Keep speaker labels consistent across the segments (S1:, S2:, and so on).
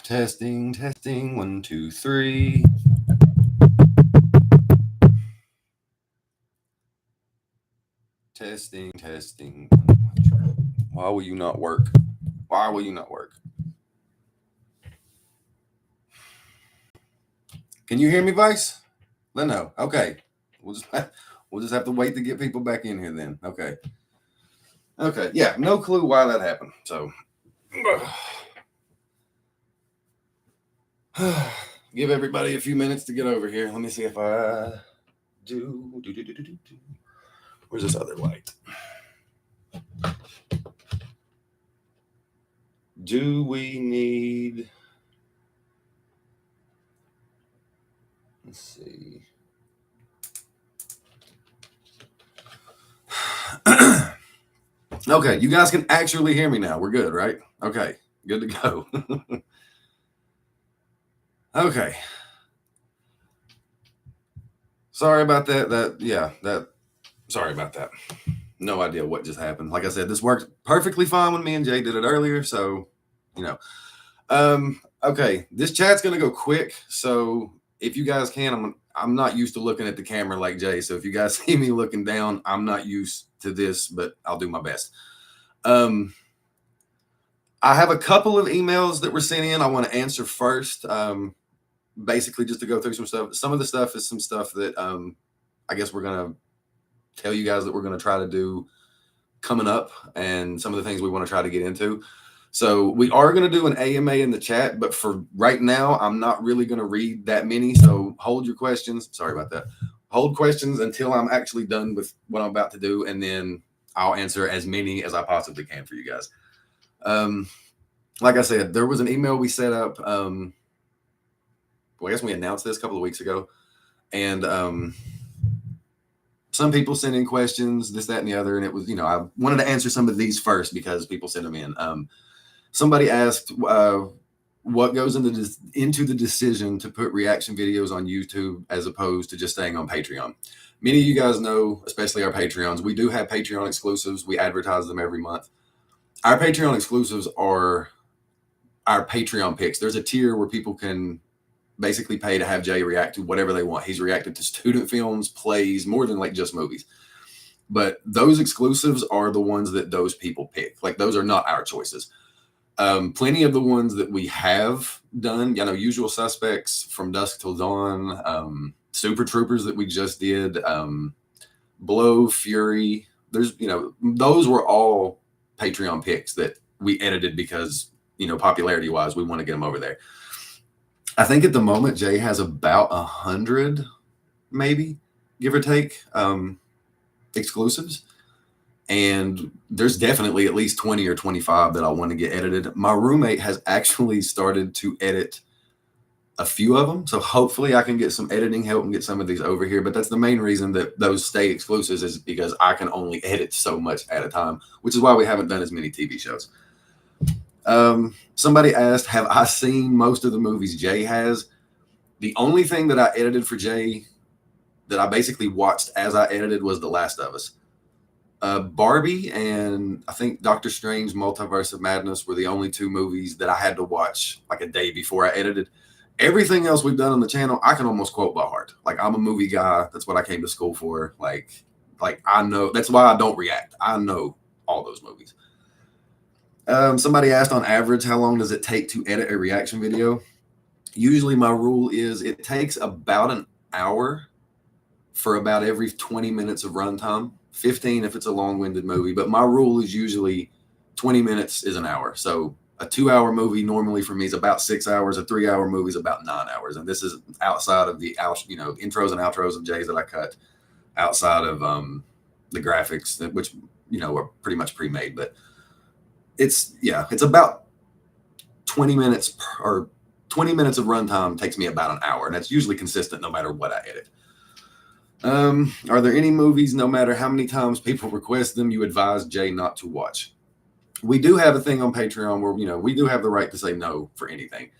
S1: Testing, testing, 1, 2, 3. Testing, testing. Why will you not work? Why will you not work? Can you hear me, Vice? Let know. Okay. We'll just have to wait to get people back in here then. Okay. Okay. Yeah, no clue why that happened. So give everybody a few minutes to get over here. Let me see if I do. Where's this other light? Do we need... Let's see. Okay, you guys can actually hear me now. We're good, right? Okay, good to go. Okay. Sorry about that. Sorry about that. No idea what just happened. Like I said, this worked perfectly fine when me and Jay did it earlier, so okay, this chat's gonna go quick. So if you guys can, I'm not used to looking at the camera like Jay. So if you guys see me looking down, I'm not used to this, but I'll do my best. I have a couple of emails that were sent in I want to answer first. Basically just to go through some stuff. Some of the stuff is some stuff that I guess we're gonna tell you guys that we're gonna try to do coming up, and some of the things we want to try to get into. So we are going to do an AMA in the chat, but for right now, I'm not really going to read that many. So hold your questions. Sorry about that. Hold questions until I'm actually done with what I'm about to do, and then I'll answer as many as I possibly can for you guys. Like I said, there was an email we set up. Well, I guess we announced this a couple of weeks ago, and some people sent in questions, this, that, and the other, and it was, I wanted to answer some of these first because people sent them in. Somebody asked what goes into the decision to put reaction videos on YouTube as opposed to just staying on Patreon. Many of you guys know, especially our Patreons, we do have Patreon exclusives. We advertise them every month. Our Patreon exclusives are our Patreon picks. There's a tier where people can basically pay to have Jay react to whatever they want. He's reacted to student films, plays, more than like just movies. But those exclusives are the ones that those people pick. Like, those are not our choices. Plenty of the ones that we have done, Usual Suspects, From Dusk Till Dawn, Super Troopers that we just did, Blow, Fury. There's, those were all Patreon picks that we edited because, popularity wise, we want to get them over there. I think at the moment, Jay has about 100, maybe, give or take, exclusives. And there's definitely at least 20 or 25 that I want to get edited. My roommate has actually started to edit a few of them. So hopefully I can get some editing help and get some of these over here. But that's the main reason that those stay exclusives, is because I can only edit so much at a time, which is why we haven't done as many TV shows. Somebody asked, have I seen most of the movies Jay has? The only thing that I edited for Jay that I basically watched as I edited was The Last of Us. Barbie and I think Doctor Strange Multiverse of Madness were the only two movies that I had to watch like a day before I edited. Everything else we've done on the channel, I can almost quote by heart. Like, I'm a movie guy. That's what I came to school for. Like I know. That's why I don't react. I know all those movies. Somebody asked, on average, how long does it take to edit a reaction video? Usually my rule is it takes about an hour for about every 20 minutes of runtime. 15 if it's a long-winded movie, but my rule is usually 20 minutes is an hour. So a 2-hour movie normally for me is about 6 hours. A 3-hour movie is about 9 hours. And this is outside of the intros and outros of Jay's that I cut, outside of the graphics, which are pretty much pre-made. But it's about 20 minutes or 20 minutes of runtime takes me about an hour, and that's usually consistent no matter what I edit. Are there any movies, no matter how many times people request them, you advise Jay not to watch? We do have a thing on Patreon where, we do have the right to say no for anything.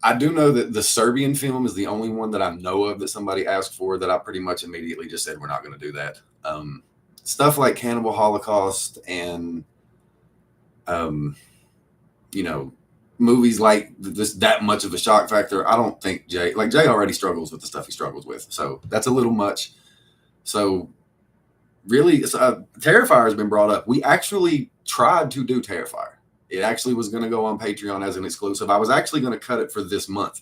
S1: I do know that the Serbian film is the only one that I know of that somebody asked for that I pretty much immediately just said, we're not going to do that. Stuff like Cannibal Holocaust and, movies like this that much of a shock factor. I don't think Jay already struggles with the stuff he struggles with, so that's a little much. So really, Terrifier has been brought up. We actually tried to do Terrifier. It actually was going to go on Patreon as an exclusive. I was actually going to cut it for this month,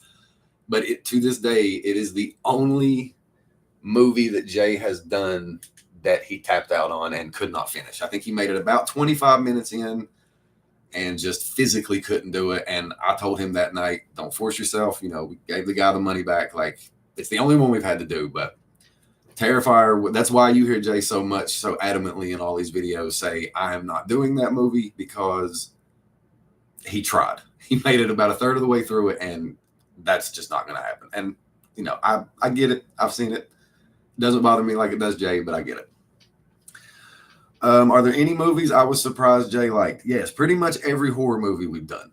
S1: but to this day, it is the only movie that Jay has done that he tapped out on and could not finish. I think he made it about 25 minutes in and just physically couldn't do it. And I told him that night, don't force yourself. You know, we gave the guy the money back. Like, it's the only one we've had to do. But Terrifier, that's why you hear Jay so adamantly in all these videos say, I am not doing that movie, because he tried. He made it about a third of the way through it, and that's just not going to happen. And, you know, I get it. I've seen it. Doesn't bother me like it does Jay, but I get it. Are there any movies I was surprised Jay liked? Yes, pretty much every horror movie we've done.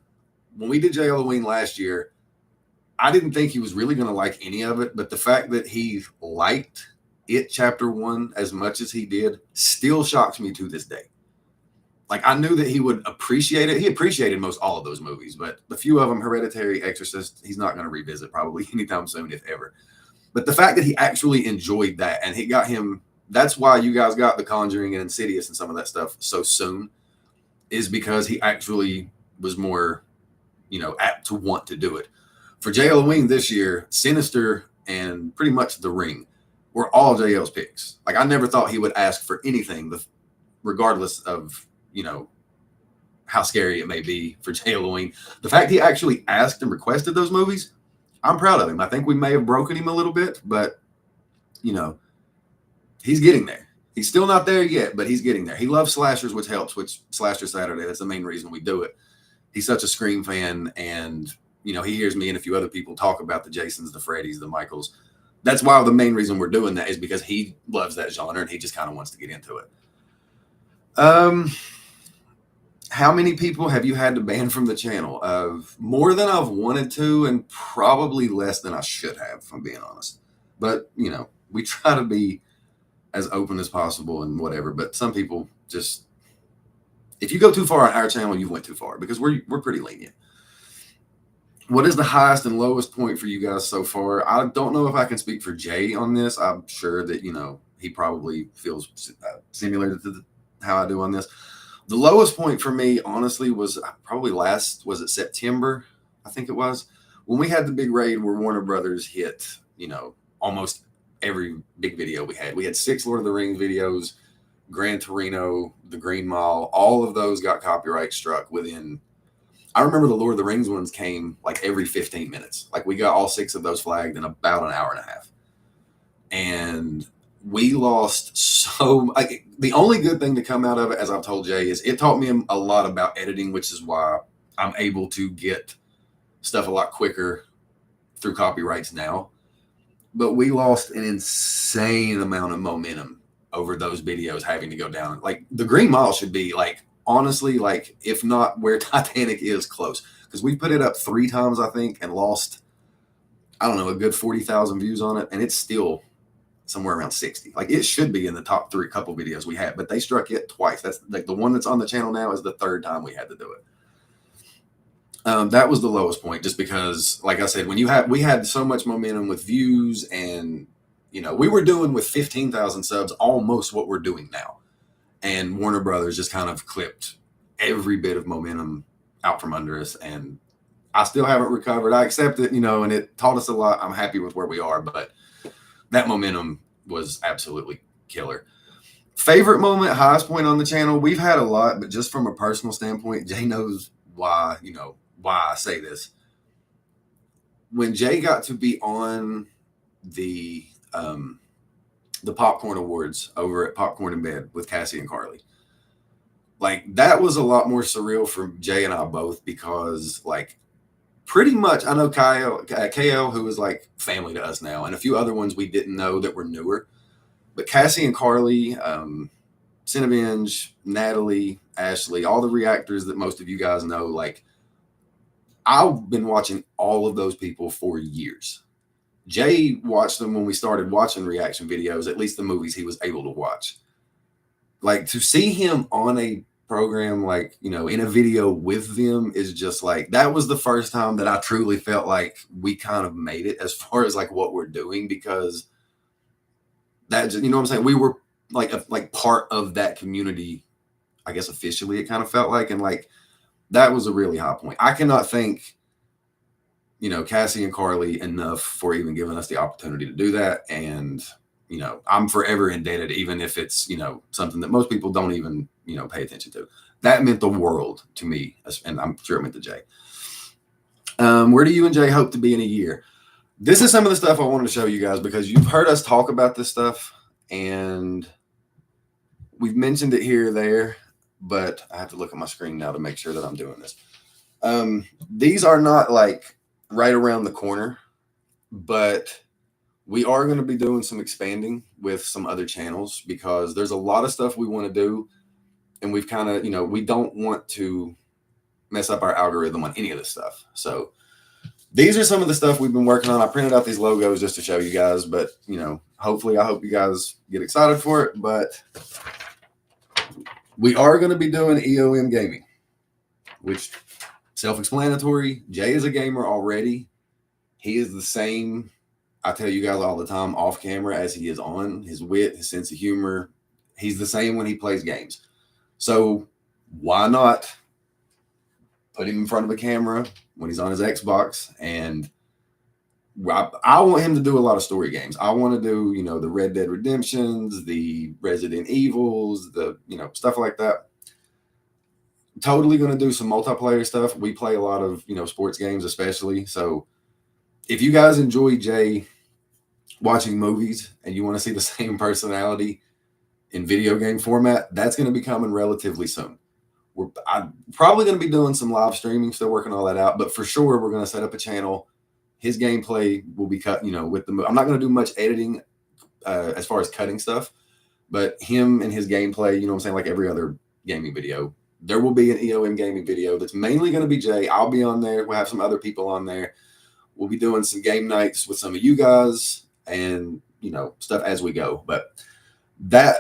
S1: When we did Jay Halloween last year, I didn't think he was really going to like any of it, but the fact that he liked It Chapter 1 as much as he did still shocks me to this day. Like, I knew that he would appreciate it. He appreciated most all of those movies, but a few of them, Hereditary, Exorcist, he's not going to revisit probably anytime soon, if ever. But the fact that he actually enjoyed that, and it got him, that's why you guys got The Conjuring and Insidious and some of that stuff so soon, is because he actually was more, you know, apt to want to do it. For Jay Halloween this year, Sinister and pretty much The Ring were all JL's picks. Like, I never thought he would ask for anything, regardless of, you know, how scary it may be for Jay Halloween. The fact he actually asked and requested those movies, I'm proud of him. I think we may have broken him a little bit, but, you know, he's getting there. He's still not there yet, but he's getting there. He loves slashers, which helps, which Slasher Saturday, that's the main reason we do it. He's such a Scream fan, and, you know, he hears me and a few other people talk about the Jasons, the Freddys, the Michaels. That's why the main reason we're doing that is because he loves that genre, and he just kind of wants to get into it. How many people have you had to ban from the channel? More than I've wanted to, and probably less than I should have, if I'm being honest. But, you know, we try to be as open as possible and whatever. But some people just, if you go too far on our channel, you went too far, because we're pretty lenient. What is the highest and lowest point for you guys so far? I don't know if I can speak for Jay on this. I'm sure that, you know, he probably feels similar to how I do on this. The lowest point for me, honestly, was probably was it September? I think it was, when we had the big raid where Warner Brothers hit, you know, almost every big video we had. We had 6 Lord of the Rings videos, Gran Torino, The Green Mile. All of those got copyright struck within, I remember the Lord of the Rings ones came like every 15 minutes. Like, we got all 6 of those flagged in about an hour and a half. And we lost the only good thing to come out of it, as I've told Jay, is it taught me a lot about editing, which is why I'm able to get stuff a lot quicker through copyrights now. But we lost an insane amount of momentum over those videos having to go down. Like, the Green Mile should be, like, honestly, like, if not where Titanic is, close. Because we put it up 3 times, I think, and lost, I don't know, a good 40,000 views on it. And it's still somewhere around 60. Like, it should be in the top 3 couple videos we had, but they struck it twice. That's like the one that's on the channel now is the 3rd time we had to do it. That was the lowest point, just because, like I said, when we had so much momentum with views, and, you know, we were doing with 15,000 subs almost what we're doing now, and Warner Brothers just kind of clipped every bit of momentum out from under us, and I still haven't recovered. I accept it, you know, and it taught us a lot. I'm happy with where we are, but that momentum was absolutely killer. Favorite moment, highest point on the channel, we've had a lot, but just from a personal standpoint, Jay knows why, you know, why I say this. When Jay got to be on the Popcorn Awards over at Popcorn in Bed with Cassie and Carly, like, that was a lot more surreal for Jay and I both, because, like, pretty much, I know KL, who is like family to us now, and a few other ones we didn't know that were newer. But Cassie and Carly, Cinevenge, Natalie, Ashley, all the reactors that most of you guys know, like, I've been watching all of those people for years. Jay watched them when we started watching reaction videos, at least the movies he was able to watch. Like, to see him on a program, like, you know, in a video with them is just like, that was the first time that I truly felt like we kind of made it as far as like what we're doing, because that, you know what I'm saying? We were like part of that community, I guess officially it kind of felt like, and like that was a really high point. I cannot thank, you know, Cassie and Carly enough for even giving us the opportunity to do that. And, you know, I'm forever indebted, even if it's, you know, something that most people don't even, you know, pay attention to. That meant the world to me, and I'm sure it meant to Jay. Where do you and Jay hope to be in a year? This is some of the stuff I wanted to show you guys, because you've heard us talk about this stuff and we've mentioned it here or there, but I have to look at my screen now to make sure that I'm doing this. These are not like right around the corner, but we are going to be doing some expanding with some other channels, because there's a lot of stuff we want to do. And we've kind of, you know, we don't want to mess up our algorithm on any of this stuff. So these are some of the stuff we've been working on. I printed out these logos just to show you guys, but, you know, hopefully, I hope you guys get excited for it. But we are going to be doing EOM gaming, which self-explanatory. Jay is a gamer already. He is the same, I tell you guys all the time, off camera as he is on. His wit, his sense of humor, he's the same when he plays games. So why not put him in front of a camera when he's on his Xbox? And I want him to do a lot of story games. I want to do, you know, the Red Dead Redemptions, the Resident Evils, the, you know, stuff like that. Totally going to do some multiplayer stuff. We play a lot of, you know, sports games especially. So if you guys enjoy Jay watching movies and you want to see the same personality in video game format, that's going to be coming relatively soon. I'm probably going to be doing some live streaming, still working all that out, but for sure we're going to set up a channel. His gameplay will be cut, you know, with the, I'm not going to do much editing as far as cutting stuff, but him and his gameplay, you know what I'm saying, like every other gaming video, there will be an EOM gaming video that's mainly going to be Jay. I'll be on there. We'll have some other people on there. We'll be doing some game nights with some of you guys and, you know, stuff as we go. But that,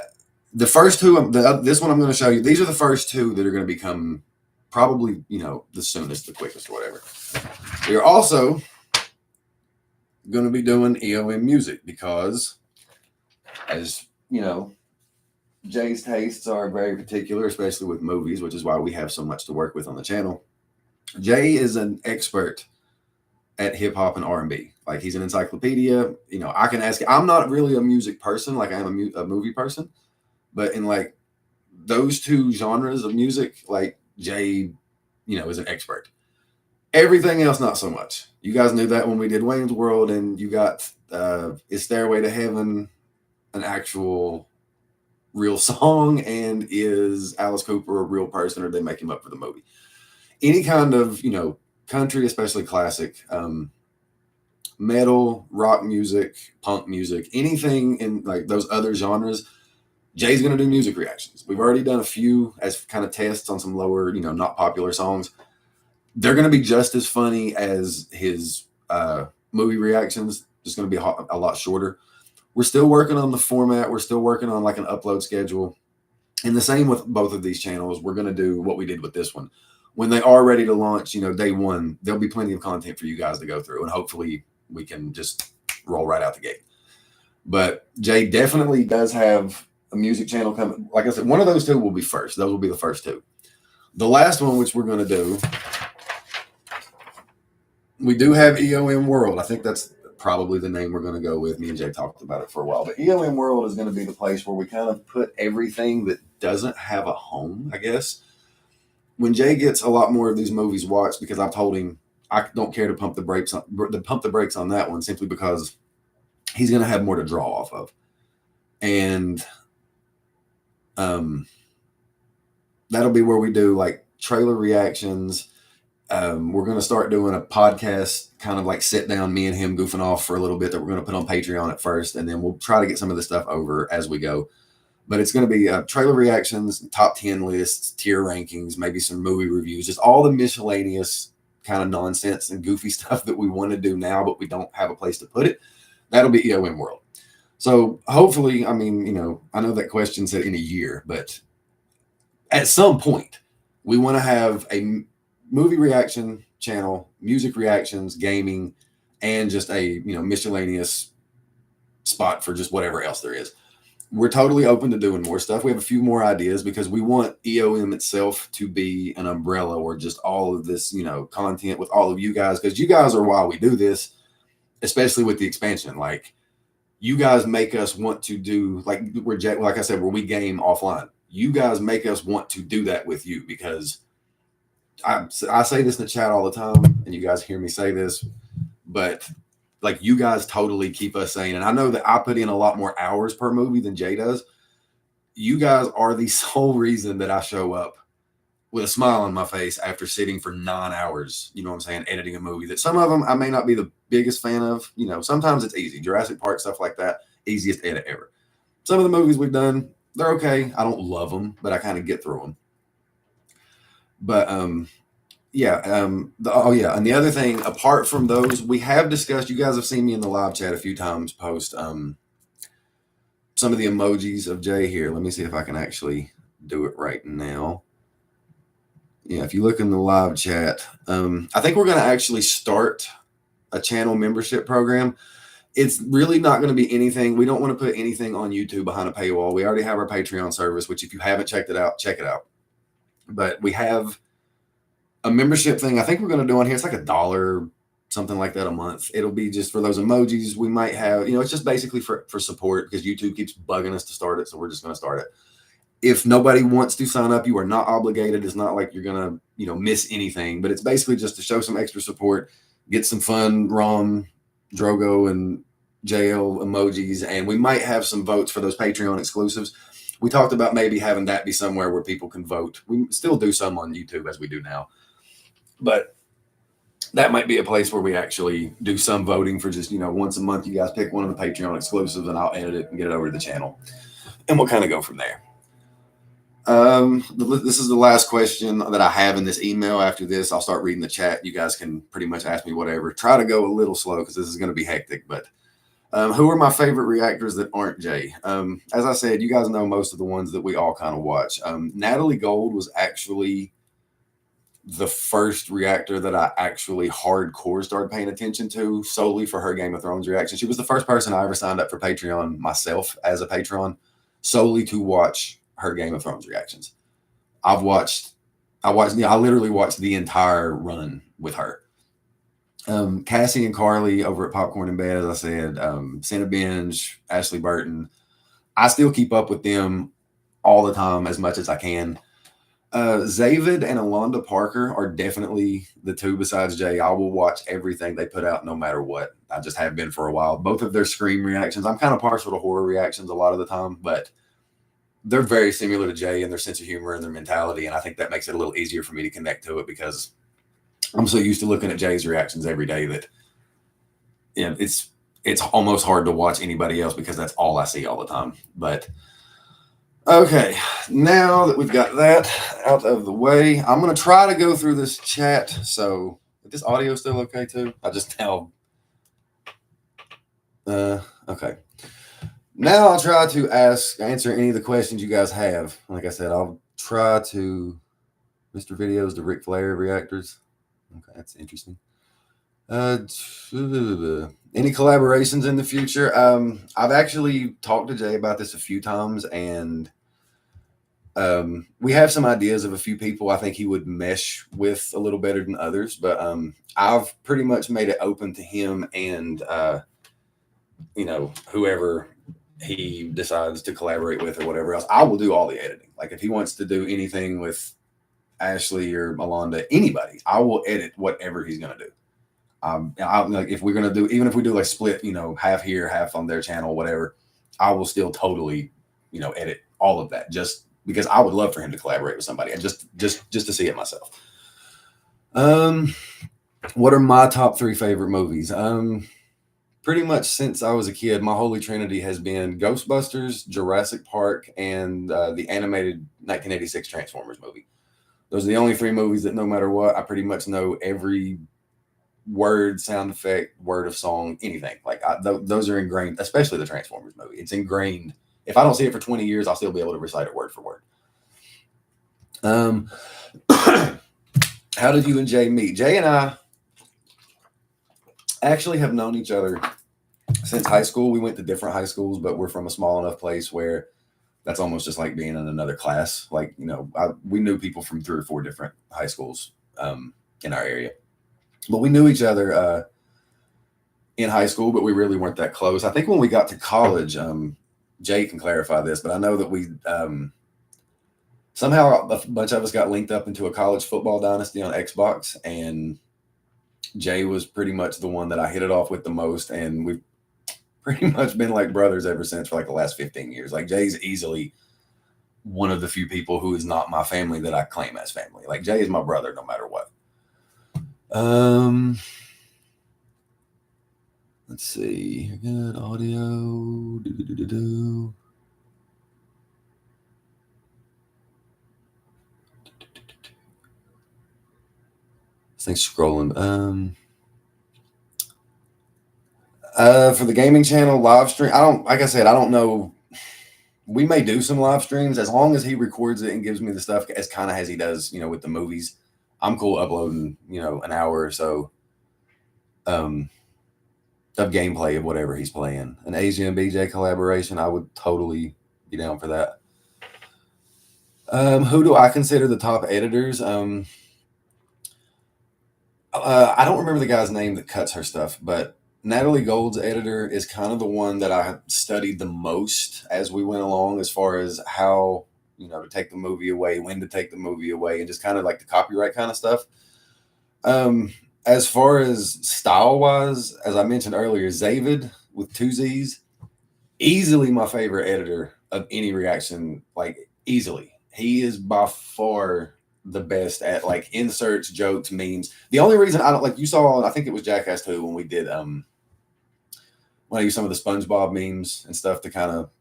S1: the first two, this one I'm going to show you, these are the first two that are going to become probably, you know, the soonest, the quickest, whatever. We are also going to be doing EOM music because, as you know, Jay's tastes are very particular, especially with movies, which is why we have so much to work with on the channel. Jay is an expert at hip hop and R&B. Like, he's an encyclopedia. You know, I can ask, I'm not really a music person, like I am a movie person, but in like those two genres of music, like Jay, you know, is an expert. Everything else, not so much. You guys knew that when we did Wayne's World, and you got Is Stairway to Heaven an actual real song, and is Alice Cooper a real person, or they make him up for the movie? Any kind of, you know, country, especially classic, metal, rock music, punk music, anything in like those other genres, Jay's going to do music reactions. We've already done a few as kind of tests on some lower, you know, not popular songs. They're going to be just as funny as his movie reactions, just going to be a lot shorter. We're still working on the format. We're still working on like an upload schedule. And the same with both of these channels. We're going to do what we did with this one. When they are ready to launch, you know, day one, there'll be plenty of content for you guys to go through. And hopefully we can just roll right out the gate. But Jay definitely does have a music channel coming. Like I said, one of those two will be first. Those will be the first two. The last one, which we're going to do, we do have EOM World. I think that's probably the name we're going to go with. Me and Jay talked about it for a while. But EOM World is going to be the place where we kind of put everything that doesn't have a home, I guess. When Jay gets a lot more of these movies watched, because I've told him I don't care to pump the brakes on that one, simply because he's going to have more to draw off of. And that'll be where we do like trailer reactions. We're going to start doing a podcast, kind of like sit down, me and him goofing off for a little bit, that we're going to put on Patreon at first. And then we'll try to get some of the stuff over as we go. But it's going to be trailer reactions, top 10 lists, tier rankings, maybe some movie reviews, just all the miscellaneous kind of nonsense and goofy stuff that we want to do now, but we don't have a place to put it. That'll be EOM World. So hopefully, I mean, you know, I know that question said in a year, but at some point, we want to have a movie reaction channel, music reactions, gaming, and just a miscellaneous spot for just whatever else there is. We're totally open to doing more stuff. We have a few more ideas because we want EOM itself to be an umbrella or just all of this, content with all of you guys, because you guys are why we do this, especially with the expansion. Like, you guys make us want to do, like I said, where we game offline. You guys make us want to do that with you, because I say this in the chat all the time, and you guys hear me say this, but like, you guys totally keep us sane. And I know that I put in a lot more hours per movie than Jay does. You guys are the sole reason that I show up with a smile on my face after sitting for 9 hours, you know what I'm saying, editing a movie that some of them I may not be the biggest fan of. Sometimes it's easy. Jurassic Park, stuff like that, easiest edit ever. Some of the movies we've done, they're okay. I don't love them, but I kind of get through them. But and the other thing, apart from those, we have discussed, you guys have seen me in the live chat a few times post some of the emojis of Jay here. Let me see if I can actually do it right now. Yeah, if you look in the live chat, I think we're going to actually start a channel membership program. It's really not going to be anything. We don't want to put anything on YouTube behind a paywall. We already have our Patreon service, which if you haven't checked it out, check it out. But we have a membership thing I think we're going to do on here. It's like $1, something like that, a month. It'll be just for those emojis. We might have, it's just basically for support, because YouTube keeps bugging us to start it. So we're just going to start it. If nobody wants to sign up, you are not obligated. It's not like you're going to, miss anything, but it's basically just to show some extra support, get some fun ROM, Drogo, and JL emojis. And we might have some votes for those Patreon exclusives. We talked about maybe having that be somewhere where people can vote. We still do some on YouTube as we do now, but that might be a place where we actually do some voting for just, once a month, you guys pick one of the Patreon exclusives and I'll edit it and get it over to the channel. And we'll kind of go from there. This is the last question that I have in this email. After this, I'll start reading the chat. You guys can pretty much ask me whatever. Try to go a little slow because this is going to be hectic, but who are my favorite reactors that aren't Jay? As I said, you guys know most of the ones that we all kind of watch. Natalie Gold was actually the first reactor that I actually hardcore started paying attention to solely for her Game of Thrones reaction. She was the first person I ever signed up for Patreon myself as a patron solely to watch her Game of Thrones reactions. I literally watched the entire run with her. Cassie and Carly over at Popcorn in Bed, as I said, Cinebinge, Ashley Burton. I still keep up with them all the time as much as I can. Zavid and Alonda Parker are definitely the two besides Jay. I will watch everything they put out no matter what. I just have been for a while. Both of their Scream reactions. I'm kind of partial to horror reactions a lot of the time, but they're very similar to Jay in their sense of humor and their mentality. And I think that makes it a little easier for me to connect to it because I'm so used to looking at Jay's reactions every day that it's almost hard to watch anybody else because that's all I see all the time. But okay, now that we've got that out of the way, I'm going to try to go through this chat. So is this audio still okay too? I just now. Okay. Now I'll try to answer any of the questions you guys have. Like I said, I'll try to. Mr. Videos, the Ric Flair reactors. Okay, that's interesting. Any collaborations in the future? I've actually talked to Jay about this a few times, and we have some ideas of a few people I think he would mesh with a little better than others. But I've pretty much made it open to him and whoever he decides to collaborate with or whatever else. I will do all the editing. Like if he wants to do anything with Ashley or Alonda, anybody, I will edit whatever he's gonna do. Like if we're gonna do, even if we do like split, half here, half on their channel, whatever, I will still totally, edit all of that just because I would love for him to collaborate with somebody and just to see it myself. What are my top 3 favorite movies? Pretty much since I was a kid, my holy trinity has been Ghostbusters, Jurassic Park, and the animated 1986 Transformers movie. Those are the only 3 movies that no matter what, I pretty much know every word, sound effect, word of song, anything. Like those are ingrained, especially the Transformers movie. It's ingrained. If I don't see it for 20 years, I'll still be able to recite it word for word. How did you and Jay meet? Jay and I actually have known each other since high school. We went to different high schools, but we're from a small enough place where that's almost just like being in another class. Like, we knew people from 3 or 4 different high schools in our area. But we knew each other in high school, but we really weren't that close. I think when we got to college, Jay can clarify this, but I know that we somehow a bunch of us got linked up into a college football dynasty on Xbox, and Jay was pretty much the one that I hit it off with the most, and we've pretty much been like brothers ever since for like the last 15 years. Like, Jay's easily one of the few people who is not my family that I claim as family. Like, Jay is my brother no matter what. Let's see. Good audio. Thanks scrolling. For the gaming channel live stream, like I said, I don't know. We may do some live streams as long as he records it and gives me the stuff as kind of as he does, with the movies. I'm cool uploading, an hour or so of gameplay of whatever he's playing. An Asia and BJ collaboration, I would totally be down for that. Who do I consider the top editors? I don't remember the guy's name that cuts her stuff, but Natalie Gold's editor is kind of the one that I studied the most as we went along, as far as how, to take the movie away, when to take the movie away, and just kind of like the copyright kind of stuff. As far as style-wise, as I mentioned earlier, Zavid with 2 Z's, easily my favorite editor of any reaction, like easily. He is by far the best at like inserts, jokes, memes. The only reason I don't like, you saw, I think it was Jackass 2 when we did when I used some of the SpongeBob memes and stuff to kind of,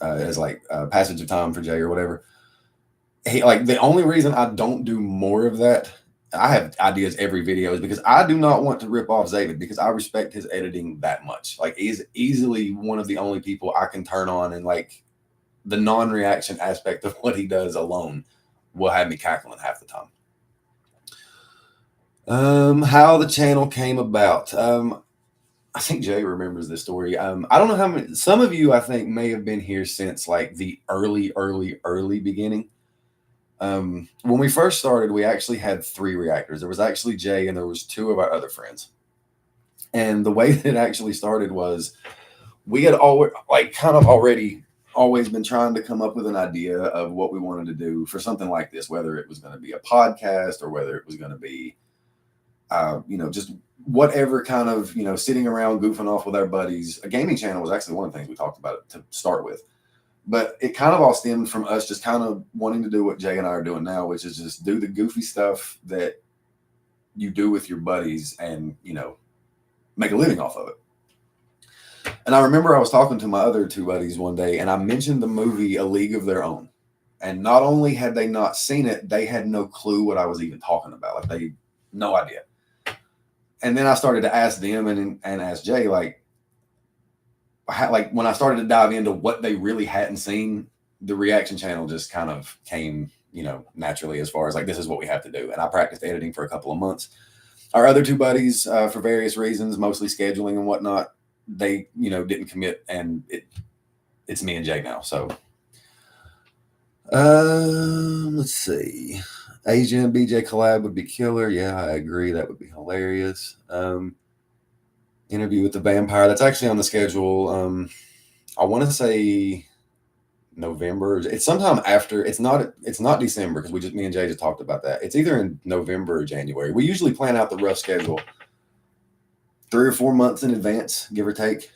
S1: as like passage of time for Jay or whatever. He, like, the only reason I don't do more of that, I have ideas every video, is because I do not want to rip off Zavid, because I respect his editing that much. Like, he's easily one of the only people I can turn on, and like the non-reaction aspect of what he does alone will have me cackling half the time. How the channel came about. I think Jay remembers this story. I don't know how many, some of you I think may have been here since like the early beginning. When we first started, we actually had 3 reactors. There was actually Jay and there was 2 of our other friends. And the way that it actually started was we had always always been trying to come up with an idea of what we wanted to do for something like this, whether it was going to be a podcast or whether it was going to be, just whatever kind of, sitting around goofing off with our buddies. A gaming channel was actually one of the things we talked about to start with. But it kind of all stemmed from us just kind of wanting to do what Jay and I are doing now, which is just do the goofy stuff that you do with your buddies and, make a living off of it. And I remember I was talking to my other 2 buddies one day, and I mentioned the movie A League of Their Own. And not only had they not seen it, they had no clue what I was even talking about. Like, they no idea. And then I started to ask them and ask Jay, like when I started to dive into what they really hadn't seen, the reaction channel just kind of came, naturally, as far as like, this is what we have to do. And I practiced editing for a couple of months. Our other 2 buddies, for various reasons, mostly scheduling and whatnot, they, didn't commit, and it's me and Jay now. So, let's see. Asia and BJ collab would be killer. Yeah, I agree. That would be hilarious. Interview with the vampire. That's actually on the schedule. I want to say November. It's sometime after. It's not December, because me and Jay just talked about that. It's either in November or January. We usually plan out the rough schedule 3 or 4 months in advance, give or take.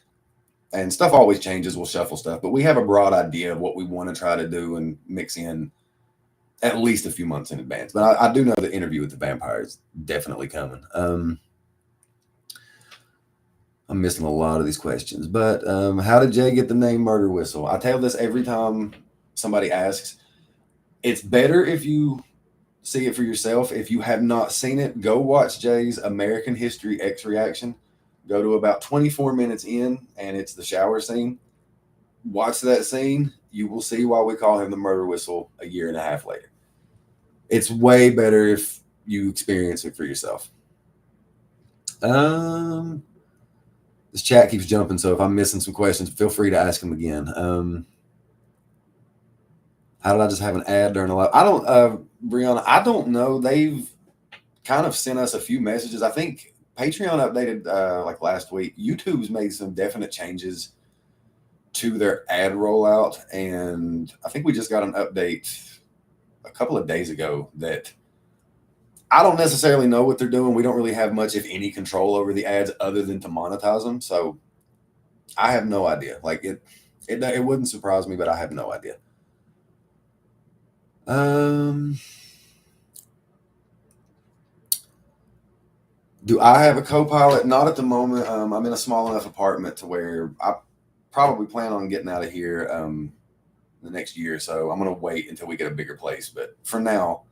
S1: And stuff always changes. We'll shuffle stuff, but we have a broad idea of what we want to try to do and mix in at least a few months in advance. But I do know the interview with the vampire is definitely coming. I'm missing a lot of these questions, but how did Jay get the name Murder Whistle? I tell this every time somebody asks. It's better if you see it for yourself. If you have not seen it, go watch Jay's American History X reaction. Go to about 24 minutes in, and it's the shower scene. Watch that scene, you will see why we call him the murder whistle a year and a half later. It's way better if you experience it for yourself. This chat keeps jumping, so if I'm missing some questions, feel free to ask them again. How did I just have an ad during a live? I don't, Brianna, I don't know. They've kind of sent us a few messages. I think Patreon updated like last week. YouTube's made some definite changes to their ad rollout, and I think we just got an update a couple of days ago that I don't necessarily know what they're doing. We don't really have much, if any, control over the ads other than to monetize them. So I have no idea. Like it wouldn't surprise me, but I have no idea. Do I have a co-pilot? Not at the moment. I'm in a small enough apartment to where I probably plan on getting out of here the next year or so. I'm going to wait until we get a bigger place. But for now,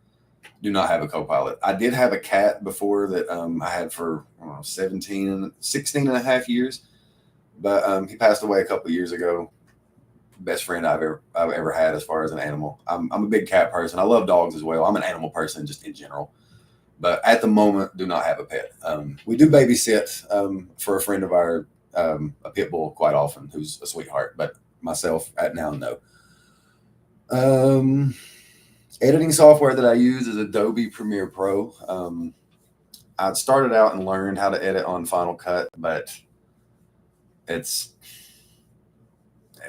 S1: do not have a co-pilot. I did have a cat before that I had for 16 and a half years. But he passed away a couple of years ago. Best friend I've ever had as far as an animal. I'm a big cat person. I love dogs as well. I'm an animal person just in general. But at the moment, do not have a pet. We do babysit for a friend of ours, a pit bull, quite often, who's a sweetheart. But myself, at now, no. Editing software that I use is Adobe Premiere Pro. I started out and learned how to edit on Final Cut, but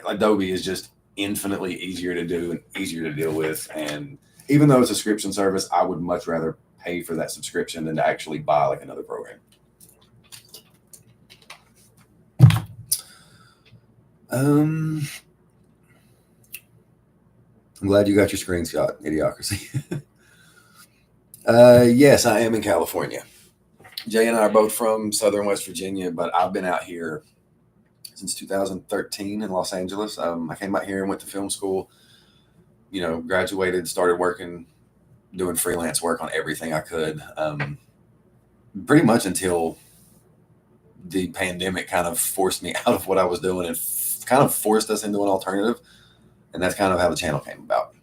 S1: Adobe is just infinitely easier to do and easier to deal with. And even though it's a subscription service, I would much rather pay for that subscription than to actually buy like another program. I'm glad you got your screenshot, Idiocracy. Yes, I am in California. Jay and I are both from Southern West Virginia, but I've been out here since 2013 in Los Angeles. I came out here and went to film school, graduated, started working, doing freelance work on everything I could, pretty much until the pandemic kind of forced me out of what I was doing and kind of forced us into an alternative. And that's kind of how the channel came about.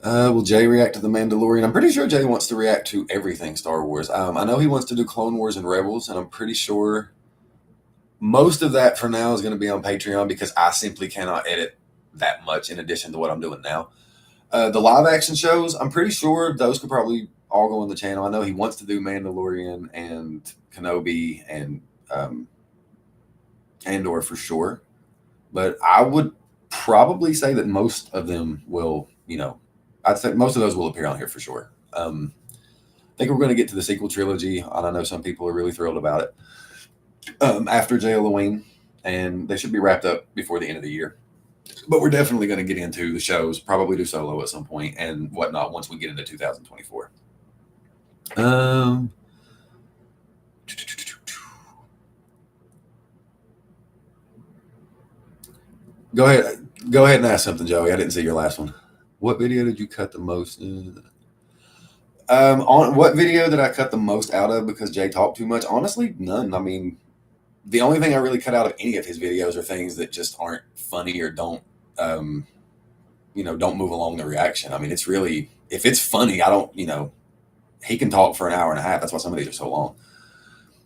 S1: Will Jay react to The Mandalorian? I'm pretty sure Jay wants to react to everything Star Wars. I know he wants to do Clone Wars and Rebels, and I'm pretty sure most of that for now is going to be on Patreon because I simply cannot edit that much in addition to what I'm doing now. The live action shows, I'm pretty sure those could probably all go on the channel. I know he wants to do Mandalorian and Kenobi and Andor for sure. But I would probably say that most of them will, I'd say most of those will appear on here for sure. I think we're going to get to the sequel trilogy, and I know some people are really thrilled about it, after Jay Halloween, and they should be wrapped up before the end of the year. But we're definitely going to get into the shows, probably do solo at some point and whatnot once we get into 2024. Go ahead and ask something, Joey. I didn't see your last one. What video did you cut the most? On what video did I cut the most out of because Jay talked too much? Honestly, none. I mean, the only thing I really cut out of any of his videos are things that just aren't funny or don't move along the reaction. I mean, it's really, if it's funny, I don't, he can talk for an hour and a half. That's why some of these are so long.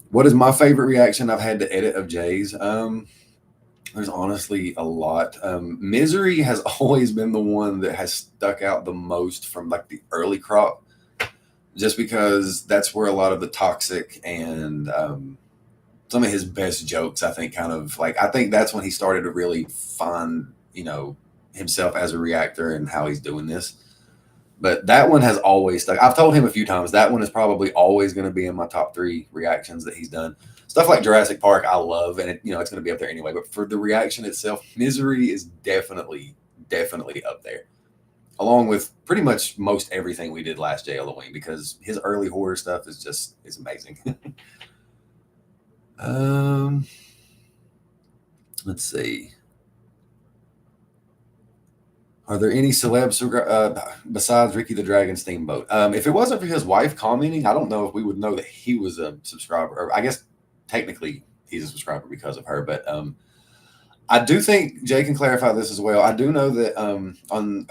S1: What is my favorite reaction I've had to edit of Jay's? There's honestly a lot. Misery has always been the one that has stuck out the most from like the early crop, just because that's where a lot of the toxic and some of his best jokes, I think, I think that's when he started to really find, himself as a reactor and how he's doing this. But that one has always stuck. I've told him a few times that one is probably always going to be in my top 3 reactions that he's done. Stuff like Jurassic Park, I love, and it's going to be up there anyway. But for the reaction itself, Misery is definitely up there, along with pretty much most everything we did last Jay Halloween, because his early horror stuff is amazing. Let's see. Are there any celebs besides Ricky the Dragon Steamboat? If it wasn't for his wife commenting, I don't know if we would know that he was a subscriber. Or I guess technically he's a subscriber because of her. But I do think Jay can clarify this as well. I do know that on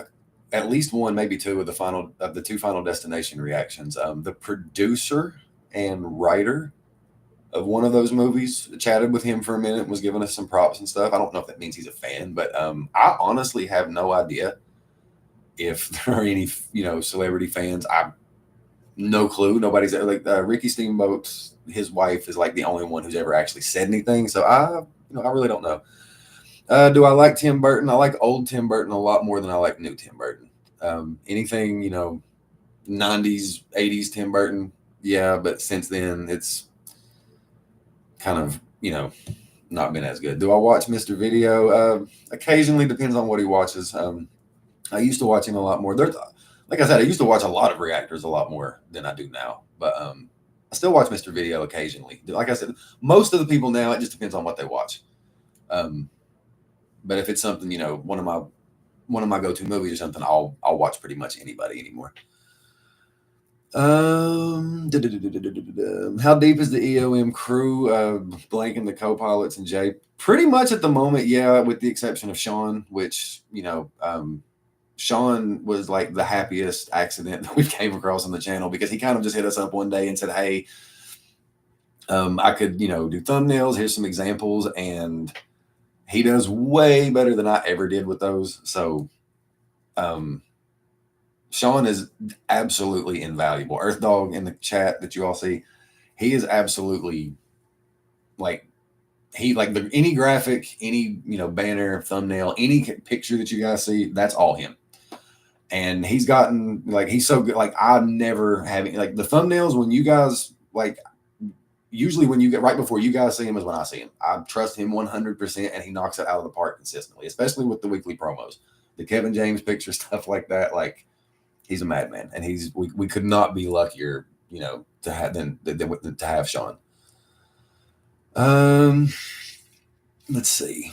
S1: at least one, maybe two of the two Final Destination reactions, the producer and writer of one of those movies chatted with him for a minute, was giving us some props and stuff. I don't know if that means he's a fan, but I honestly have no idea if there are any celebrity fans. I no clue. Nobody's like Ricky Steamboat's his wife is like the only one who's ever actually said anything. So I really don't know. Do I like Tim Burton? I like old Tim Burton a lot more than I like new Tim Burton. Anything 90s, 80s Tim Burton, yeah, but since then it's kind of not been as good. Do I watch Mr. Video? Occasionally, depends on what he watches. I used to watch him a lot more. Like I said, I used to watch a lot of reactors a lot more than I do now. But I still watch Mr. Video occasionally. Like I said, most of the people now, it just depends on what they watch. But if it's something, one of my go-to movies or something, I'll watch pretty much anybody anymore. How deep is the EOM crew? Blanking the co-pilots and Jay. Pretty much at the moment, yeah, with the exception of Sean, which Sean was like the happiest accident that we came across on the channel, because he kind of just hit us up one day and said, "Hey, I could do thumbnails. Here's some examples," and he does way better than I ever did with those. So, Sean is absolutely invaluable. Earth Dog in the chat that you all see, he is absolutely any graphic, any banner, thumbnail, any picture that you guys see, that's all him. And he's gotten he's so good. I never have the thumbnails when you guys usually when you get right before you guys see him is when I see him. I trust him 100%, and he knocks it out of the park consistently, especially with the weekly promos, the Kevin James picture, stuff like that. He's a madman, and we could not be luckier, to have to have Sean. Let's see.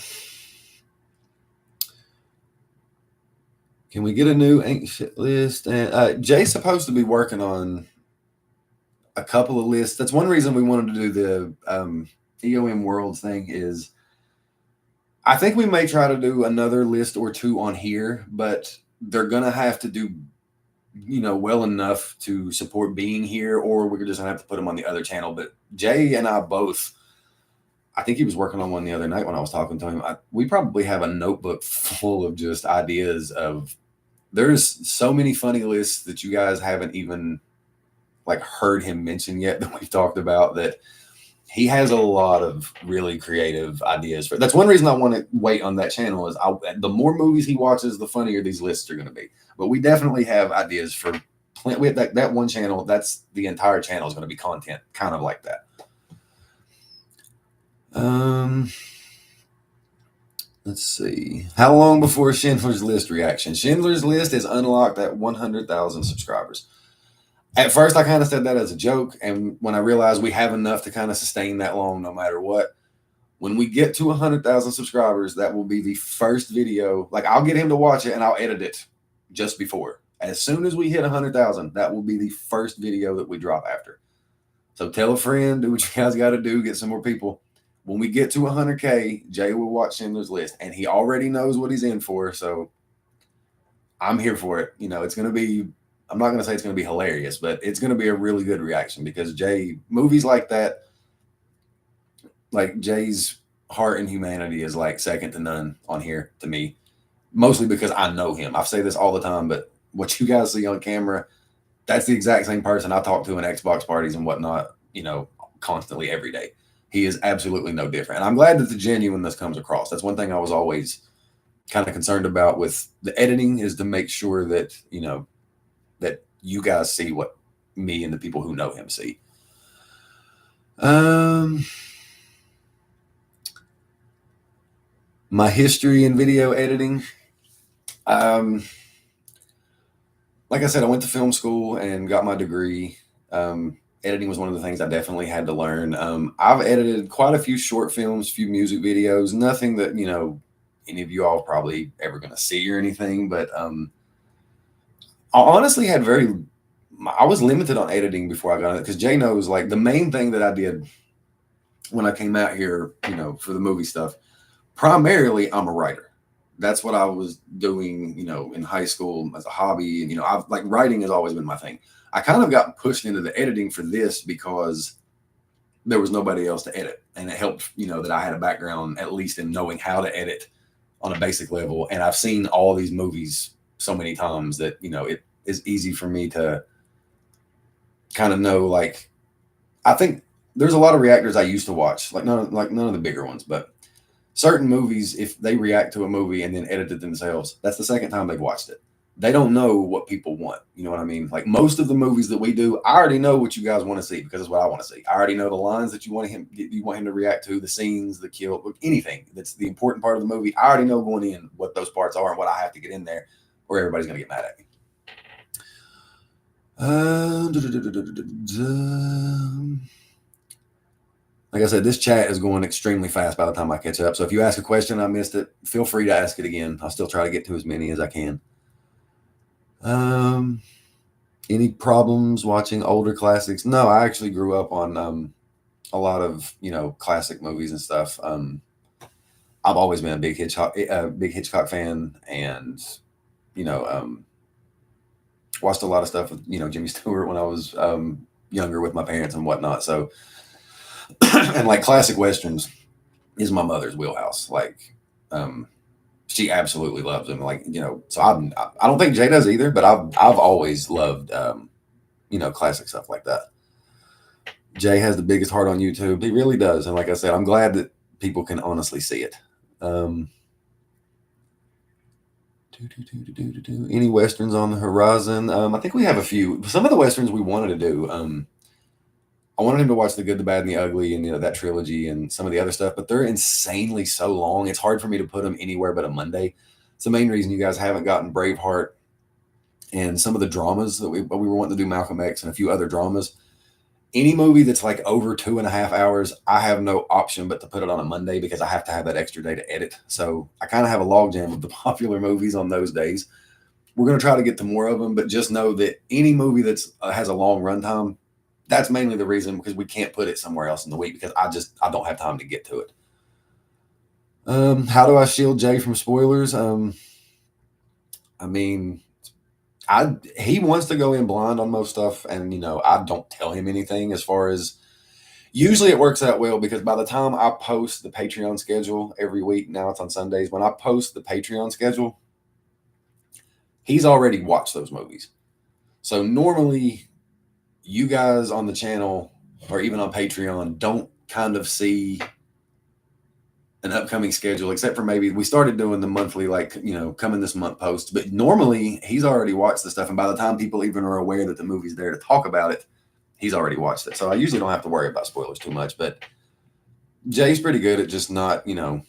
S1: Can we get a new ancient list? And Jay's supposed to be working on a couple of lists. That's one reason we wanted to do the EOM Worlds thing. Is I think we may try to do another list or two on here, but they're gonna have to do well enough to support being here, or we're just gonna have to put them on the other channel. But Jay and I both, I think he was working on one the other night when I was talking to him. We probably have a notebook full of just ideas of, there's so many funny lists that you guys haven't even heard him mention yet that we've talked about, that he has a lot of really creative ideas for. That's one reason I want to wait on that channel, is the more movies he watches, the funnier these lists are going to be. But we definitely have ideas for we have that one channel. That's the entire channel is going to be content kind of like that. Let's see. How long before Schindler's List reaction? Schindler's List is unlocked at 100,000 subscribers. At first, I kind of said that as a joke, and when I realized we have enough to kind of sustain that long no matter what, when we get to 100,000 subscribers, that will be the first video. I'll get him to watch it, and I'll edit it just before. As soon as we hit 100,000, that will be the first video that we drop after. So tell a friend, do what you guys got to do, get some more people. When we get to 100K, Jay will watch Schindler's List, and he already knows what he's in for, so I'm here for it. It's going to be, I'm not going to say it's going to be hilarious, but it's going to be a really good reaction, because movies like that, Jay's heart and humanity is second to none on here to me, mostly because I know him. I say this all the time, but what you guys see on camera, that's the exact same person I talk to in Xbox parties and whatnot, constantly every day. He is absolutely no different. And I'm glad that the genuineness comes across. That's one thing I was always kind of concerned about with the editing, is to make sure that, that you guys see what me and the people who know him see. My history in video editing. Like I said, I went to film school and got my degree. Editing was one of the things I definitely had to learn. I've edited quite a few short films, few music videos, nothing that, any of you all probably ever going to see or anything. But I honestly had I was limited on editing before I got it, because Jay knows, the main thing that I did when I came out here, for the movie stuff, primarily I'm a writer. That's what I was doing, in high school as a hobby. And, I've like writing has always been my thing. I kind of got pushed into the editing for this because there was nobody else to edit. And it helped, that I had a background, at least in knowing how to edit on a basic level. And I've seen all these movies so many times that, it is easy for me to kind of know, like, I think there's a lot of reactors I used to watch, like none of the bigger ones, but certain movies, if they react to a movie and then edit it themselves, that's the second time they've watched it. They don't know what people want. You know what I mean? Like most of the movies that we do, I already know what you guys want to see because it's what I want to see. I already know the lines that you want him to react to, the scenes, the kill, anything that's the important part of the movie. I already know going in what those parts are and what I have to get in there, or everybody's gonna get mad at me. Like I said, this chat is going extremely fast by the time I catch up. So if you ask a question I missed it, feel free to ask it again. I'll still try to get to as many as I can. Any problems watching older classics? No, I actually grew up on a lot of classic movies and stuff. I've always been a big Hitchcock fan, and watched a lot of stuff with Jimmy Stewart when I was younger with my parents and whatnot. So and like classic westerns is my mother's wheelhouse. Like she absolutely loves them. Like so I don't think Jay does either, but I've always loved classic stuff like that. Jay has the biggest heart on YouTube. He really does, and like I said, I'm glad that people can honestly see it. Any westerns on the horizon? I think we have a few. Some of the westerns we wanted to do. I wanted him to watch The Good, the Bad, and the Ugly, and that trilogy, and some of the other stuff. But they're insanely so long. It's hard for me to put them anywhere but a Monday. It's the main reason you guys haven't gotten Braveheart and some of the dramas that we were wanting to do, Malcolm X and a few other dramas. Any movie that's like over 2.5 hours, I have no option but to put it on a Monday because I have to have that extra day to edit. So I kind of have a logjam of the popular movies on those days. We're going to try to get to more of them, but just know that any movie that's has a long runtime, that's mainly the reason, because we can't put it somewhere else in the week because I don't have time to get to it. How do I shield Jay from spoilers? I mean, he wants to go in blind on most stuff, and I don't tell him anything. As far as usually it works out well because by the time I post the Patreon schedule every week, now it's on Sundays, when I post the Patreon schedule, he's already watched those movies. So normally you guys on the channel or even on Patreon don't kind of see an upcoming schedule, except for maybe we started doing the monthly, like, coming this month posts. But normally he's already watched the stuff. And by the time people even are aware that the movie's there to talk about it, he's already watched it. So I usually don't have to worry about spoilers too much. But Jay's pretty good at just not, I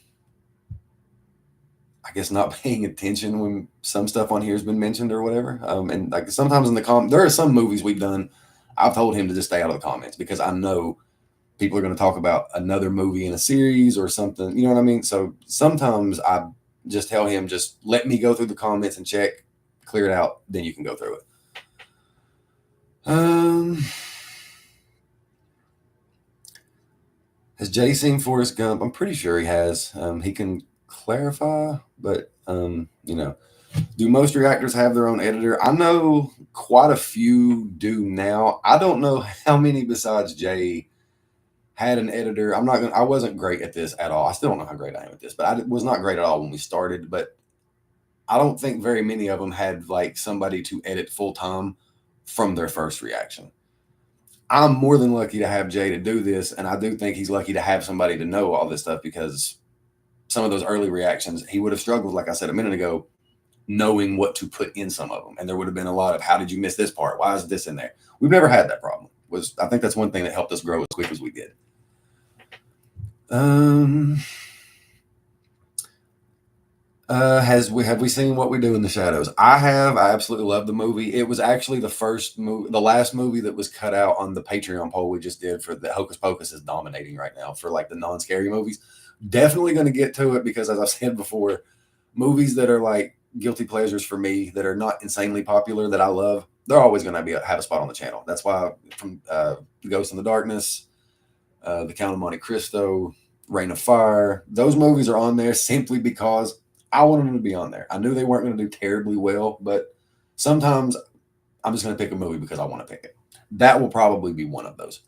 S1: guess not paying attention when some stuff on here has been mentioned or whatever. And like sometimes in the there are some movies we've done, I've told him to just stay out of the comments because I know people are going to talk about another movie in a series or something. You know what I mean? So sometimes I just tell him, just let me go through the comments and check, clear it out. Then you can go through it. Has Jay seen Forrest Gump? I'm pretty sure he has. He can clarify, but do most reactors have their own editor? I know quite a few do now. I don't know how many besides Jay had an editor. I wasn't great at this at all. I still don't know how great I am at this, but I was not great at all when we started. But I don't think very many of them had like somebody to edit full time from their first reaction. I'm more than lucky to have Jay to do this, and I do think he's lucky to have somebody to know all this stuff, because some of those early reactions, he would have struggled, like I said a minute ago, knowing what to put in some of them. And there would have been a lot of, how did you miss this part? Why is this in there? We've never had that problem. I think that's one thing that helped us grow as quick as we did. Have we seen What We Do in the Shadows? I have. I absolutely love the movie. It was actually the last movie that was cut out on the Patreon poll we just did for the Hocus Pocus is dominating right now for like the non-scary movies. Definitely going to get to it because, as I've said before, movies that are like guilty pleasures for me that are not insanely popular that I love, they're always going to have a spot on the channel. That's why from Ghost in the Darkness, The Count of Monte Cristo, Reign of Fire. Those movies are on there simply because I wanted them to be on there. I knew they weren't going to do terribly well, but sometimes I'm just going to pick a movie because I want to pick it. That will probably be one of those.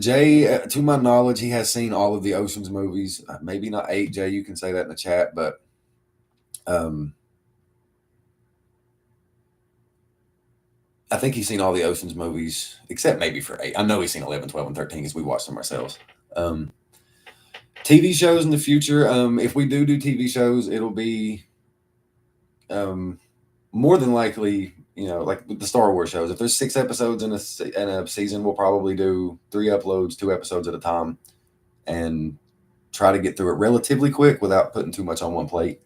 S1: Jay, to my knowledge, he has seen all of the Ocean's movies. Maybe not 8, Jay. You can say that in the chat, but I think he's seen all the Ocean's movies, except maybe for 8. I know he's seen 11, 12, and 13 because we watched them ourselves. TV shows in the future. If we do TV shows, it'll be more than likely, like the Star Wars shows. If there's 6 episodes in a season, we'll probably do 3 uploads, 2 episodes at a time, and try to get through it relatively quick without putting too much on one plate.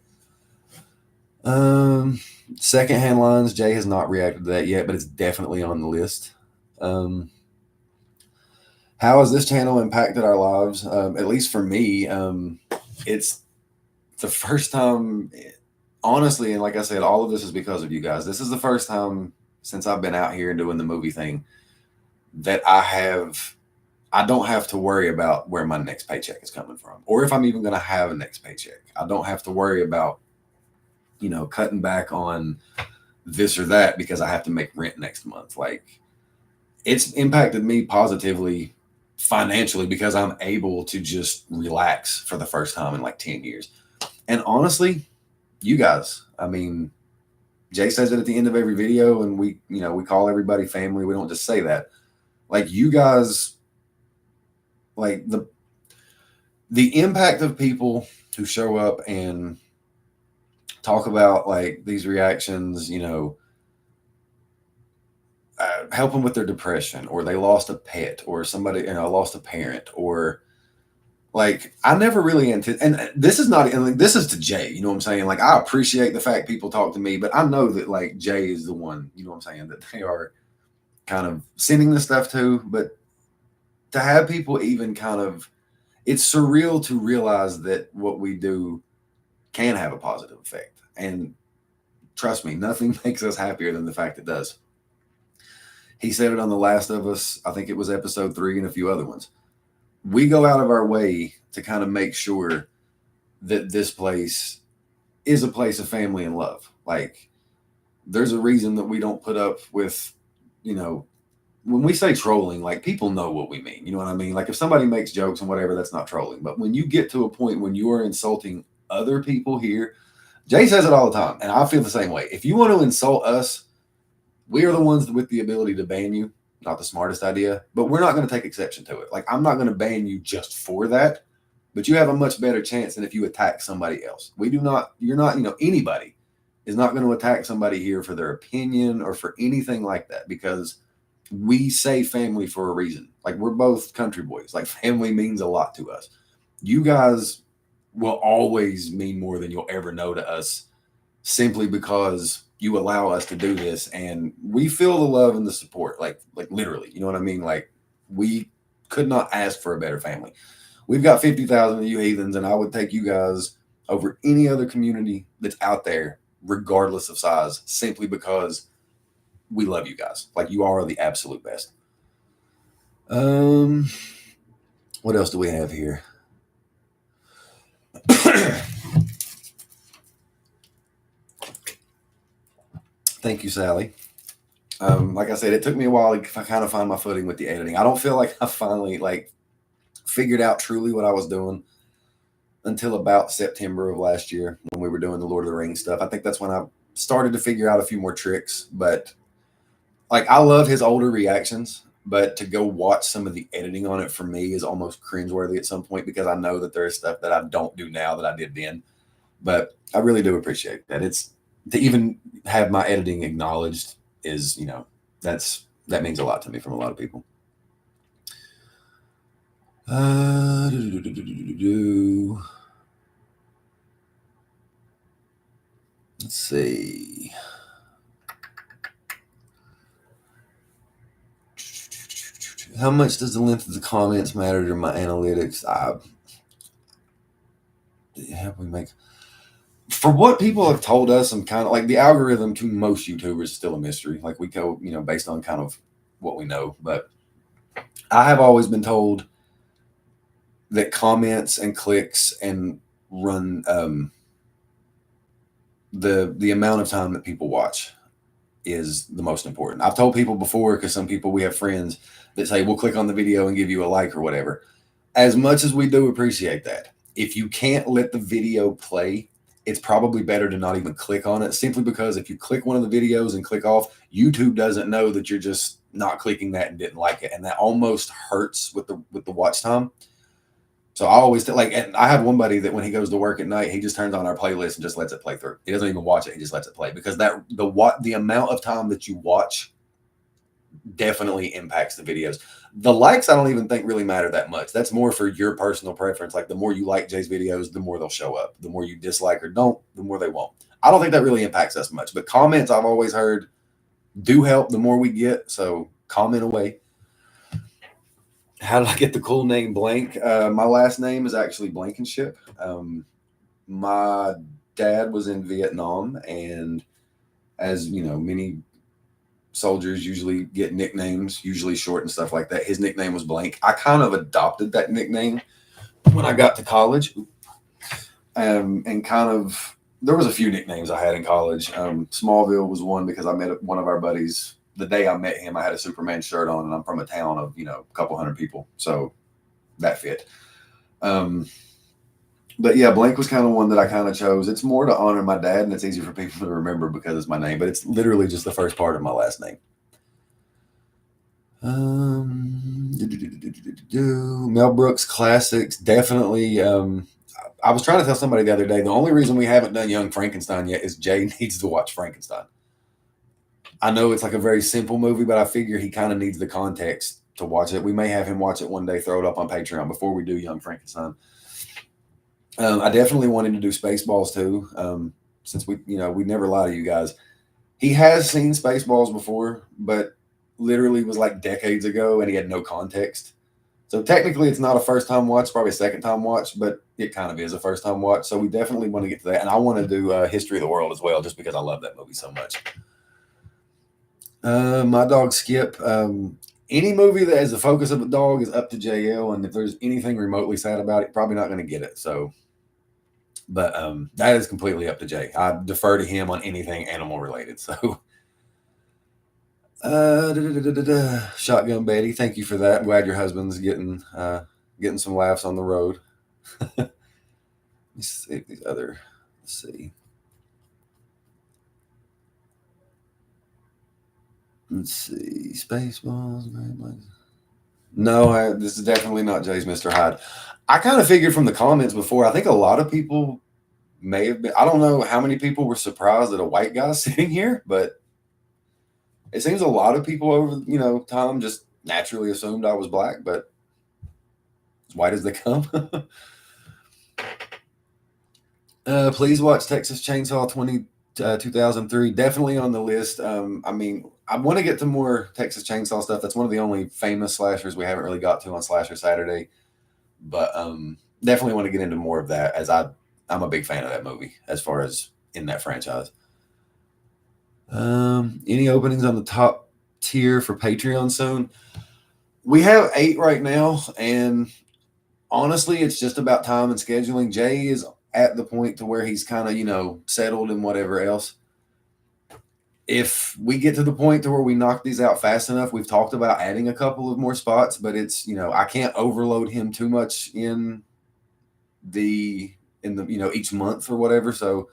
S1: Secondhand lines, Jay has not reacted to that yet, but it's definitely on the list. How has this channel impacted our lives? At least for me, it's the first time, honestly, and like I said, all of this is because of you guys. This is the first time since I've been out here and doing the movie thing that I don't have to worry about where my next paycheck is coming from, or if I'm even going to have a next paycheck. I don't have to worry about cutting back on this or that because I have to make rent next month. Like, it's impacted me positively financially because I'm able to just relax for the first time in like 10 years. And honestly, you guys, I mean, Jay says it at the end of every video, and we call everybody family. We don't just say that. Like, you guys, like the impact of people who show up and talk about like these reactions, help them with their depression, or they lost a pet, or somebody, lost a parent, or like, I never really and this is not, and this is to Jay, you know what I'm saying? Like, I appreciate the fact people talk to me, but I know that like Jay is the one, you know what I'm saying, that they are kind of sending this stuff to. But to have people even kind of, it's surreal to realize that what we do can have a positive effect. And trust me, nothing makes us happier than the fact it does. He said it on The Last of Us. I think it was episode 3 and a few other ones. We go out of our way to kind of make sure that this place is a place of family and love. Like, there's a reason that we don't put up with, when we say trolling, like, people know what we mean. You know what I mean? Like, if somebody makes jokes and whatever, that's not trolling. But when you get to a point when you are insulting other people here, Jay says it all the time, and I feel the same way. If you want to insult us, we are the ones with the ability to ban you. Not the smartest idea, but we're not going to take exception to it. Like, I'm not going to ban you just for that, but you have a much better chance than if you attack somebody else. You're not, anybody is not going to attack somebody here for their opinion or for anything like that, because we say family for a reason. Like, we're both country boys. Like, family means a lot to us. You guys will always mean more than you'll ever know to us, simply because you allow us to do this, and we feel the love and the support, like literally, you know what I mean? Like, we could not ask for a better family. We've got 50,000 of you heathens, and I would take you guys over any other community that's out there, regardless of size, simply because we love you guys. Like, you are the absolute best. What else do we have here? Thank you, Sally. Like I said, it took me a while to kind of find my footing with the editing. I don't feel like I finally figured out truly what I was doing until about September of last year, when we were doing the Lord of the Rings stuff. I think that's when I started to figure out a few more tricks. But like, I love his older reactions, but to go watch some of the editing on it for me is almost cringeworthy at some point, because I know that there is stuff that I don't do now that I did then. But I really do appreciate that. It's to even have my editing acknowledged is, that means a lot to me from a lot of people. Let's see. How much does the length of the comments matter to my analytics? For what people have told us, I'm kind of like, the algorithm to most YouTubers is still a mystery. Like, we go, based on kind of what we know. But I have always been told that comments and clicks and run the amount of time that people watch is the most important. I've told people before, because some people, we have friends that say, we'll click on the video and give you a like or whatever. As much as we do appreciate that, if you can't let the video play, it's probably better to not even click on it, simply because if you click one of the videos and click off, YouTube doesn't know that you're just not clicking that and didn't like it. And that almost hurts with the watch time. So I always like, and I have one buddy that when he goes to work at night, he just turns on our playlist and just lets it play through. He doesn't even watch it; he just lets it play, because the amount of time that you watch definitely impacts the videos. The likes, I don't even think really matter that much. That's more for your personal preference. Like, the more you like Jay's videos, the more they'll show up. The more you dislike or don't, the more they won't. I don't think that really impacts us much. But comments, I've always heard, do help the more we get. So comment away. How did I get the cool name Blank? My last name is actually Blankenship. My dad was in Vietnam, and as you know, many soldiers usually get nicknames, usually short and stuff like that. His nickname was Blank. I kind of adopted that nickname when I got to college, and kind of, there was a few nicknames I had in college. Smallville was one, because I met one of our buddies. The day I met him, I had a Superman shirt on, and I'm from a town of, a couple hundred people. So that fit. But yeah, Blank was kind of one that I kind of chose. It's more to honor my dad, and it's easy for people to remember because it's my name, but it's literally just the first part of my last name. Mel Brooks classics, definitely. I was trying to tell somebody the other day, the only reason we haven't done Young Frankenstein yet is Jay needs to watch Frankenstein. I know it's like a very simple movie, but I figure he kind of needs the context to watch it. We may have him watch it one day, throw it up on Patreon before we do Young Frankenstein. I definitely wanted to do Spaceballs too, since we never lie to you guys. He has seen Spaceballs before, but literally was like decades ago, and he had no context. So technically, it's not a first time watch, probably a second time watch, but it kind of is a first time watch. So we definitely want to get to that, and I want to do History of the World as well, just because I love that movie so much. My dog Skip. Any movie that has the focus of a dog is up to JL, and if there's anything remotely sad about it, probably not going to get it. So, but that is completely up to Jay. I defer to him on anything animal related. So, Shotgun Betty, thank you for that. I'm glad your husband's getting some laughs on the road. Let's see these other. Let's see. Let's see. Spaceballs. No, this is definitely not Jay's Mr. Hyde. I kind of figured from the comments before, I think a lot of people may have been, I don't know how many people were surprised that a white guy's sitting here, but it seems a lot of people over, time just naturally assumed I was black, but as white as they come. Please watch Texas Chainsaw 2003. Definitely on the list. I mean, I want to get to more Texas Chainsaw stuff. That's one of the only famous slashers we haven't really got to on Slasher Saturday. But definitely want to get into more of that, as I'm a big fan of that movie as far as in that franchise. Any openings on the top tier for Patreon soon? We have 8 right now, and honestly, it's just about time and scheduling. Jay is at the point to where he's kind of, settled and whatever else. If we get to the point to where we knock these out fast enough, we've talked about adding a couple of more spots, but it's, I can't overload him too much in the each month or whatever. So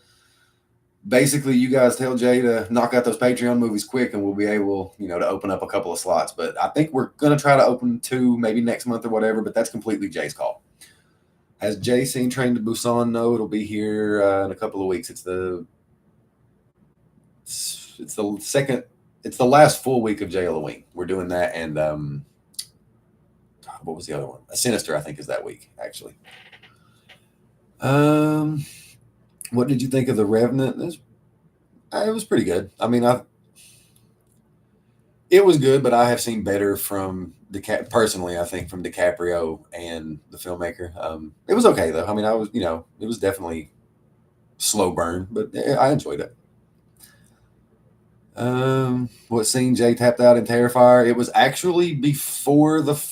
S1: basically, you guys tell Jay to knock out those Patreon movies quick, and we'll be able, to open up a couple of slots. But I think we're going to try to open 2 maybe next month or whatever, but that's completely Jay's call. Has Jay seen Train to Busan? No, it'll be here in a couple of weeks. It's the last full week of Jay Halloween. We're doing that, and what was the other one? A Sinister, I think, is that week, actually. What did you think of The Revenant? It was pretty good. I mean, it was good, but I have seen better from personally, I think, from DiCaprio and the filmmaker. It was okay though. I mean, it was definitely slow burn, but I enjoyed it. What scene Jay tapped out in Terrifier? It was actually before the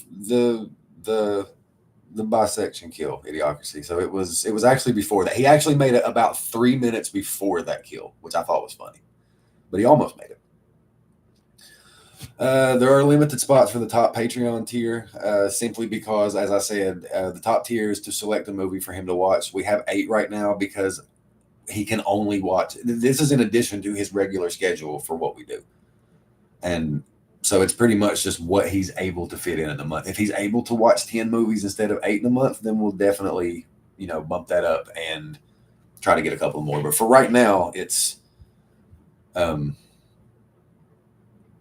S1: the bisection kill, Idiocracy. So it was actually before that. He actually made it about 3 minutes before that kill, which I thought was funny. But he almost made it. There are limited spots for the top Patreon tier, simply because, as I said, the top tier is to select a movie for him to watch. We have 8 right now because he can only watch. This is in addition to his regular schedule for what we do. And so it's pretty much just what he's able to fit in a month. If he's able to watch 10 movies instead of 8 in a month, then we'll definitely, bump that up and try to get a couple more. But for right now, it's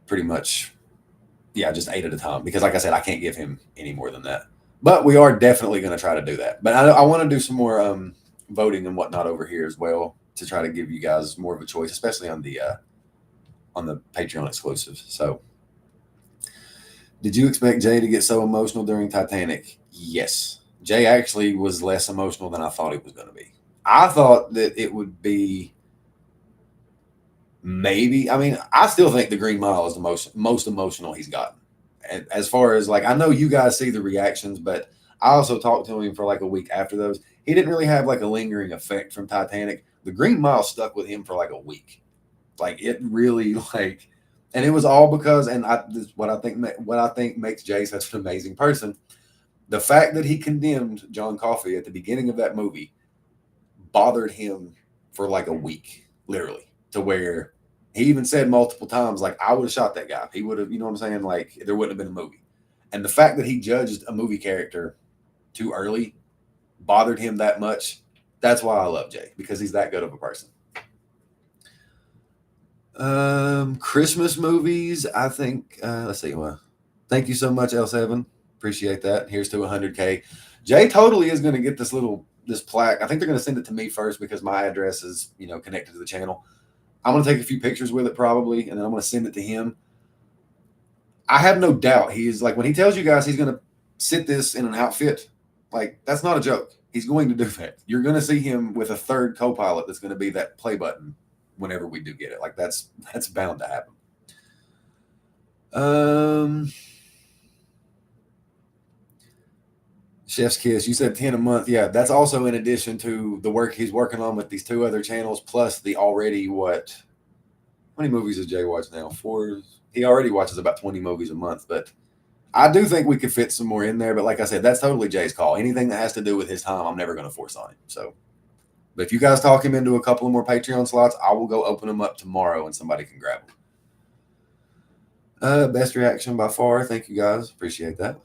S1: pretty much, just 8 at a time. Because like I said, I can't give him any more than that. But we are definitely going to try to do that. But I want to do some more voting and whatnot over here as well to try to give you guys more of a choice, especially on the Patreon exclusives. So, did you expect Jay to get so emotional during Titanic? Yes. Jay actually was less emotional than I thought he was going to be. I thought that it would be maybe. I mean, I still think the Green Mile is the most emotional he's gotten. And as far as I know you guys see the reactions, but I also talked to him for like a week after those. He didn't really have like a lingering effect from Titanic. The Green Mile stuck with him for like a week. Like it really and it was all because, and what I think makes Jay such an amazing person. The fact that he condemned John Coffey at the beginning of that movie bothered him for like a week, literally, to where he even said multiple times, like, I would have shot that guy. He would have, you know what I'm saying? Like, there wouldn't have been a movie. And the fact that he judged a movie character too early bothered him that much. That's why I love Jay, because he's that good of a person. Christmas movies, I think, let's see. Well, thank you so much, L7. Appreciate that. Here's to 100K. Jay totally is going to get this plaque. I think they're going to send it to me first because my address is, connected to the channel. I'm going to take a few pictures with it probably, and then I'm going to send it to him. I have no doubt he's when he tells you guys he's going to sit this in an outfit, that's not a joke. He's going to do that. You're going to see him with a third co-pilot that's going to be that play button whenever we do get it. That's bound to happen. Chef's Kiss, you said 10 a month. Yeah, that's also in addition to the work he's working on with these 2 other channels, plus the already how many movies does Jay watch now? 4. He already watches about 20 movies a month, but I do think we could fit some more in there. But like I said, that's totally Jay's call. Anything that has to do with his time, I'm never going to force on him. So, but if you guys talk him into a couple of more Patreon slots, I will go open them up tomorrow and somebody can grab them. Best reaction by far. Thank you guys. Appreciate that.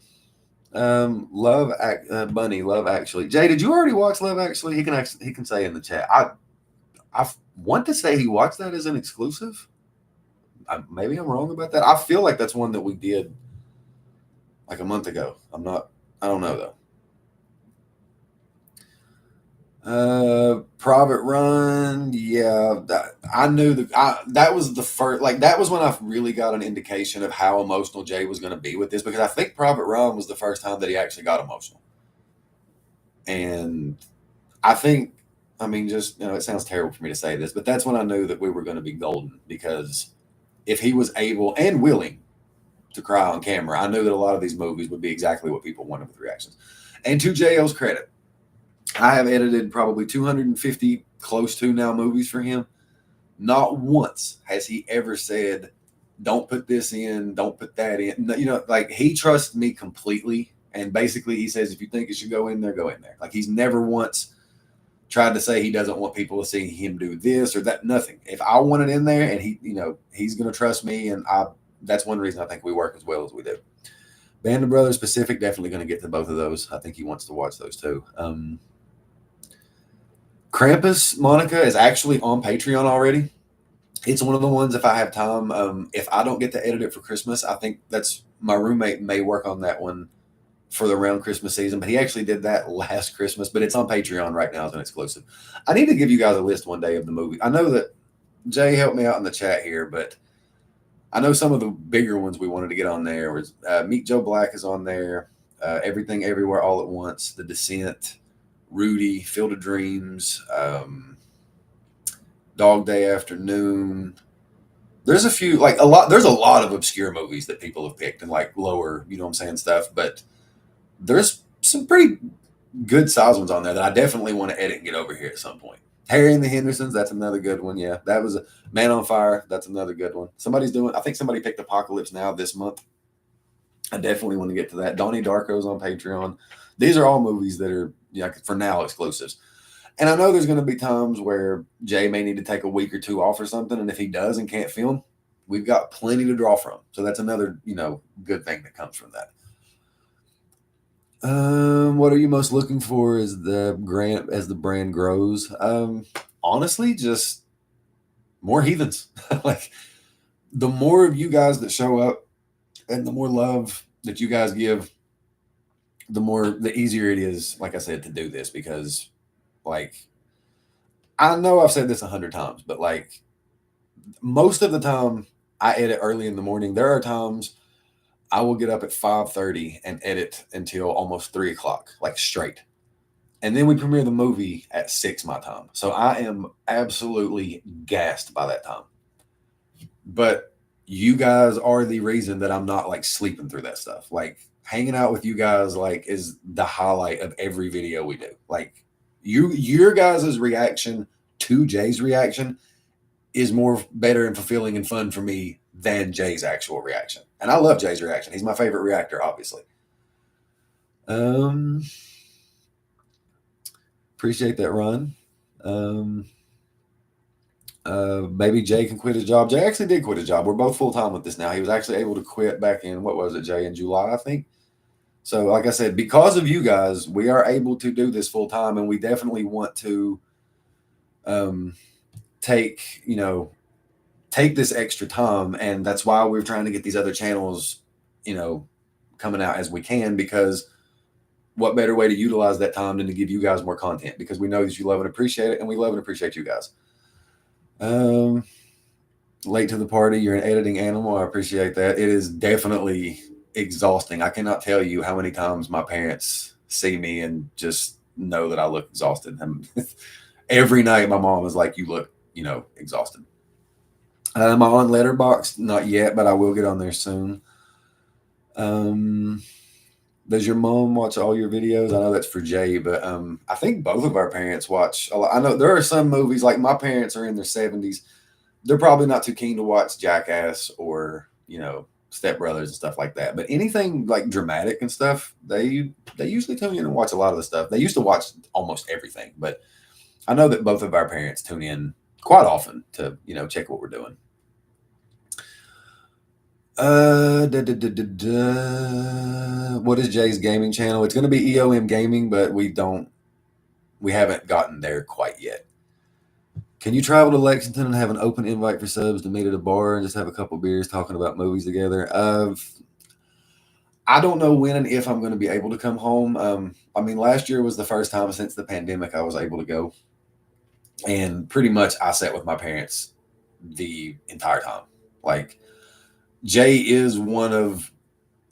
S1: Bunny, Love Actually. Jay, did you already watch Love Actually? He can say in the chat. I want to say he watched that as an exclusive. Maybe I'm wrong about that. I feel like that's one that we did like a month ago. I don't know though. Private Run, yeah. I knew that was the first, that was when I really got an indication of how emotional Jay was going to be with this, because I think Private Run was the first time that he actually got emotional. And I think, just, it sounds terrible for me to say this, but that's when I knew that we were going to be golden, because if he was able and willing to cry on camera, I knew that a lot of these movies would be exactly what people wanted with reactions. And to J.O.'s credit, I have edited probably 250, close to now, movies for him. Not once has he ever said, don't put this in, don't put that in. He trusts me completely. And basically he says, if you think it should go in there, go in there. He's never once tried to say he doesn't want people to see him do this or that. Nothing. If I want it in there and he's going to trust me. And that's one reason I think we work as well as we do. Band of Brothers Pacific, definitely going to get to both of those. I think he wants to watch those too. Krampus, Monica, is actually on Patreon already. It's one of the ones, if I have time, if I don't get to edit it for Christmas, I think my roommate may work on that one for the around Christmas season, but he actually did that last Christmas, but it's on Patreon right now as an exclusive. I need to give you guys a list one day of the movie. I know that Jay helped me out in the chat here, but I know some of the bigger ones we wanted to get on there was Meet Joe Black is on there, Everything Everywhere All at Once, The Descent, Rudy, Field of Dreams, Dog Day Afternoon. There's a few, there's a lot of obscure movies that people have picked and lower, stuff, but there's some pretty good size ones on there that I definitely want to edit and get over here at some point. Harry and the Hendersons, that's another good one. Yeah, that was a Man on Fire. That's another good one. Somebody's doing. I think somebody picked Apocalypse Now this month. I definitely want to get to that. Donnie Darko's on Patreon. These are all movies that are, for now, exclusives. And I know there's going to be times where Jay may need to take a week or two off or something, and if he does and can't film, we've got plenty to draw from. So that's another, good thing that comes from that. What are you most looking for as the brand grows? Honestly, just more heathens. Like the more of you guys that show up and the more love that you guys give, the easier it is, like I said, to do this, because like I know I've said this 100 times, but like most of the time I edit early in the morning. There are times I will get up at 5:30 and edit until almost 3 o'clock, like straight. And then we premiere the movie at 6 my time. So I am absolutely gassed by that time. But you guys are the reason that I'm not like sleeping through that stuff. Like hanging out with you guys like is the highlight of every video we do. Like your guys' reaction to Jay's reaction is more better and fulfilling and fun for me than Jay's actual reaction. And I love Jay's reaction. He's my favorite reactor, obviously. Appreciate that, Ron. Maybe Jay can quit his job. Jay actually did quit his job. We're both full-time with this now. He was actually able to quit back in, what was it, Jay, in July, I think. So like I said, because of you guys, we are able to do this full-time, and we definitely want to take this extra time. And that's why we're trying to get these other channels, coming out as we can, because what better way to utilize that time than to give you guys more content, because we know that you love and appreciate it, and we love and appreciate you guys. Late to the party, you're an editing animal. I appreciate that. It is definitely exhausting. I cannot tell you how many times my parents see me and just know that I look exhausted. And every night my mom is like, you look, exhausted. I'm on Letterboxd, not yet, but I will get on there soon. Does your mom watch all your videos? I know that's for Jay, but I think both of our parents watch a lot. I know there are some movies, like my parents are in their 70s. They're probably not too keen to watch Jackass or, Step Brothers and stuff like that. But anything like dramatic and stuff, they usually tune in and watch a lot of the stuff. They used to watch almost everything, but I know that both of our parents tune in quite often to, check what we're doing. What is Jay's gaming channel? It's going to be EOM Gaming, but we haven't gotten there quite yet. Can you travel to Lexington and have an open invite for subs to meet at a bar and just have a couple beers talking about movies together? I don't know when and if I'm going to be able to come home. Last year was the first time since the pandemic I was able to go. And pretty much I sat with my parents the entire time. Like, Jay is one of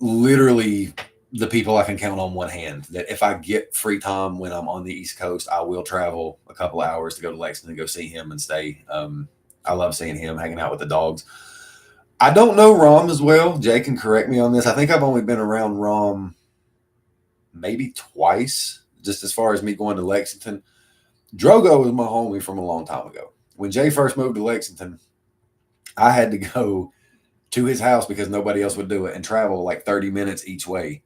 S1: literally the people I can count on one hand, that if I get free time when I'm on the East Coast, I will travel a couple of hours to go to Lexington to go see him and stay. I love seeing him, hanging out with the dogs. I don't know Rom as well. Jay can correct me on this. I think I've only been around Rom maybe twice, just as far as me going to Lexington. Drogo was my homie from a long time ago. When Jay first moved to Lexington, I had to go to his house because nobody else would do it and travel like 30 minutes each way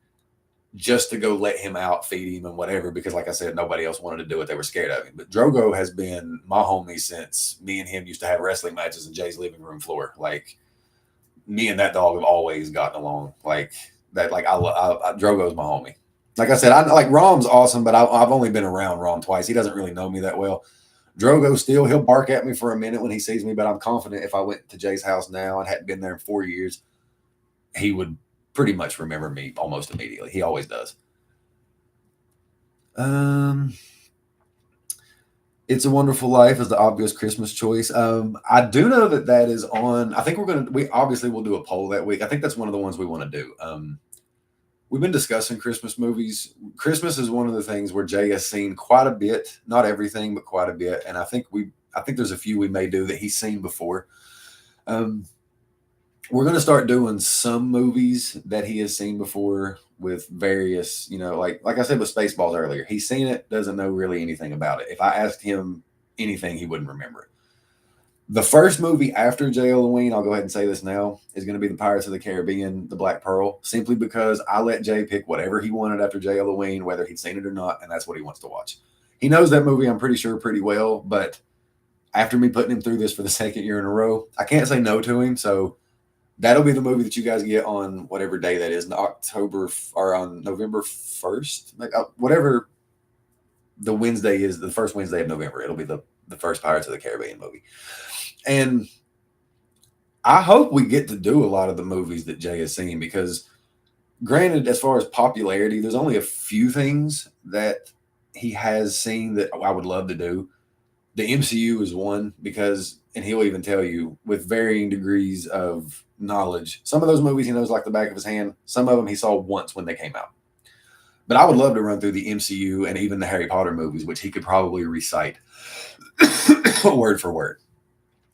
S1: just to go let him out, feed him and whatever, because like I said, nobody else wanted to do it. They were scared of him. But Drogo has been my homie since me and him used to have wrestling matches in Jay's living room floor. Like, me and that dog have always gotten along like that. Like, Drogo's my homie. Like I said, I like Rom's awesome, but I've only been around Rom twice. He doesn't really know me that well. Drogo he'll bark at me for a minute when he sees me, but I'm confident if I went to Jay's house now and hadn't been there in 4 years, he would pretty much remember me almost immediately. He always does. It's a Wonderful Life is the obvious Christmas choice. I do know that is on. I think we obviously will do a poll that week. I think that's one of the ones we want to do. We've been discussing Christmas movies. Christmas is one of the things where Jay has seen quite a bit, not everything, but quite a bit. And I think there's a few we may do that he's seen before. we're going to start doing some movies that he has seen before with various, like I said with Spaceballs earlier. He's seen it, doesn't know really anything about it. If I asked him anything, he wouldn't remember it. The first movie after J. Halloween, I'll go ahead and say this now, is going to be the Pirates of the Caribbean, The Black Pearl, simply because I let Jay pick whatever he wanted after J. Halloween, whether he'd seen it or not, and that's what he wants to watch. He knows that movie, I'm pretty sure, pretty well, but after me putting him through this for the second year in a row, I can't say no to him, so that'll be the movie that you guys get on whatever day that is, in October or on November 1st, whatever the Wednesday is, the first Wednesday of November. It'll be the first Pirates of the Caribbean movie. And I hope we get to do a lot of the movies that Jay has seen, because granted, as far as popularity, there's only a few things that he has seen that I would love to do. The MCU is one, because, and he'll even tell you with varying degrees of knowledge, some of those movies he knows like the back of his hand. Some of them he saw once when they came out. But I would love to run through the MCU and even the Harry Potter movies, which he could probably recite word for word.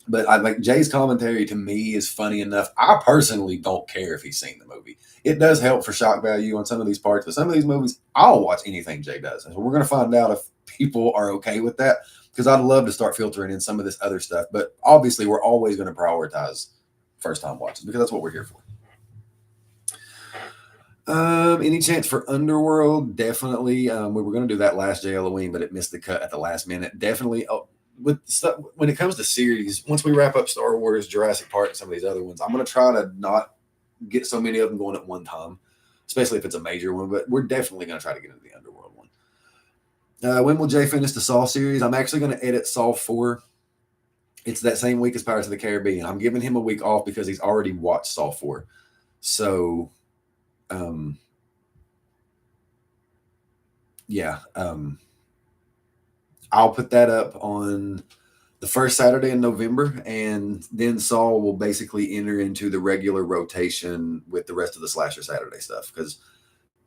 S1: But I like Jay's commentary to me is funny enough. I personally don't care if he's seen the movie. It does help for shock value on some of these parts, but some of these movies, I'll watch anything Jay does. And so we're going to find out if people are okay with that, because I'd love to start filtering in some of this other stuff. But obviously, we're always going to prioritize first-time watches, because that's what we're here for. Any chance for Underworld? Definitely. We were going to do that last J. Halloween, but it missed the cut at the last minute. Definitely. With stuff, when it comes to series, once we wrap up Star Wars, Jurassic Park, and some of these other ones, I'm going to try to not get so many of them going at one time, especially if it's a major one. But we're definitely going to try to get into the Underworld one. When will Jay finish the Saw series? I'm actually going to edit Saw 4. It's that same week as Pirates of the Caribbean. I'm giving him a week off because he's already watched Saw 4. So, yeah. I'll put that up on the first Saturday in November, and then Saul will basically enter into the regular rotation with the rest of the Slasher Saturday stuff, because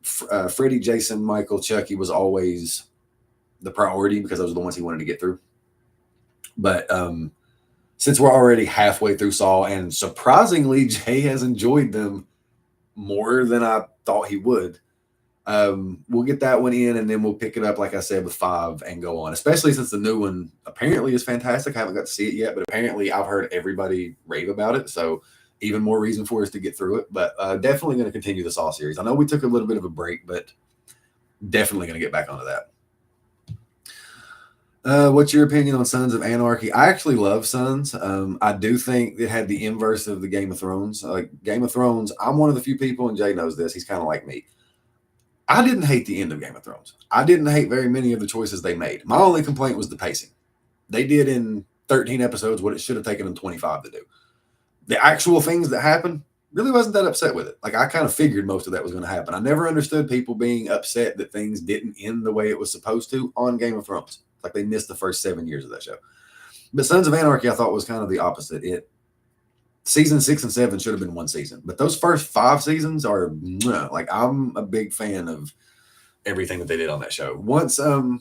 S1: Freddy, Jason, Michael, Chucky was always the priority because those are the ones he wanted to get through. But since we're already halfway through Saw, and surprisingly, Jay has enjoyed them more than I thought he would, we'll get that one in, and then we'll pick it up, like I said, with 5 and go on, especially since the new one apparently is fantastic. I haven't got to see it yet, but apparently I've heard everybody rave about it. So even more reason for us to get through it, but definitely going to continue the Saw series. I know we took a little bit of a break, but definitely going to get back onto that. What's your opinion on Sons of Anarchy? I actually love Sons. I do think it had the inverse of the Game of Thrones. Like Game of Thrones, I'm one of the few people, and Jay knows this, he's kind of like me. I didn't hate the end of Game of Thrones. I didn't hate very many of the choices they made. My only complaint was the pacing. They did in 13 episodes what it should have taken them 25 to do. The actual things that happened, really wasn't that upset with it. Like, I kind of figured most of that was going to happen. I never understood people being upset that things didn't end the way it was supposed to on Game of Thrones. Like, they missed the first 7 years of that show. But Sons of Anarchy, I thought, was kind of the opposite. Season 6 and 7 should have been one season, but those first 5 seasons are like, I'm a big fan of everything that they did on that show. Once, just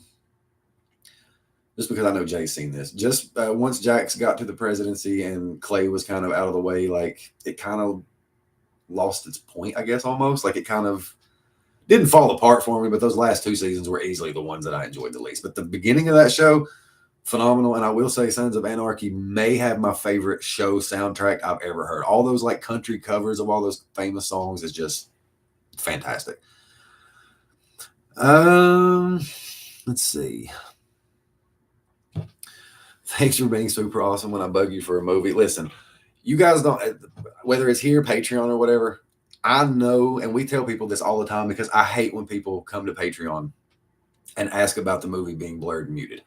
S1: because I know Jay's seen this, just once Jax got to the presidency and Clay was kind of out of the way, like it kind of lost its point, I guess, almost. Like it kind of didn't fall apart for me, but those last 2 seasons were easily the ones that I enjoyed the least. But the beginning of that show, phenomenal. And I will say Sons of Anarchy may have my favorite show soundtrack I've ever heard. All those like country covers of all those famous songs is just fantastic. Let's see. Thanks for being super awesome when I bug you for a movie. Listen, you guys don't, whether it's here, Patreon, or whatever, I know, and we tell people this all the time because I hate when people come to Patreon and ask about the movie being blurred and muted.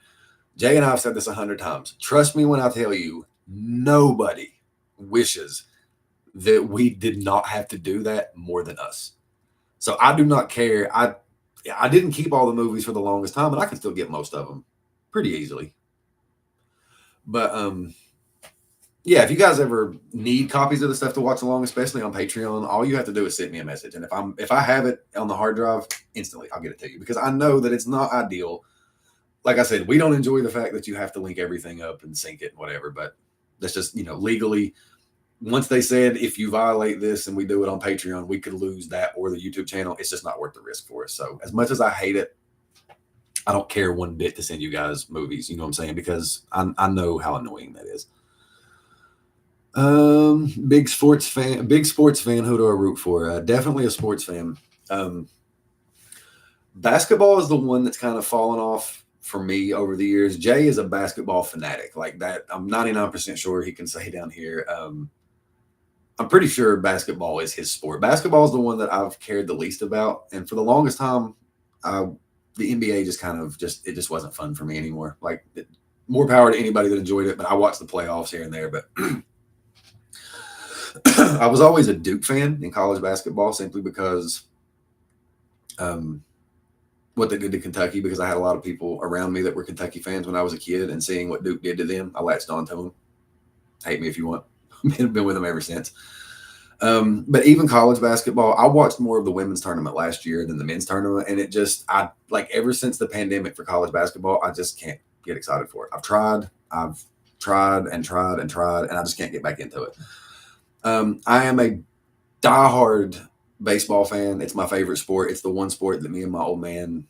S1: Jay and I have said this 100 times. Trust me when I tell you, nobody wishes that we did not have to do that more than us. So I do not care. I didn't keep all the movies for the longest time, and I can still get most of them pretty easily. But yeah, if you guys ever need copies of the stuff to watch along, especially on Patreon, all you have to do is send me a message. And if I have it on the hard drive, instantly I'll get it to you, because I know that it's not ideal. Like I said, we don't enjoy the fact that you have to link everything up and sync it and whatever, but that's just, legally, once they said, if you violate this and we do it on Patreon, we could lose that or the YouTube channel. It's just not worth the risk for us. So as much as I hate it, I don't care one bit to send you guys movies. You know what I'm saying? Because I know how annoying that is. Big sports fan. Who do I root for? Definitely a sports fan. Basketball is the one that's kind of fallen off for me over the years. Jay is a basketball fanatic like that. I'm 99% sure he can say down here. I'm pretty sure basketball is his sport. Basketball is the one that I've cared the least about. And for the longest time, the NBA it just wasn't fun for me anymore. Like, more power to anybody that enjoyed it, but I watched the playoffs here and there. But I was always a Duke fan in college basketball simply because what they did to Kentucky, because I had a lot of people around me that were Kentucky fans when I was a kid, and seeing what Duke did to them, I latched on to them. Hate me if you want. Been with them ever since. But even college basketball, I watched more of the women's tournament last year than the men's tournament. And it just, ever since the pandemic for college basketball, I just can't get excited for it. I've tried and I just can't get back into it. I am a diehard baseball fan. It's my favorite sport. It's the one sport that me and my old man,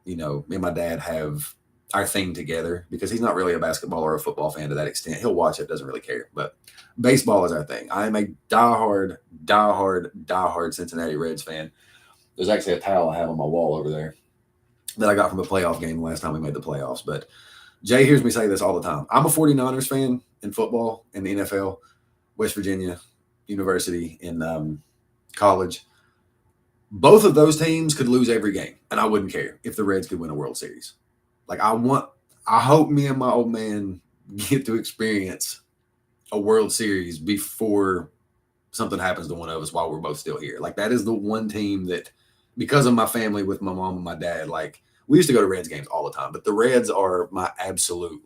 S1: me and my dad have our thing together, because he's not really a basketball or a football fan to that extent. He'll watch it, doesn't really care, but baseball is our thing. I am a diehard Cincinnati Reds fan. There's actually a towel I have on my wall over there that I got from a playoff game last time we made the playoffs. But Jay hears me say this all the time. I'm a 49ers fan in football, in the NFL, West Virginia University in college. Both of those teams could lose every game, and I wouldn't care if the Reds could win a World Series. Like, I hope me and my old man get to experience a World Series before something happens to one of us while we're both still here. Like, that is the one team that, because of my family with my mom and my dad, like, we used to go to Reds games all the time, but the Reds are my absolute,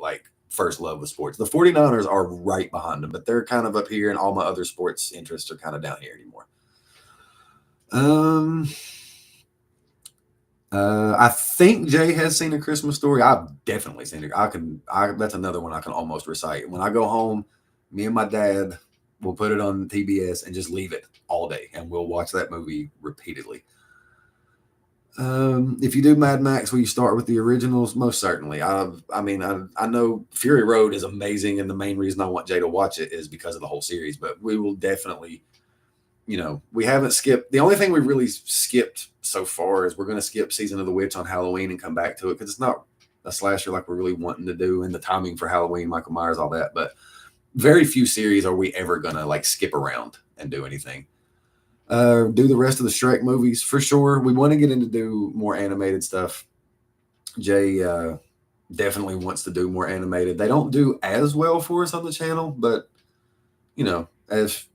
S1: first love with sports. The 49ers are right behind them, but they're kind of up here, and all my other sports interests are kind of down here anymore. I think Jay has seen A Christmas Story. I've definitely seen it. That's another one I can almost recite. When I go home, me and my dad will put it on TBS and just leave it all day, and we'll watch that movie repeatedly. If you do Mad Max, will you start with the originals? Most certainly. I know Fury Road is amazing, and the main reason I want Jay to watch it is because of the whole series, but we will definitely, we haven't skipped. The only thing we really skipped so far is we're going to skip Season of the Witch on Halloween and come back to it, because it's not a slasher like we're really wanting to do, and the timing for Halloween, Michael Myers, all that. But very few series are we ever going to skip around and do anything. Do the rest of the Shrek movies for sure. We want to get into do more animated stuff. Jay definitely wants to do more animated. They don't do as well for us on the channel, but as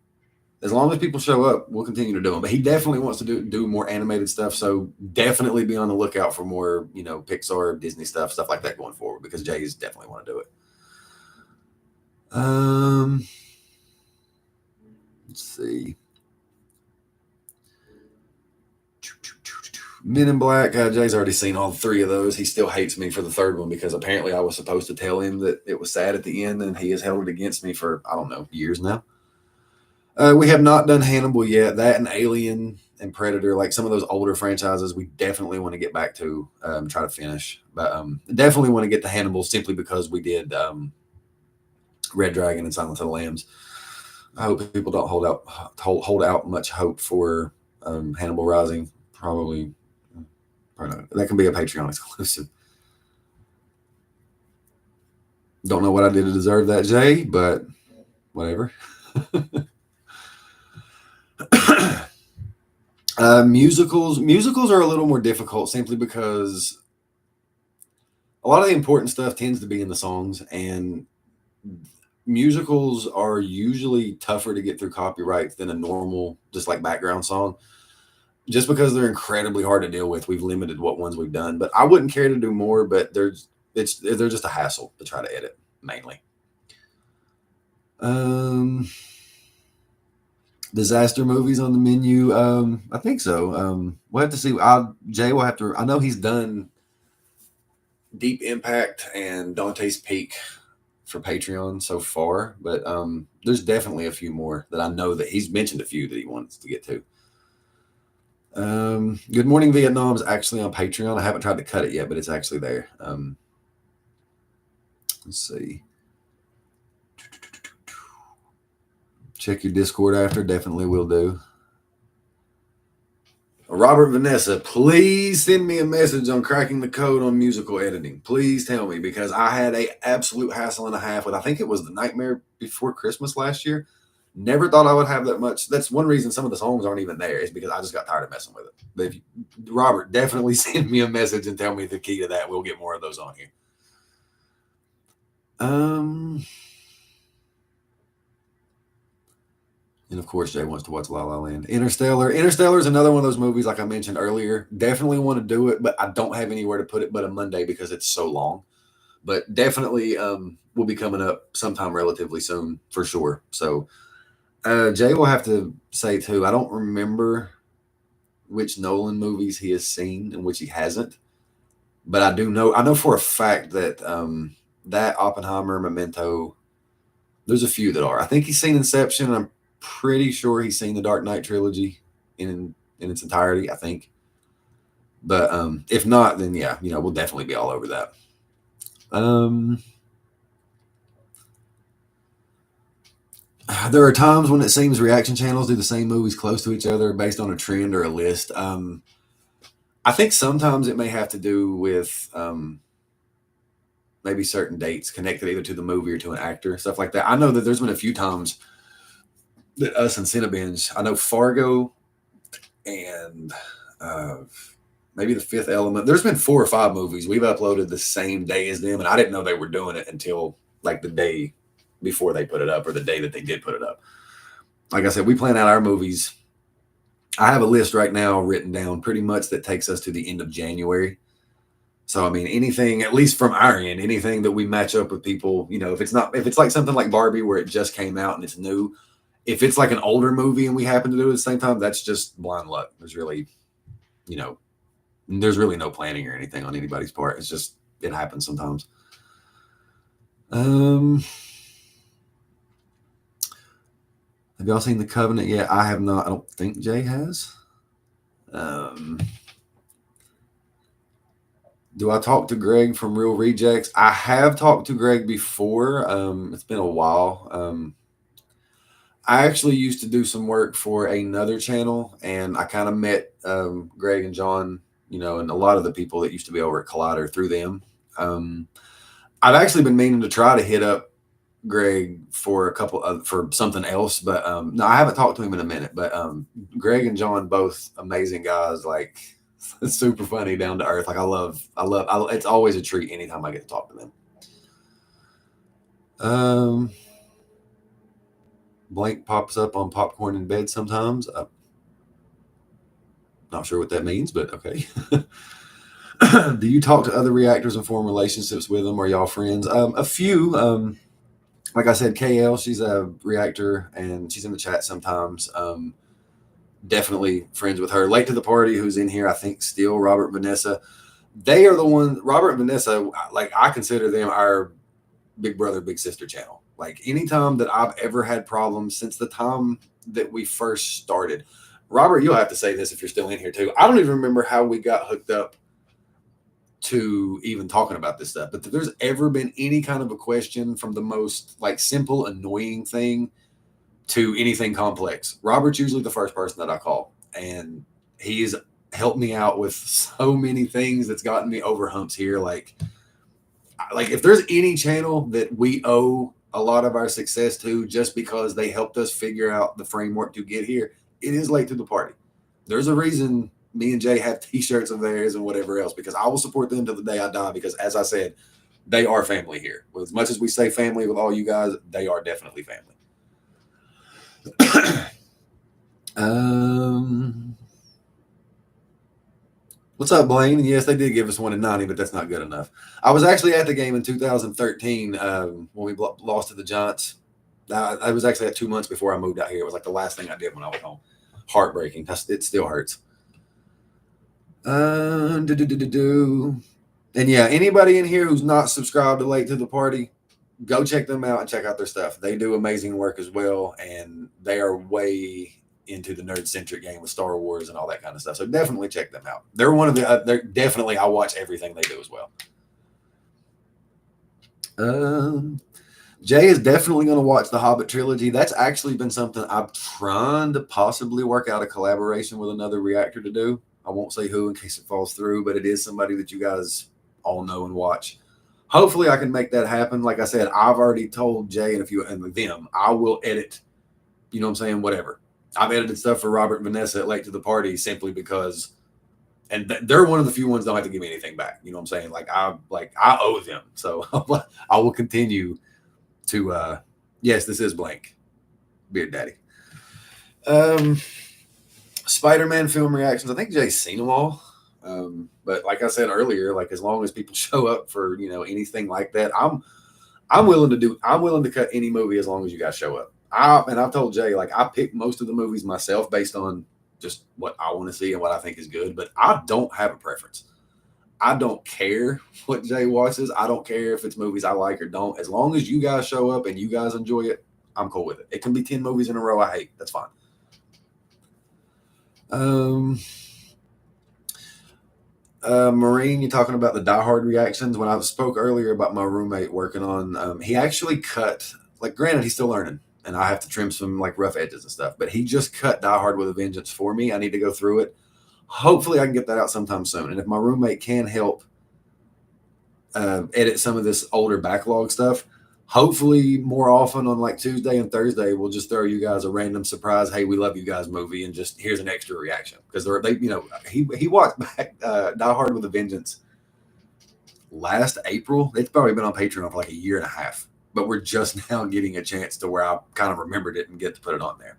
S1: long as people show up, we'll continue to do them. But he definitely wants to do more animated stuff. So definitely be on the lookout for more, Pixar, Disney stuff like that going forward, because Jay's definitely want to do it. Let's see. Men in Black. Jay's already seen all three of those. He still hates me for the third one, because apparently I was supposed to tell him that it was sad at the end, and he has held it against me for, I don't know, years now. We have not done Hannibal yet. That and Alien and Predator, some of those older franchises, we definitely want to get back to, try to finish. But definitely want to get to Hannibal, simply because we did Red Dragon and Silence of the Lambs. I hope people don't hold out much hope for Hannibal Rising. Probably not. That can be a Patreon exclusive. Don't know what I did to deserve that, Jay, but whatever. Musicals are a little more difficult, simply because a lot of the important stuff tends to be in the songs, and musicals are usually tougher to get through copyrights than a normal, just background song, just because they're incredibly hard to deal with. We've limited what ones we've done, but I wouldn't care to do more, but they're just a hassle to try to edit, mainly. Disaster movies on the menu. I think so. We'll have to see. Jay will have to. I know he's done Deep Impact and Dante's Peak for Patreon so far, but there's definitely a few more that I know that he's mentioned a few that he wants to get to. Good Morning Vietnam is actually on Patreon. I haven't tried to cut it yet, but it's actually there. Let's see. Check your Discord after. Definitely will do. Robert Vanessa, please send me a message on cracking the code on musical editing. Please tell me, because I had a absolute hassle and a half with, I think it was The Nightmare Before Christmas last year. Never thought I would have that much. That's one reason some of the songs aren't even there, is because I just got tired of messing with it. But if you, Robert, definitely send me a message and tell me the key to that. We'll get more of those on here. And of course, Jay wants to watch La La Land. Interstellar. Interstellar is another one of those movies, like I mentioned earlier. Definitely want to do it, but I don't have anywhere to put it but a Monday because it's so long. But definitely will be coming up sometime relatively soon for sure. So Jay will have to say too, I don't remember which Nolan movies he has seen and which he hasn't. But I know for a fact that that Oppenheimer, Memento, there's a few that are. I think he's seen Inception. I'm pretty sure he's seen the Dark Knight trilogy in its entirety, I think. But if not, then yeah, we'll definitely be all over that. There are times when it seems reaction channels do the same movies close to each other based on a trend or a list. I think sometimes it may have to do with maybe certain dates connected either to the movie or to an actor, stuff like that. I know that there's been a few times that us and Cinebinge, I know Fargo and maybe The Fifth Element. There's been 4 or 5 movies we've uploaded the same day as them, and I didn't know they were doing it until like the day before they put it up or the day that they did put it up. Like I said, we plan out our movies. I have a list right now written down pretty much that takes us to the end of January. So, I mean, anything, at least from our end, anything that we match up with people, if it's like something like Barbie where it just came out and it's new, if it's like an older movie and we happen to do it at the same time, that's just blind luck. There's really, there's really no planning or anything on anybody's part. It's just, it happens sometimes. Have y'all seen The Covenant yet? I have not. I don't think Jay has. Do I talk to Greg from Real Rejects? I have talked to Greg before. It's been a while. I actually used to do some work for another channel, and I kind of met Greg and John, and a lot of the people that used to be over at Collider through them. I've actually been meaning to try to hit up Greg for for something else, but no, I haven't talked to him in a minute. But Greg and John, both amazing guys, like super funny, down to earth. Like I love. It's always a treat anytime I get to talk to them. Blank pops up on popcorn in bed sometimes. Not sure what that means, but okay. Do you talk to other reactors and form relationships with them? Are y'all friends? A few. Like I said, KL, she's a reactor and she's in the chat sometimes. Definitely friends with her. Late to the Party, who's in here, I think still, Robert Vanessa. They are the ones, Robert and Vanessa, like I consider them our big brother, big sister channel. Like anytime that I've ever had problems since the time that we first started. Robert, you'll have to say this if you're still in here too. I don't even remember how we got hooked up to even talking about this stuff, but if there's ever been any kind of a question from the most like simple, annoying thing to anything complex, Robert's usually the first person that I call, and he's helped me out with so many things that's gotten me over humps here. Like if there's any channel that we owe a lot of our success to just because they helped us figure out the framework to get here, it is Late to the Party. There's a reason me and Jay have t-shirts of theirs and whatever else, because I will support them to the day I die, because as I said, they are family here. Well, as much as we say family with all you guys, they are definitely family. What's up, Blaine? And yes, they did give us one in 90, but that's not good enough. I was actually at the game in 2013 when we lost to the Giants. I was actually at 2 months before I moved out here. It was like the last thing I did when I was home. Heartbreaking. It still hurts. And yeah, anybody in here who's not subscribed to Late to the Party, go check them out and check out their stuff. They do amazing work as well, and they are way into the nerd centric game with Star Wars and all that kind of stuff. So definitely check them out. They're one of the. They're definitely. I watch everything they do as well. Jay is definitely going to watch the Hobbit trilogy. That's actually been something I'm trying to possibly work out a collaboration with another reactor to do. I won't say who in case it falls through, but it is somebody that you guys all know and watch. Hopefully, I can make that happen. Like I said, I've already told Jay and a few and them I will edit. You know what I'm saying? Whatever. I've edited stuff for Robert and Vanessa at Late to the Party simply because, and they're one of the few ones that don't have to give me anything back. You know what I'm saying? Like I owe them, so I will continue to. Yes, this is blank, Beard Daddy. Spider-Man film reactions. I think Jay's seen them all. But like I said earlier, like as long as people show up for anything like that, I'm willing to cut any movie as long as you guys show up. I've told Jay, like, I pick most of the movies myself based on just what I want to see and what I think is good, but I don't have a preference. I don't care what Jay watches. I don't care if it's movies I like or don't. As long as you guys show up and you guys enjoy it, I'm cool with it. It can be 10 movies in a row I hate. That's fine. Marine, you're talking about the Die Hard reactions. When I spoke earlier about my roommate working on, he actually cut, like, granted, he's still learning, and I have to trim some like rough edges and stuff, but he just cut Die Hard with a Vengeance for me. I need to go through it. Hopefully I can get that out sometime soon. And if my roommate can help edit some of this older backlog stuff, hopefully more often on like Tuesday and Thursday, we'll just throw you guys a random surprise, hey, we love you guys movie, and just here's an extra reaction. Because he watched back Die Hard with a Vengeance last April. It's probably been on Patreon for like a year and a half. But we're just now getting a chance to where I kind of remembered it and get to put it on there.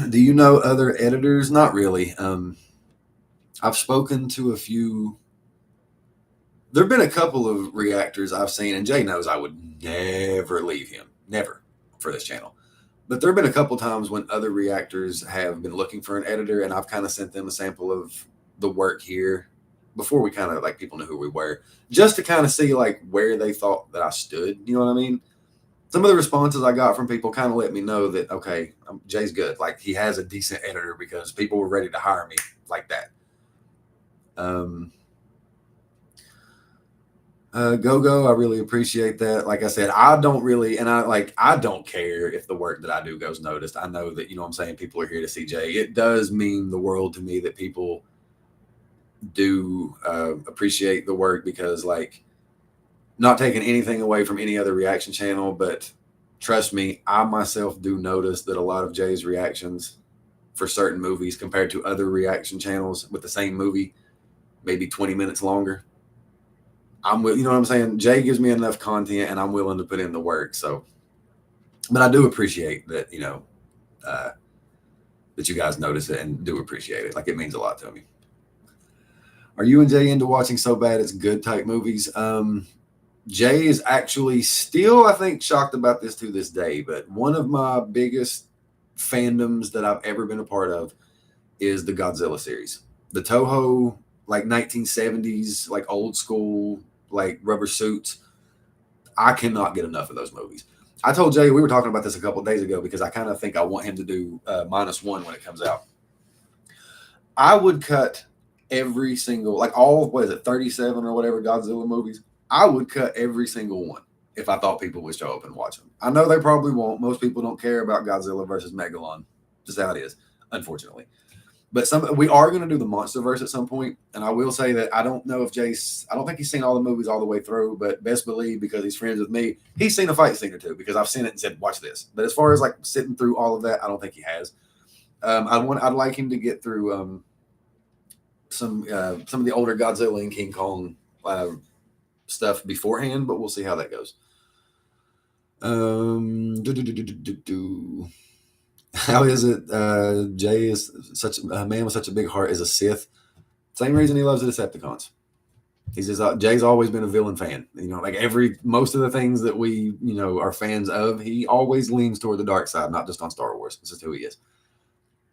S1: Do you know other editors? Not really. I've spoken to a few. There have been a couple of reactors I've seen, and Jay knows I would never leave him. Never for this channel. But there have been a couple times when other reactors have been looking for an editor, and I've kind of sent them a sample of the work here before we kind of like people knew who we were, just to kind of see like where they thought that I stood. You know what I mean? Some of the responses I got from people kind of let me know that, okay, Jay's good. Like he has a decent editor because people were ready to hire me like that. Go, I really appreciate that. Like I said, I don't care if the work that I do goes noticed. I know that, you know what I'm saying, people are here to see Jay. It does mean the world to me that people do appreciate the work, because like, not taking anything away from any other reaction channel, but trust me, I myself do notice that a lot of Jay's reactions for certain movies compared to other reaction channels with the same movie, maybe 20 minutes longer. You know what I'm saying? Jay gives me enough content and I'm willing to put in the work. So, but I do appreciate that, that you guys notice it and do appreciate it. Like it means a lot to me. Are you and Jay into watching So Bad It's Good type movies? Jay is actually still, I think, shocked about this to this day, but one of my biggest fandoms that I've ever been a part of is the Godzilla series. The Toho, like 1970s, like old school, like rubber suits. I cannot get enough of those movies. I told Jay, we were talking about this a couple of days ago, because I kind of think I want him to do -1 when it comes out. I would cut every single, like all, 37 or whatever Godzilla movies. I would cut every single one if I thought people would show up and watch them. I know they probably won't. Most people don't care about Godzilla versus Megalon. Just how it is, unfortunately. But we are going to do the MonsterVerse at some point. And I will say that I don't know if I don't think he's seen all the movies all the way through, but best believe, because he's friends with me, he's seen a fight scene or two, because I've seen it and said, watch this. But as far as like sitting through all of that, I don't think he has. I'd like him to get through some of the older Godzilla and King Kong stuff beforehand, but we'll see how that goes. How is it Jay is such a man with such a big heart is a Sith? Same reason he loves the Decepticons. He's just Jay's always been a villain fan. Like most of the things that we are fans of, he always leans toward the dark side, not just on Star Wars. This is who he is.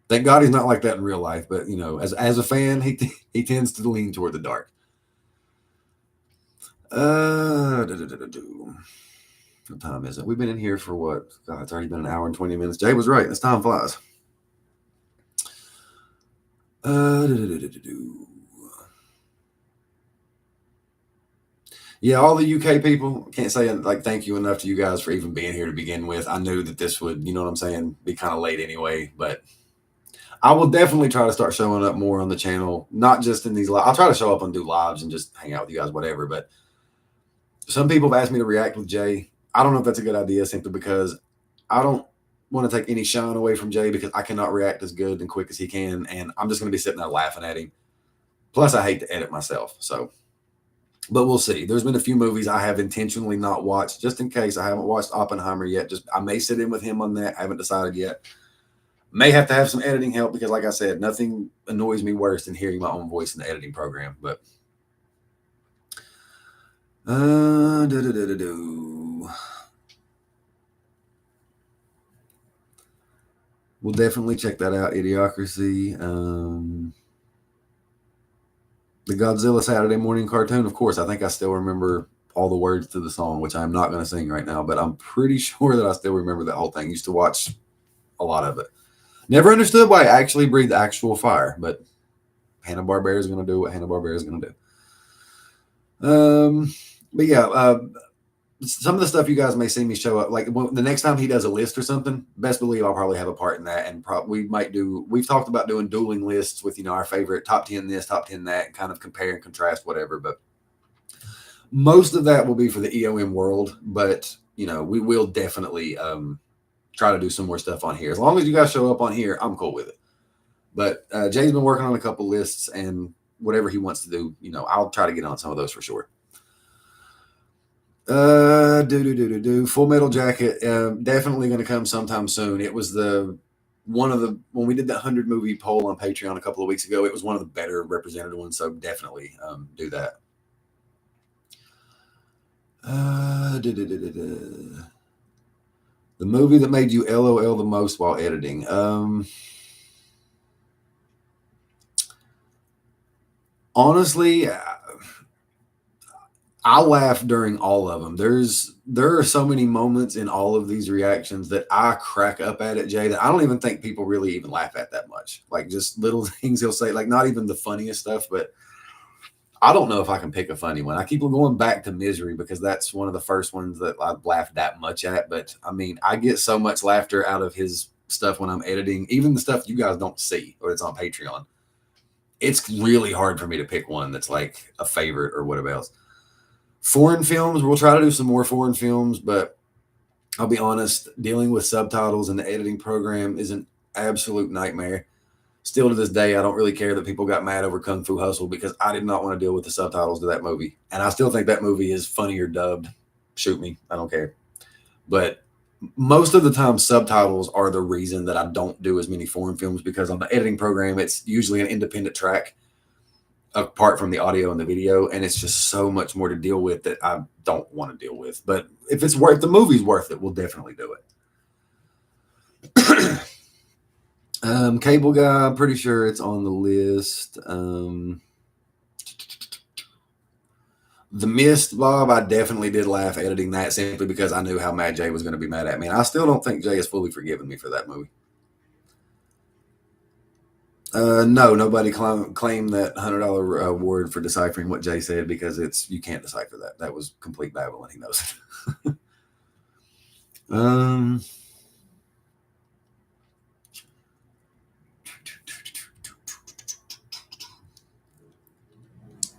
S1: Thank God he's not like that in real life, but as a fan, he tends to lean toward the dark. What time is it? We've been in here for what? God, it's already been an hour and 20 minutes. Jay was right. This time flies. Yeah, all the UK people, can't say like thank you enough to you guys for even being here to begin with. I knew that this would, you know what I'm saying, be kind of late anyway, but I will definitely try to start showing up more on the channel, not just in these live. I'll try to show up and do lives and just hang out with you guys, whatever. But some people have asked me to react with Jay. I don't know if that's a good idea simply because I don't want to take any shine away from Jay because I cannot react as good and quick as he can. And I'm just going to be sitting there laughing at him. Plus, I hate to edit myself. So, but we'll see. There's been a few movies I have intentionally not watched just in case. I haven't watched Oppenheimer yet. Just I may sit in with him on that. I haven't decided yet. May have to have some editing help because, like I said, nothing annoys me worse than hearing my own voice in the editing program. But we'll definitely check that out. Idiocracy. The Godzilla Saturday morning cartoon. Of course, I think I still remember all the words to the song, which I'm not going to sing right now, but I'm pretty sure that I still remember that whole thing. Used to watch a lot of it. Never understood why it actually breathed actual fire, but Hanna-Barbera is going to do what Hanna-Barbera is going to do. But yeah, some of the stuff you guys may see me show up, like the next time he does a list or something, best believe I'll probably have a part in that. And we've talked about doing dueling lists with, our favorite top 10 this, top 10 that, and kind of compare and contrast, whatever. But most of that will be for the EOM world. But, we will definitely try to do some more stuff on here. As long as you guys show up on here, I'm cool with it. But Jay's been working on a couple lists, and whatever he wants to do, I'll try to get on some of those for sure. Full Metal Jacket, definitely going to come sometime soon. It was when we did the 100 movie poll on Patreon a couple of weeks ago, it was one of the better represented ones, so definitely do that. The movie that made you LOL the most while editing. Honestly, I laugh during all of them. There are so many moments in all of these reactions that I crack up at it, Jay, that I don't even think people really even laugh at that much. Like just little things he'll say, like not even the funniest stuff, but I don't know if I can pick a funny one. I keep going back to Misery because that's one of the first ones that I've laughed that much at. But I mean, I get so much laughter out of his stuff when I'm editing, even the stuff you guys don't see or it's on Patreon. It's really hard for me to pick one that's like a favorite or whatever else. Foreign films, we'll try to do some more foreign films, but I'll be honest, dealing with subtitles and the editing program is an absolute nightmare. Still to this day, I don't really care that people got mad over Kung Fu Hustle because I did not want to deal with the subtitles to that movie. And I still think that movie is funnier dubbed. Shoot me. I don't care. But most of the time, subtitles are the reason that I don't do as many foreign films because on the editing program, it's usually an independent track apart from the audio and the video. And it's just so much more to deal with that I don't want to deal with. But if the movie's worth it, we'll definitely do it. Cable Guy, I'm pretty sure it's on the list. The Mist, Bob, I definitely did laugh editing that simply because I knew how mad Jay was going to be mad at me. And I still don't think Jay has fully forgiven me for that movie. No, nobody claimed that $100 award for deciphering what Jay said because you can't decipher that. That was complete babble and he knows it.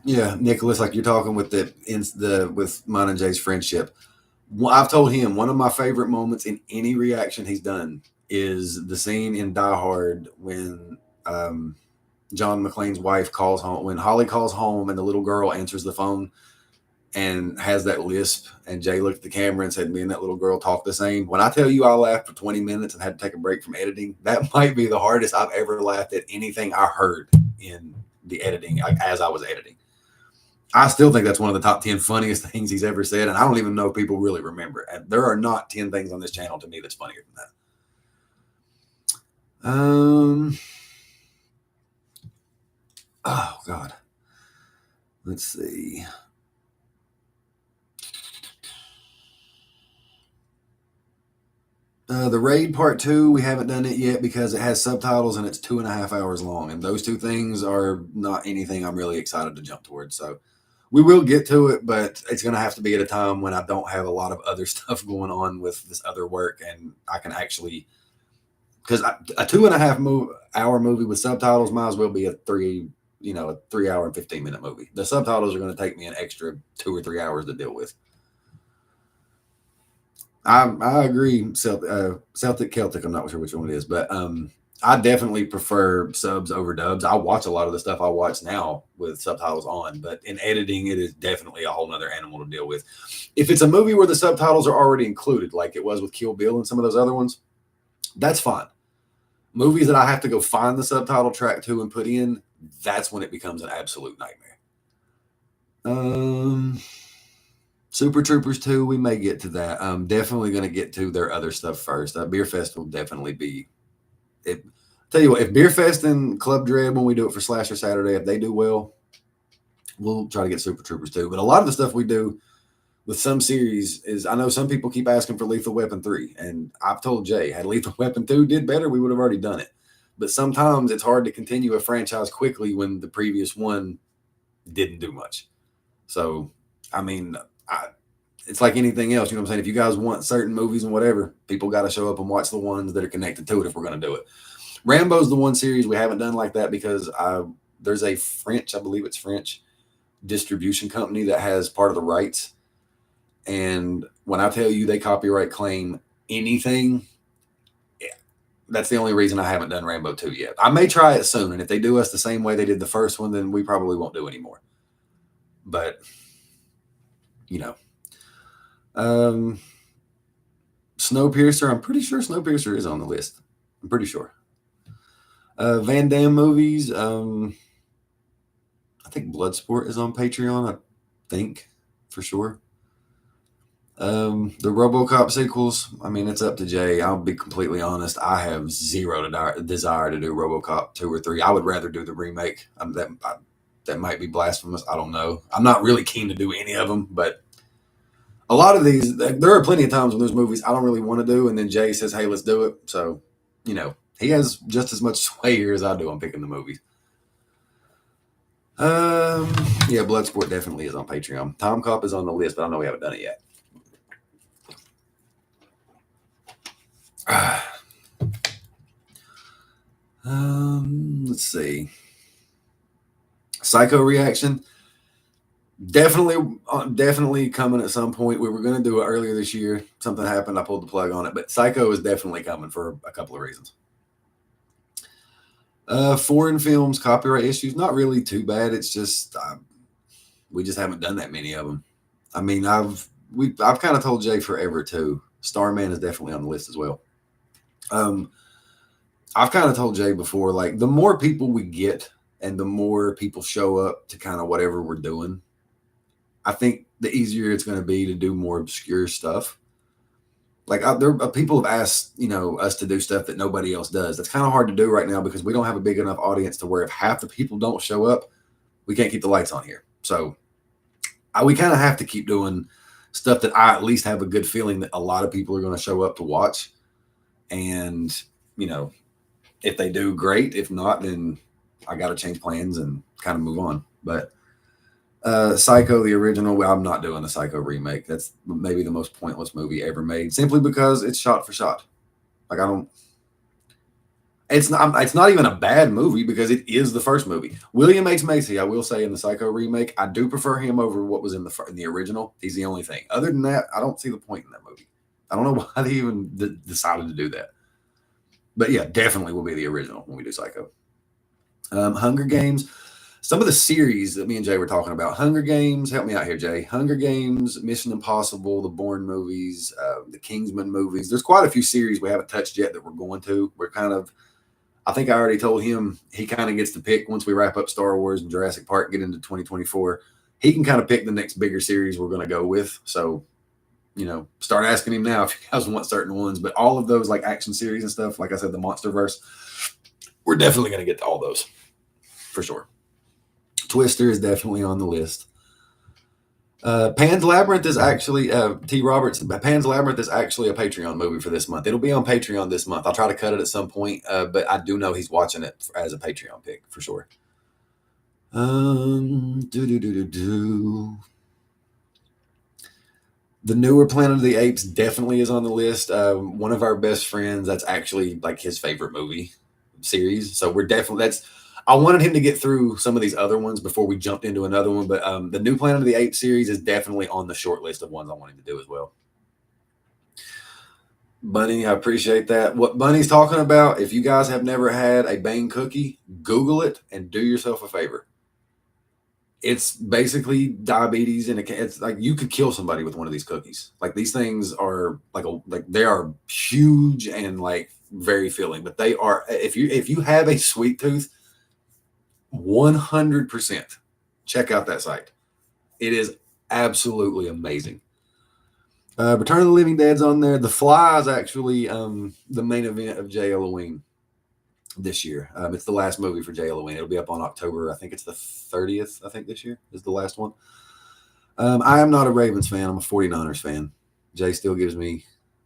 S1: Yeah, Nicholas, like you're talking with with mine and Jay's friendship. I've told him one of my favorite moments in any reaction he's done is the scene in Die Hard when John McClane's wife calls home, when Holly calls home and the little girl answers the phone and has that lisp, and Jay looked at the camera and said, me and that little girl talk the same. When I tell you I laughed for 20 minutes and had to take a break from editing, that might be the hardest I've ever laughed at anything I heard in the editing, like as I was editing. I still think that's one of the top 10 funniest things he's ever said, and I don't even know if people really remember it. And there are not 10 things on this channel to me that's funnier than that. Oh, God. Let's see. The Raid Part 2, we haven't done it yet because it has subtitles and it's 2.5 hours long. And those two things are not anything I'm really excited to jump towards. So we will get to it, but it's going to have to be at a time when I don't have a lot of other stuff going on with this other work. And I can actually, because a 2.5 hour movie with subtitles might as well be a 3 hour and 15-minute movie. The subtitles are going to take me an extra 2 or 3 hours to deal with. I agree. Celtic Celtic. I'm not sure which one it is, but I definitely prefer subs over dubs. I watch a lot of the stuff I watch now with subtitles on, but in editing, it is definitely a whole nother animal to deal with. If it's a movie where the subtitles are already included, like it was with Kill Bill and some of those other ones, that's fine. Movies that I have to go find the subtitle track to and put in, that's when it becomes an absolute nightmare. Super Troopers 2, we may get to that. I'm definitely going to get to their other stuff first. Beer Fest will definitely be it. Tell you what, if Beer Fest and Club Dread, when we do it for Slasher Saturday, if they do well, we'll try to get Super Troopers 2. But a lot of the stuff we do with some series is, I know some people keep asking for Lethal Weapon 3. And I've told Jay, had Lethal Weapon 2 did better, we would have already done it. But sometimes it's hard to continue a franchise quickly when the previous one didn't do much. So, I mean, it's like anything else. You know what I'm saying? If you guys want certain movies and whatever, people got to show up and watch the ones that are connected to it if we're going to do it. Rambo's the one series we haven't done like that because there's a French, I believe it's French, distribution company that has part of the rights. And when I tell you they copyright claim anything, that's the only reason I haven't done Rambo 2 yet. I may try it soon. And if they do us the same way they did the first one, then we probably won't do anymore. But, you know. Snowpiercer, I'm pretty sure Snowpiercer is on the list. I'm pretty sure. Van Damme movies, I think Bloodsport is on Patreon, I think, for sure. The RoboCop sequels, I mean, it's up to Jay. I'll be completely honest. I have zero desire to do RoboCop 2 or 3. I would rather do the remake. That might be blasphemous. I don't know. I'm not really keen to do any of them, but a lot of these, there are plenty of times when there's movies I don't really want to do, and then Jay says, hey, let's do it. So, he has just as much sway here as I do on picking the movies. Yeah, Bloodsport definitely is on Patreon. Tom Cop is on the list, but I know we haven't done it yet. Let's see. Psycho reaction. Definitely coming at some point. We were going to do it earlier this year. Something happened. I pulled the plug on it, but Psycho is definitely coming for a couple of reasons. Foreign films, copyright issues, not really too bad. It's just we just haven't done that many of them. I mean, I've kind of told Jay forever too. Starman is definitely on the list as well. I've kind of told Jay before, like the more people we get and the more people show up to kind of whatever we're doing, I think the easier it's going to be to do more obscure stuff. Like people have asked, us to do stuff that nobody else does. That's kind of hard to do right now because we don't have a big enough audience to where if half the people don't show up, we can't keep the lights on here. So we kind of have to keep doing stuff that I at least have a good feeling that a lot of people are going to show up to watch. And, if they do, great. If not, then I got to change plans and kind of move on. But Psycho, the original, I'm not doing a Psycho remake. That's maybe the most pointless movie ever made, simply because it's shot for shot. Like it's not even a bad movie because it is the first movie. William H. Macy, I will say, in the Psycho remake, I do prefer him over what was in the original. He's the only thing. Other than that, I don't see the point in that movie. I don't know why they even decided to do that. But yeah, definitely will be the original when we do Psycho. Hunger Games. Some of the series that me and Jay were talking about, Hunger Games, help me out here, Jay. Hunger Games, Mission Impossible, the Bourne movies, the Kingsman movies. There's quite a few series we haven't touched yet that we're going to. I think I already told him he kind of gets to pick once we wrap up Star Wars and Jurassic Park, get into 2024. He can kind of pick the next bigger series we're going to go with. So, start asking him now if you guys want certain ones. But all of those like action series and stuff, like I said, the MonsterVerse, we're definitely going to get to all those for sure. Twister is definitely on the list. Pan's Labyrinth is actually T. Roberts. Pan's Labyrinth is actually a Patreon movie for this month. It'll be on Patreon this month. I'll try to cut it at some point, but I do know he's watching it as a Patreon pick for sure. Do do do do do. The newer Planet of the Apes definitely is on the list. One of our best friends, that's actually like his favorite movie series. So we're definitely that's. I wanted him to get through some of these other ones before we jumped into another one, but the new Planet of the Apes series is definitely on the short list of ones I wanted to do as well. Bunny, I appreciate that. What Bunny's talking about, if you guys have never had a Bane cookie, Google it and do yourself a favor. It's basically diabetes, and it's like you could kill somebody with one of these cookies. Like these things are like they are huge and like very filling, but they are if you have a sweet tooth, 100% check out that site. It is absolutely amazing. Return of the Living Dead's on there. The Fly is actually the main event of J. Halloween this year. It's the last movie for J. Halloween. It'll be up on October. I think it's the 30th. I think this year is the last one. I am not a Ravens fan. I'm a 49ers fan. Jay still gives me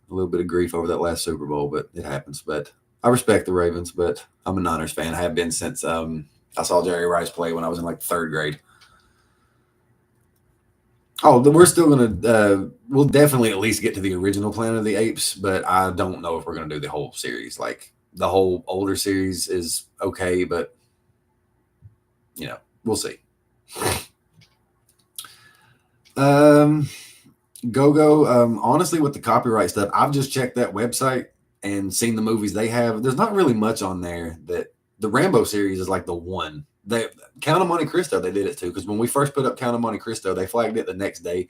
S1: a little bit of grief over that last Super Bowl, but it happens. But I respect the Ravens, but I'm a Niners fan. I have been since I saw Jerry Rice play when I was in like third grade. Oh, we're still gonna. We'll definitely at least get to the original Planet of the Apes, but I don't know if we're gonna do the whole series. Like the whole older series is okay, but we'll see. Go. Honestly, with the copyright stuff, I've just checked that website and seen the movies they have. There's not really much on there. That the Rambo series is like the one. They Count of Monte Cristo, they did it too, because when we first put up Count of Monte Cristo, they flagged it the next day.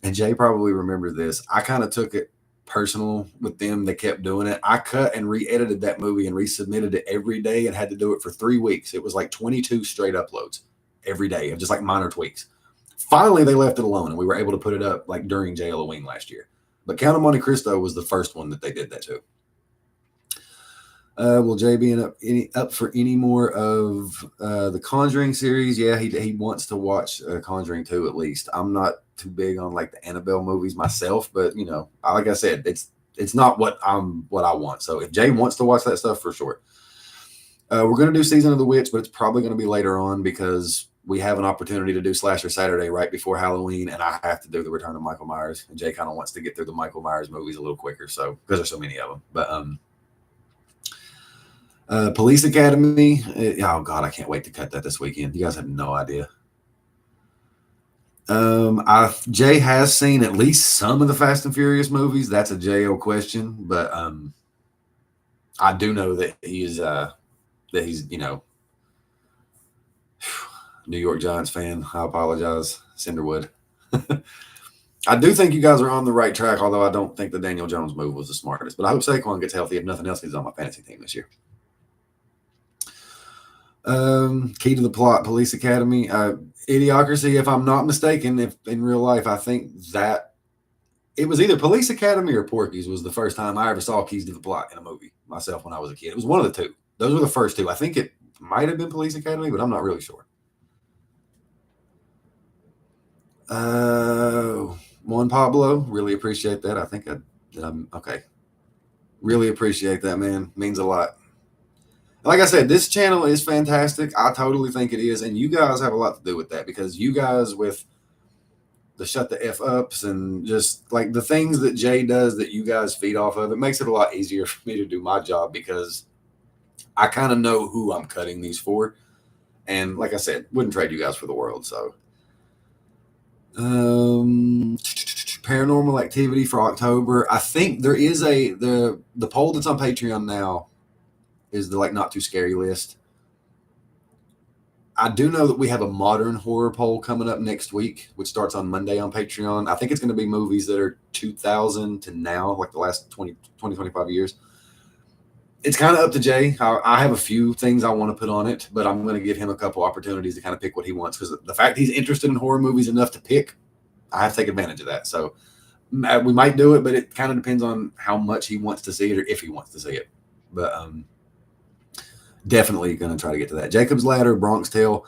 S1: And Jay probably remembers this. I kind of took it personal with them. They kept doing it. I cut and re-edited that movie and resubmitted it every day and had to do it for 3 weeks. It was like 22 straight uploads every day of just like minor tweaks. Finally, they left it alone, and we were able to put it up like during J. Halloween last year. But Count of Monte Cristo was the first one that they did that to. Will Jay be up for any more of the Conjuring series? Yeah, he wants to watch Conjuring 2 at least. I'm not too big on like the Annabelle movies myself, but like I said, it's not what I want. So if Jay wants to watch that stuff, for sure. We're going to do Season of the Witch, but it's probably going to be later on because we have an opportunity to do Slasher Saturday right before Halloween, and I have to do the Return of Michael Myers. And Jay kind of wants to get through the Michael Myers movies a little quicker, so because there's so many of them. But Police Academy. Oh God, I can't wait to cut that this weekend. You guys have no idea. Jay has seen at least some of the Fast and Furious movies. That's a JO question, but I do know that he's New York Giants fan. I apologize, Cinderwood. I do think you guys are on the right track, although I don't think the Daniel Jones move was the smartest. But I hope Saquon gets healthy. If nothing else, he's on my fantasy team this year. Key to the Plot, Police Academy, Idiocracy. If I'm not mistaken, if in real life, I think that it was either Police Academy or Porky's was the first time I ever saw Keys to the Plot in a movie myself when I was a kid. It was one of the two. Those were the first two. I think it might have been Police Academy, but I'm not really sure. Juan Pablo, really appreciate that. I think I'm okay. Really appreciate that, man. Means a lot. Like I said, this channel is fantastic. I totally think it is. And you guys have a lot to do with that, because you guys with the shut the F ups and just like the things that Jay does that you guys feed off of, it makes it a lot easier for me to do my job, because I kind of know who I'm cutting these for. And like I said, wouldn't trade you guys for the world. So Paranormal Activity for October. I think there is the poll that's on Patreon now is the like not too scary list. I do know that we have a modern horror poll coming up next week, which starts on Monday on Patreon. I think it's going to be movies that are 2000 to now, like the last 20, 25 years. It's kind of up to Jay. I have a few things I want to put on it, but I'm going to give him a couple opportunities to kind of pick what he wants, because the fact he's interested in horror movies enough to pick, I have to take advantage of that. So we might do it, but it kind of depends on how much he wants to see it or if he wants to see it. But definitely going to try to get to that. Jacob's Ladder, Bronx Tale.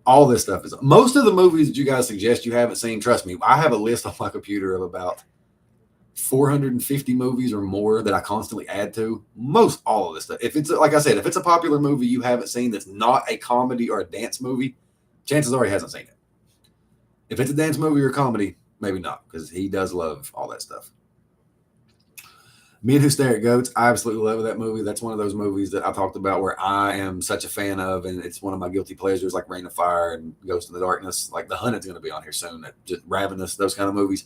S1: All this stuff is most of the movies that you guys suggest you haven't seen. Trust me, I have a list on my computer of about 450 movies or more that I constantly add to. Most all of this stuff. If it's like I said, if it's a popular movie you haven't seen that's not a comedy or a dance movie, chances are he hasn't seen it. If it's a dance movie or comedy, maybe not, because he does love all that stuff. Men Who Stare at Goats, I absolutely love that movie. That's one of those movies that I talked about where I am such a fan of, and it's one of my guilty pleasures, like Rain of Fire and Ghost in the Darkness. Like The Hunted's going to be on here soon. Just Ravenous, those kind of movies.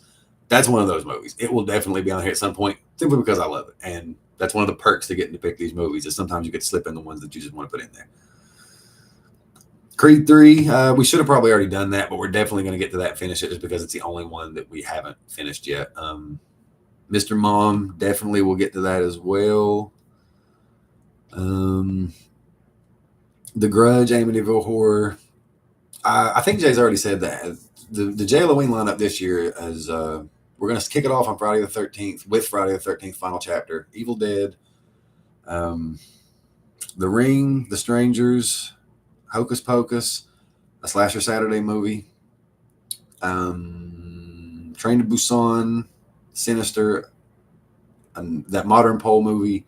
S1: That's one of those movies. It will definitely be on here at some point, simply because I love it. And that's one of the perks to getting to pick these movies, is sometimes you get to slip in the ones that you just want to put in there. Creed 3, we should have probably already done that, but we're definitely going to get to that and finish it just because it's the only one that we haven't finished yet. Mr. Mom, definitely we'll get to that as well. The Grudge, Amityville Horror. I think Jay's already said that. The Jay Halloween lineup this year is we're going to kick it off on Friday the 13th with Friday the 13th final chapter, Evil Dead, The Ring, The Strangers, Hocus Pocus, a Slasher Saturday movie, Train to Busan, Sinister, and that Modern Pole movie,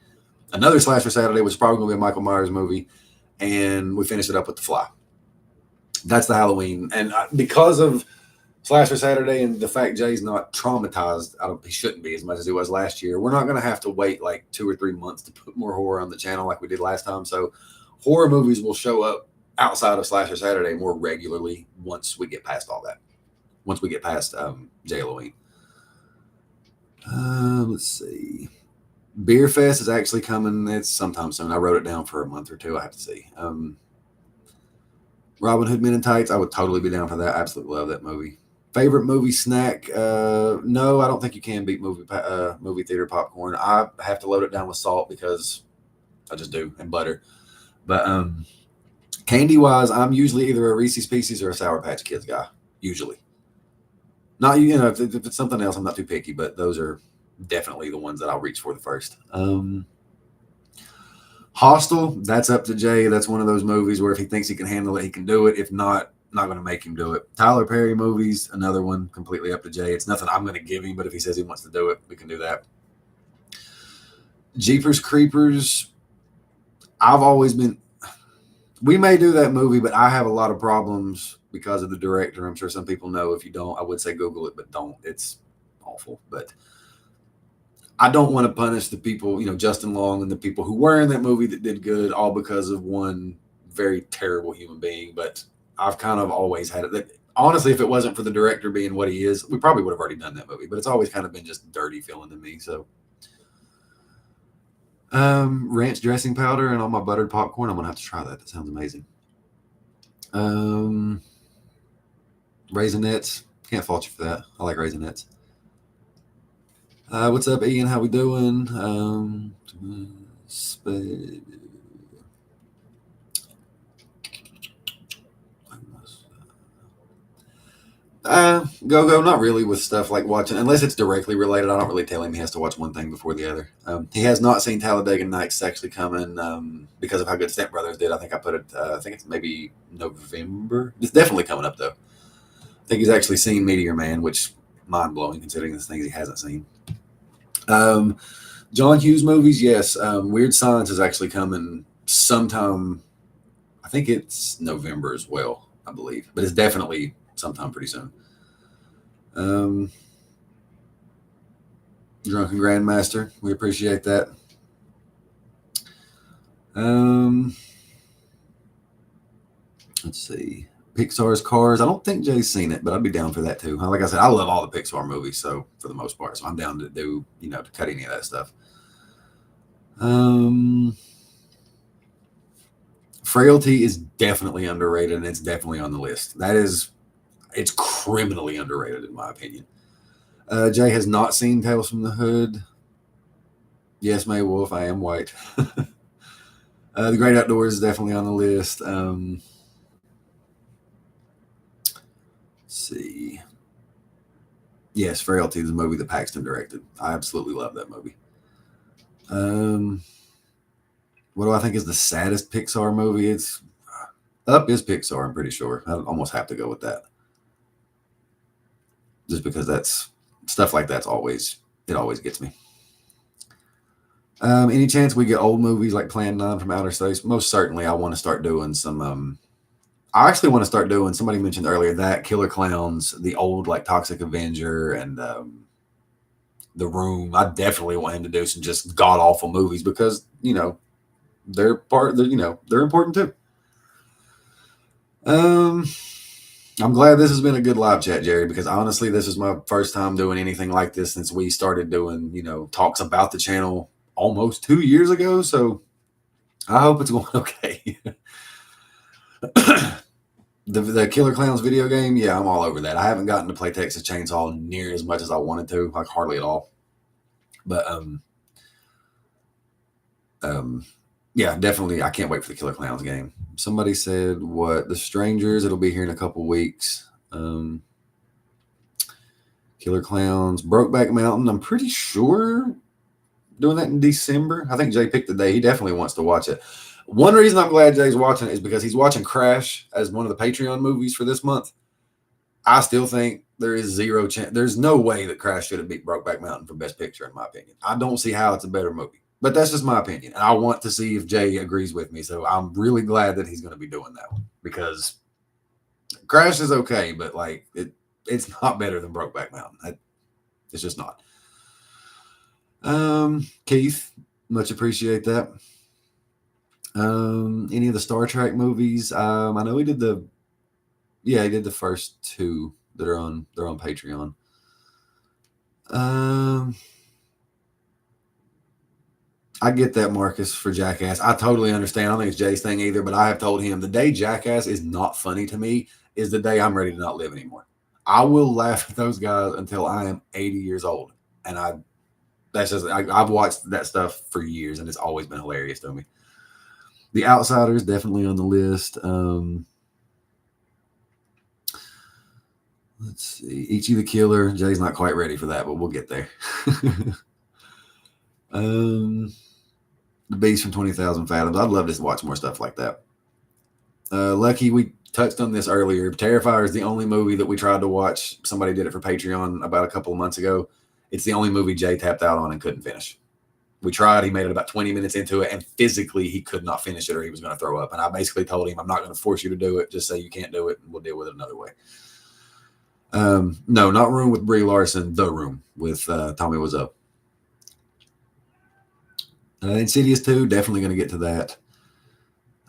S1: another Slasher Saturday, which is probably going to be a Michael Myers movie, and we finish it up with The Fly. That's the Halloween. And because of Slasher Saturday and the fact Jay's not traumatized, he shouldn't be as much as he was last year, we're not going to have to wait like 2 or 3 months to put more horror on the channel like we did last time. So horror movies will show up outside of Slasher Saturday more regularly once we get past all that. Once we get past Jay Halloween. Let's see. Beer Fest is actually coming. It's sometime soon. I wrote it down for a month or two. I have to see. Robin Hood Men in Tights. I would totally be down for that. I absolutely love that movie. Favorite movie snack? No, I don't think you can beat movie theater popcorn. I have to load it down with salt because I just do, and butter. But candy wise, I'm usually either a Reese's Pieces or a Sour Patch Kids guy. Usually. Not, if it's something else, I'm not too picky, but those are definitely the ones that I'll reach for the first. Hostel, that's up to Jay. That's one of those movies where if he thinks he can handle it, he can do it. If not, not going to make him do it. Tyler Perry movies, another one, completely up to Jay. It's nothing I'm going to give him, but if he says he wants to do it, we can do that. Jeepers Creepers, I've always been, we may do that movie, but I have a lot of problems because of the director. I'm sure some people know. If you don't, I would say Google it, but don't. It's awful. But I don't want to punish the people, Justin Long and the people who were in that movie that did good, all because of one very terrible human being. But I've kind of always had it that, honestly, if it wasn't for the director being what he is, we probably would have already done that movie. But it's always kind of been just dirty feeling to me. So ranch dressing powder and all my buttered popcorn. I'm going to have to try that. That sounds amazing. Raisinets. Can't fault you for that. I like Raisinets. What's up, Ian? How we doing? Go, not really with stuff like watching, unless it's directly related. I don't really tell him he has to watch one thing before the other. He has not seen Talladega Nights actually coming because of how good Step Brothers did. I think I put it, I think it's maybe November. It's definitely coming up, though. I think he's actually seen Meteor Man, which mind-blowing considering the things he hasn't seen. John Hughes movies, yes. Weird Science is actually coming sometime. I think it's November as well, I believe. But it's definitely sometime pretty soon. Drunken Grandmaster, we appreciate that. Let's see. Pixar's Cars. I don't think Jay's seen it, but I'd be down for that too. Like I said, I love all the Pixar movies, so for the most part, so I'm down to do, to cut any of that stuff. Frailty is definitely underrated, and it's definitely on the list. It's criminally underrated in my opinion. Jay has not seen Tales from the Hood. Yes, May Wolf, I am white. The Great Outdoors is definitely on the list. See. Yes, Frailty is a movie that Paxton directed. I absolutely love that movie. What do I think is the saddest Pixar movie? Up is Pixar, I'm pretty sure. I almost have to go with that. Just because that's stuff like that's always, it always gets me. Any chance we get old movies like Plan 9 from Outer Space? Most certainly. I want to start doing some. I actually want to start doing. Somebody mentioned earlier that Killer Clowns, the old like Toxic Avenger and The Room. I definitely want him to do some just god awful movies because they're part. They're important too. I'm glad this has been a good live chat, Jerry, because honestly, this is my first time doing anything like this since we started doing talks about the channel almost 2 years ago. So I hope it's going okay. The Killer Clowns video game, yeah, I'm all over that. I haven't gotten to play Texas Chainsaw near as much as I wanted to, like hardly at all. But yeah, definitely. I can't wait for the Killer Clowns game. Somebody said what The Strangers. It'll be here in a couple weeks. Killer Clowns, Brokeback Mountain. I'm pretty sure doing that in December. I think Jay picked the day. He definitely wants to watch it. One reason I'm glad Jay's watching it is because he's watching Crash as one of the Patreon movies for this month. I still think there is zero chance. There's no way that Crash should have beat Brokeback Mountain for Best Picture, in my opinion. I don't see how it's a better movie. But that's just my opinion. And I want to see if Jay agrees with me. So I'm really glad that he's going to be doing that one because Crash is okay, but like it's not better than Brokeback Mountain. It's just not. Keith, much appreciate that. Any of the Star Trek movies? I know he did he did the first two that are on Patreon. I get that, Marcus, for Jackass. I totally understand. I don't think it's Jay's thing either, but I have told him the day Jackass is not funny to me is the day I'm ready to not live anymore. I will laugh at those guys until I am 80 years old. And I've watched that stuff for years and it's always been hilarious to me. The Outsiders, definitely on the list. Let's see. Ichi the Killer. Jay's not quite ready for that, but we'll get there. The Beast from 20,000 Fathoms. I'd love to watch more stuff like that. Lucky, we touched on this earlier. Terrifier is the only movie that we tried to watch. Somebody did it for Patreon about a couple of months ago. It's the only movie Jay tapped out on and couldn't finish. We tried. He made it about 20 minutes into it, and physically he could not finish it or he was going to throw up. And I basically told him, I'm not going to force you to do it. Just say you can't do it, and we'll deal with it another way. No, not Room with Brie Larson. The Room with Tommy Wiseau. Insidious 2, definitely going to get to that.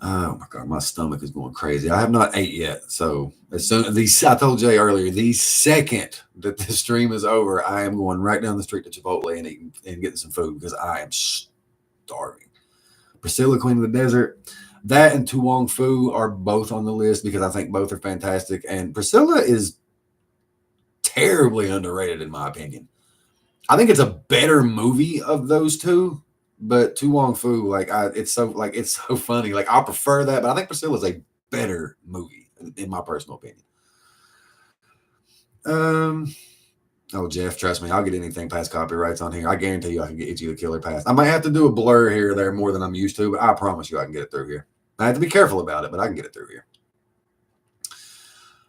S1: Oh my God, my stomach is going crazy. I have not ate yet. So as soon as I told Jay earlier, the second that the stream is over, I am going right down the street to Chipotle and eating and getting some food because I am starving. Priscilla, Queen of the Desert. That and Tu Wong Fu are both on the list because I think both are fantastic. And Priscilla is terribly underrated in my opinion. I think it's a better movie of those two. But Tu Wong Fu, it's so funny. Like I prefer that, but I think Priscilla's a better movie in my personal opinion. Oh Jeff, trust me, I'll get anything past copyrights on here. I guarantee you, I can get Itchy the Killer past. I might have to do a blur here or there more than I'm used to, but I promise you, I can get it through here. I have to be careful about it, but I can get it through here.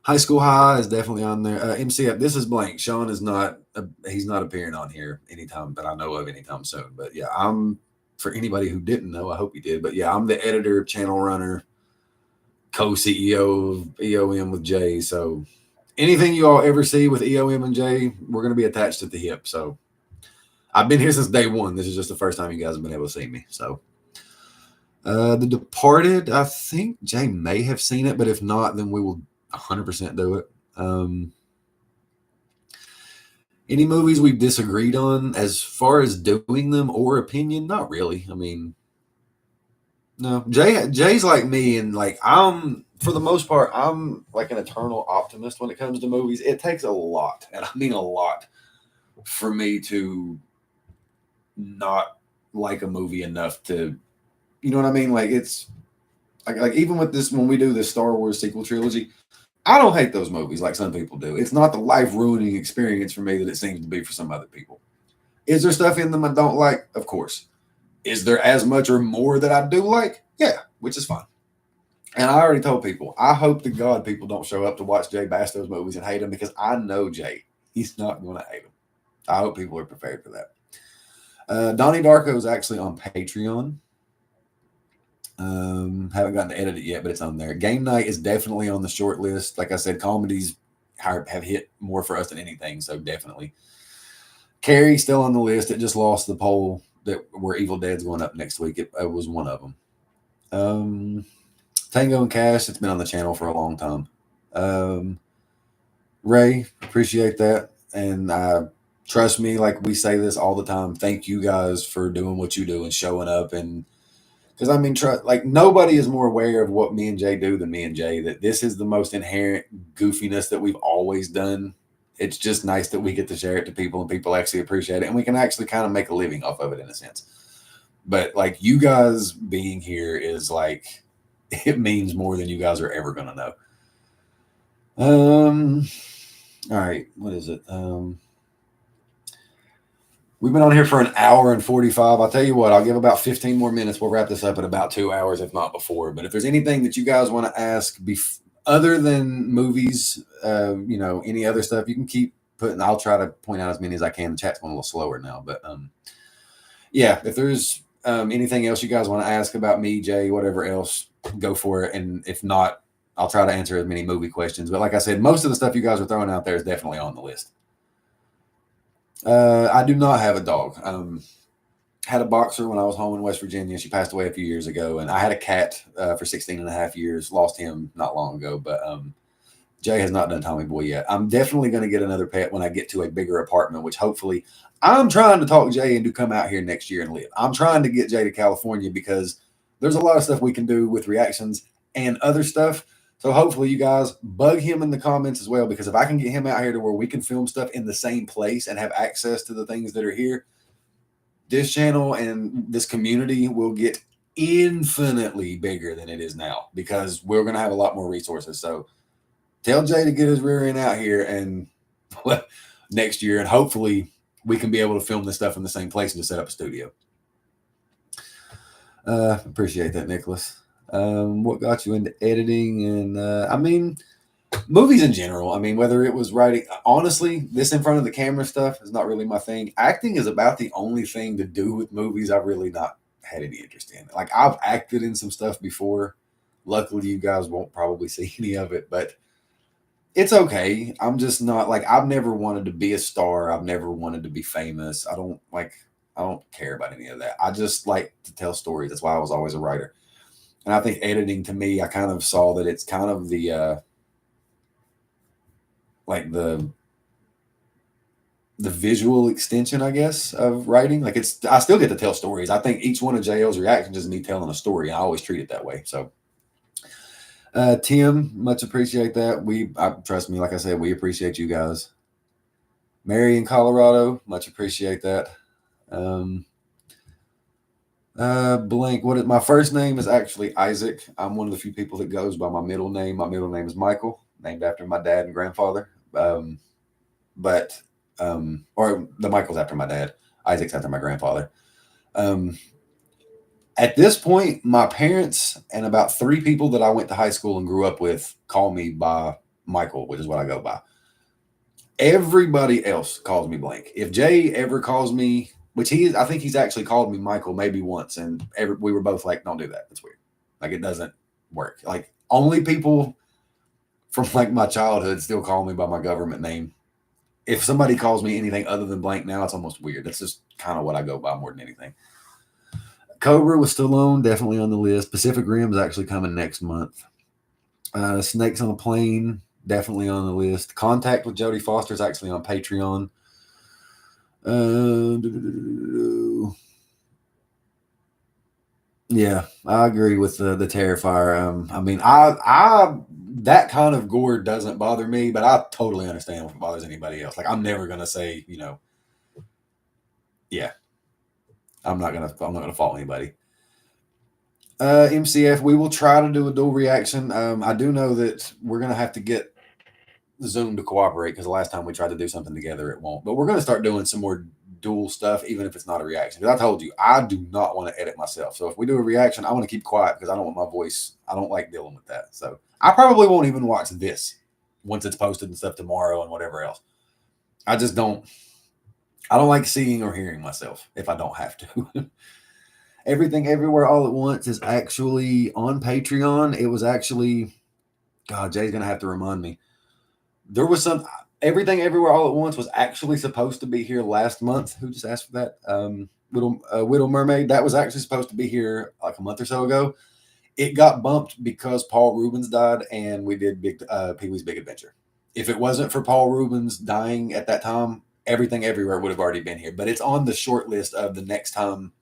S1: High School High is definitely on there. MCF, this is blank. Sean is not. He's not appearing on here anytime that I know of anytime soon. But yeah, I'm. For anybody who didn't know, I hope you did. But yeah, I'm the editor, channel runner, co-CEO of EOM with Jay. So anything you all ever see with EOM and Jay, we're going to be attached at the hip. So I've been here since day one. This is just the first time you guys have been able to see me. So The Departed, I think Jay may have seen it, but if not, then we will 100% do it. Any movies we've disagreed on as far as doing them or opinion? Not really. I mean, no. Jay's like me, and like for the most part, I'm like an eternal optimist when it comes to movies. It takes a lot, and I mean a lot, for me to not like a movie enough to, you know what I mean? Like it's like even with this, when we do this Star Wars sequel trilogy, I don't hate those movies like some people do. It's not the life-ruining experience for me that it seems to be for some other people. Is there stuff in them I don't like? Of course. Is there as much or more that I do like? Yeah, which is fine. And I already told people, I hope to God people don't show up to watch Jay bash those movies and hate them, because I know Jay. He's not going to hate them. I hope people are prepared for that. Donnie Darko is actually on Patreon. Haven't gotten to edit it yet, but it's on there. Game Night is definitely on the short list. Like I said, comedies have hit more for us than anything, so definitely. Carrie still on the list. It just lost the poll that where Evil Dead's going up next week. It was one of them. Tango and Cash, it's been on the channel for a long time. Ray, appreciate that. And trust me, like we say this all the time, thank you guys for doing what you do and showing up. And because I mean, like nobody is more aware of what me and Jay do than me and Jay, that this is the most inherent goofiness that we've always done. It's just nice that we get to share it to people and people actually appreciate it. And we can actually kind of make a living off of it in a sense. But like you guys being here is like, it means more than you guys are ever going to know. All right. What is it? We've been on here for an hour and 45. I'll tell you what, I'll give about 15 more minutes. We'll wrap this up at about 2 hours, if not before. But if there's anything that you guys want to ask other than movies, any other stuff, you can keep putting. I'll try to point out as many as I can. The chat's going a little slower now. But yeah, if there's anything else you guys want to ask about me, Jay, whatever else, go for it. And if not, I'll try to answer as many movie questions. But like I said, most of the stuff you guys are throwing out there is definitely on the list. I do not have a dog. Had a boxer when I was home in West Virginia. She passed away a few years ago. And I had a cat for 16 and a half years. Lost him not long ago. But Jay has not done Tommy Boy yet. I'm definitely going to get another pet when I get to a bigger apartment, which hopefully I'm trying to talk Jay into come out here next year and live. I'm trying to get Jay to California because there's a lot of stuff we can do with reactions and other stuff. So hopefully you guys bug him in the comments as well, because if I can get him out here to where we can film stuff in the same place and have access to the things that are here, this channel and this community will get infinitely bigger than it is now, because we're going to have a lot more resources. So tell Jay to get his rear end out here and next year, and hopefully we can be able to film this stuff in the same place and just set up a studio. Appreciate that, Nicholas. What got you into editing? And I mean, movies in general. I mean, whether it was writing, honestly, this in front of the camera stuff is not really my thing. Acting is about the only thing to do with movies I've really not had any interest in. Like, I've acted in some stuff before. Luckily, you guys won't probably see any of it, but it's okay. I'm just not like, I've never wanted to be a star. I've never wanted to be famous. I don't care about any of that. I just like to tell stories. That's why I was always a writer. And I think editing, to me, I kind of saw that it's kind of the visual extension, I guess, of writing. Like, I still get to tell stories. I think each one of JL's reactions is me telling a story. I always treat it that way. So Tim, much appreciate that. Trust me, like I said, we appreciate you guys. Mary in Colorado, much appreciate that. Blank. My first name is actually Isaac. I'm one of the few people that goes by my middle name. My middle name is Michael, named after my dad and grandfather. Or the Michael's after my dad. Isaac's after my grandfather. At this point, my parents and about 3 people that I went to high school and grew up with call me by Michael, which is what I go by. Everybody else calls me Blank. If Jay ever calls me, which I think he's actually called me Michael maybe once, and we were both like, don't do that. That's weird. Like, it doesn't work. Like, only people from like my childhood still call me by my government name. If somebody calls me anything other than Blank now, it's almost weird. That's just kind of what I go by more than anything. Cobra with Stallone, definitely on the list. Pacific Rim is actually coming next month. Snakes on a Plane, definitely on the list. Contact with Jodie Foster is actually on Patreon. Yeah, I agree with the Terrifier. I mean, I that kind of gore doesn't bother me, but I totally understand if it bothers anybody else. Like, I'm never gonna say, yeah, I'm not gonna fault anybody. MCF, we will try to do a dual reaction. I do know that we're gonna have to get Zoom to cooperate, because the last time we tried to do something together, it won't. But we're gonna start doing some more dual stuff, even if it's not a reaction. Because I told you, I do not want to edit myself. So if we do a reaction, I want to keep quiet because I don't want my voice. I don't like dealing with that. So I probably won't even watch this once it's posted and stuff tomorrow and whatever else. I just don't. I don't like seeing or hearing myself if I don't have to. Everything Everywhere All at Once is actually on Patreon. It was actually, God, Jay's going to have to remind me. There was some, Everything Everywhere All at Once was actually supposed to be here last month. Who just asked for that? Little Mermaid. That was actually supposed to be here like a month or so ago. It got bumped because Paul Rubens died and we did Pee-wee's Big Adventure. If it wasn't for Paul Rubens dying at that time, Everything Everywhere would have already been here. But it's on the short list of the next time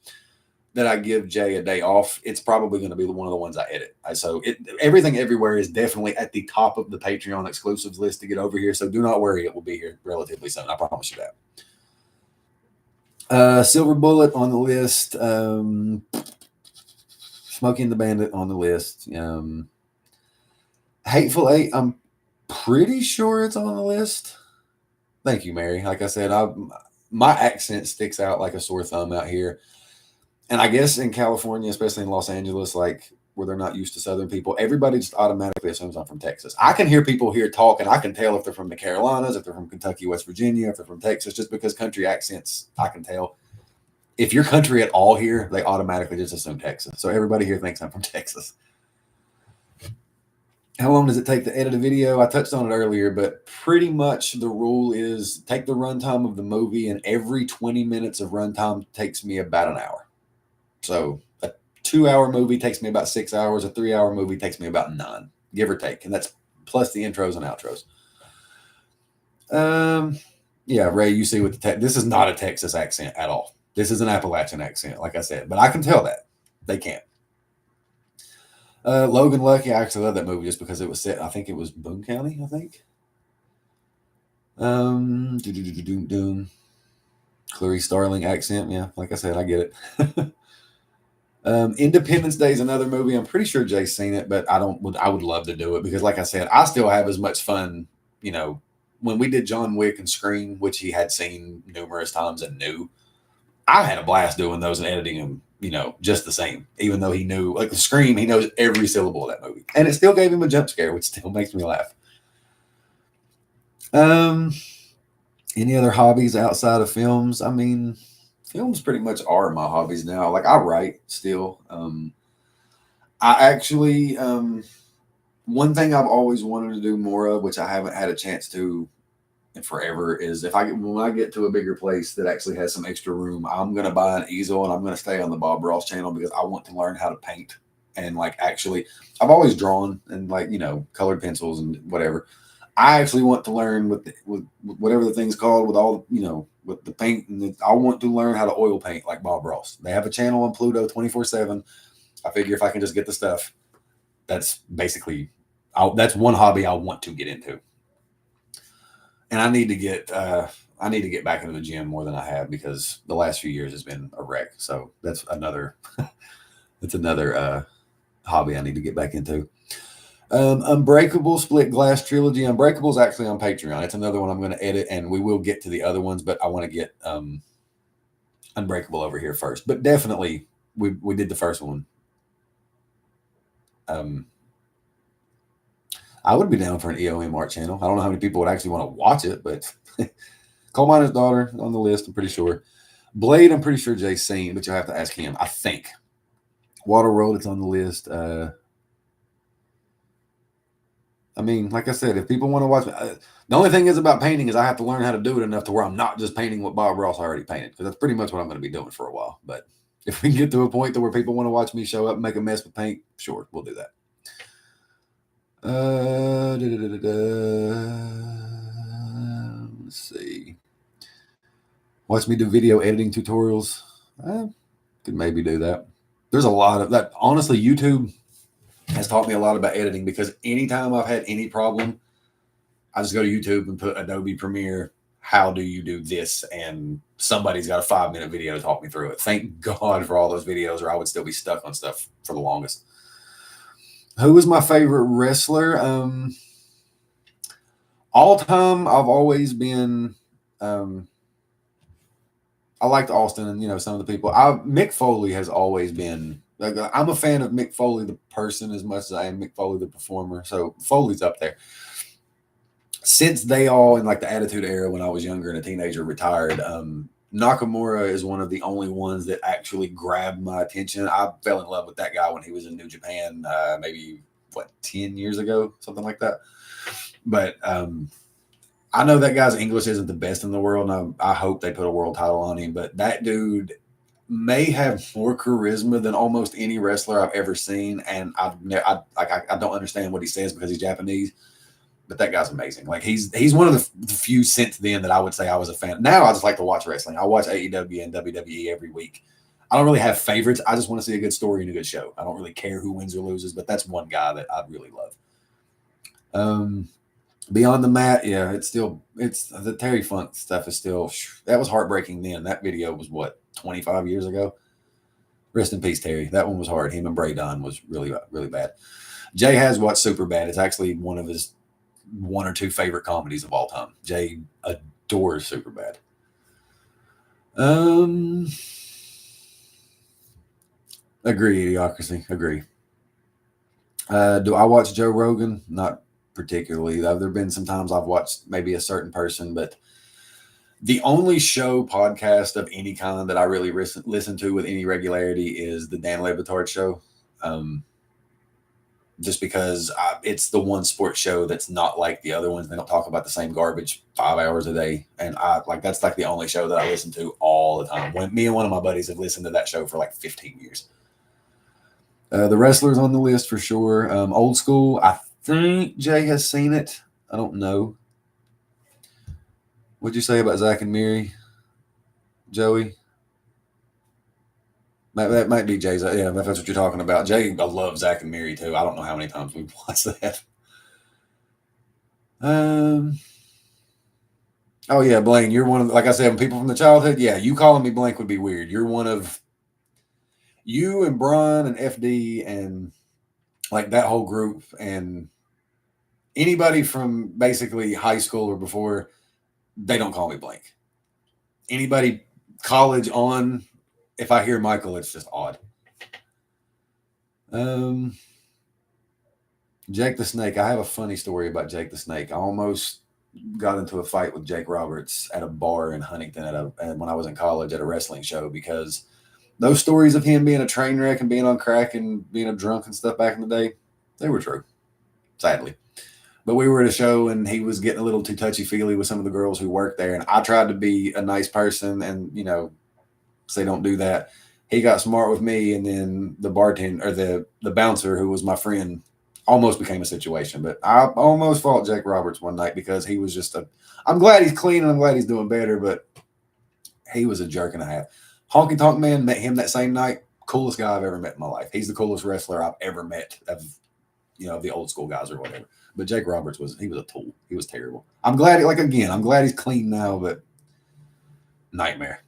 S1: that I give Jay a day off. It's probably going to be one of the ones I edit. So Everything Everywhere is definitely at the top of the Patreon exclusives list to get over here. So do not worry, it will be here relatively soon. I promise you that. Silver Bullet on the list. Smokey and the Bandit on the list. Hateful Eight, I'm pretty sure it's on the list. Thank you, Mary. Like I said, my accent sticks out like a sore thumb out here. And I guess in California, especially in Los Angeles, like where they're not used to Southern people, everybody just automatically assumes I'm from Texas. I can hear people here talk, and I can tell if they're from the Carolinas, if they're from Kentucky, West Virginia, if they're from Texas, just because country accents, I can tell. If you're country at all here, they automatically just assume Texas. So everybody here thinks I'm from Texas. How long does it take to edit a video? I touched on it earlier, but pretty much the rule is take the runtime of the movie, and every 20 minutes of runtime takes me about an hour. So a 2-hour movie takes me about 6 hours. A 3-hour movie takes me about 9, give or take. And that's plus the intros and outros. Yeah, Ray, you see with this is not a Texas accent at all. This is an Appalachian accent, like I said. But I can tell that. They can't. Logan Lucky, I actually love that movie just because it was set, I think it was Boone County, I think. Clarice Starling accent. Yeah, like I said, I get it. Independence Day is another movie. I'm pretty sure Jay's seen it, but I would love to do it because, like I said, I still have as much fun, when we did John Wick and Scream, which he had seen numerous times and knew. I had a blast doing those and editing them, just the same, even though he knew, like the Scream, he knows every syllable of that movie. And it still gave him a jump scare, which still makes me laugh. Any other hobbies outside of films? I mean, films pretty much are my hobbies now. Like I write still. I actually, one thing I've always wanted to do more of, which I haven't had a chance to in forever, is when I get to a bigger place that actually has some extra room, I'm going to buy an easel and I'm going to stay on the Bob Ross channel because I want to learn how to paint. And like, actually, I've always drawn and like, colored pencils and whatever. I actually want to learn with whatever the thing's called with all, with the paint. And I want to learn how to oil paint like Bob Ross. They have a channel on Pluto 24/7. I figure if I can just get the stuff, that's basically, that's one hobby I want to get into. And I need to get back into the gym more than I have because the last few years has been a wreck. So that's another hobby I need to get back into. Unbreakable Split Glass Trilogy. Unbreakable is actually on Patreon. It's another one I'm going to edit, and we will get to the other ones, but I want to get Unbreakable over here first. But definitely, we did the first one. I would be down for an EOM art channel. I don't know how many people would actually want to watch it, but Coal Miner's Daughter on the list, I'm pretty sure. Blade, I'm pretty sure Jay's seen, but you'll have to ask him, I think. Waterworld, it's on the list. I mean, like I said, if people want to watch, the only thing is about painting is I have to learn how to do it enough to where I'm not just painting what Bob Ross already painted, because that's pretty much what I'm going to be doing for a while. But if we can get to a point to where people want to watch me show up and make a mess with paint, sure, we'll do that. Let's see. Watch me do video editing tutorials. Could maybe do that. There's a lot of that. Honestly, YouTube has taught me a lot about editing because anytime I've had any problem, I just go to YouTube and put Adobe Premiere. How do you do this? And somebody's got a 5-minute video to talk me through it. Thank God for all those videos, or I would still be stuck on stuff for the longest. Who was my favorite wrestler? All time, I've always been I liked Austin and some of the people. Mick Foley has always been like, I'm a fan of Mick Foley the person as much as I am Mick Foley the performer. So Foley's up there. Since they all in like the Attitude Era when I was younger and a teenager retired, Nakamura is one of the only ones that actually grabbed my attention. I fell in love with that guy when he was in New Japan, maybe 10 years ago, something like that. But I know that guy's English isn't the best in the world, and I hope they put a world title on him. But that dude may have more charisma than almost any wrestler I've ever seen, and I don't understand what he says because he's Japanese. But that guy's amazing. Like he's one of the few since then that I would say I was a fan. Now I just like to watch wrestling. I watch AEW and WWE every week. I don't really have favorites. I just want to see a good story and a good show. I don't really care who wins or loses, but that's one guy that I really love. Beyond the Mat, yeah, it's the Terry Funk stuff is still, that was heartbreaking then. That video was 25 years ago. Rest in peace, Terry. That one was hard. Him and Bray Dunn was really, really bad. Jay has watched Superbad. It's actually one of his one or two favorite comedies of all time. Jay adores Superbad. Agree, Idiocracy. Agree. Do I watch Joe Rogan? Not particularly. There have been some times I've watched maybe a certain person, but the only show podcast of any kind that I really listen to with any regularity is the Dan Le Batard show. Just because it's the one sports show that's not like the other ones. They don't talk about the same garbage 5 hours a day. And that's like the only show that I listen to all the time. When me and one of my buddies have listened to that show for like 15 years. The Wrestlers on the list for sure. Old School, I think Jay has seen it. I don't know. What'd you say about Zach and Miri, Joey? That might be Jay's. Yeah, if that's what you're talking about. Jay loves Zach and Miri too. I don't know how many times we've watched that. Oh yeah, Blaine, you're one of, like I said, when people from the childhood. Yeah, you calling me blank would be weird. You're one of you and Brian and FD and like that whole group and anybody from basically high school or before. They don't call me blank. Anybody college on. If I hear Michael, it's just odd. Jake the Snake. I have a funny story about Jake the Snake. I almost got into a fight with Jake Roberts at a bar in Huntington when I was in college at a wrestling show because those stories of him being a train wreck and being on crack and being a drunk and stuff back in the day, they were true, sadly. But we were at a show and he was getting a little too touchy-feely with some of the girls who worked there. And I tried to be a nice person and, say don't do that. He got smart with me, and then the bartender or the bouncer who was my friend almost became a situation. But I almost fought Jake Roberts one night because he was just I'm glad he's clean and I'm glad he's doing better, but he was a jerk and a half. Honky Tonk Man, met him that same night. Coolest guy I've ever met in my life. He's the coolest wrestler I've ever met of the old school guys or whatever. But Jake Roberts was a tool. He was terrible. I'm glad I'm glad he's clean now, but nightmare.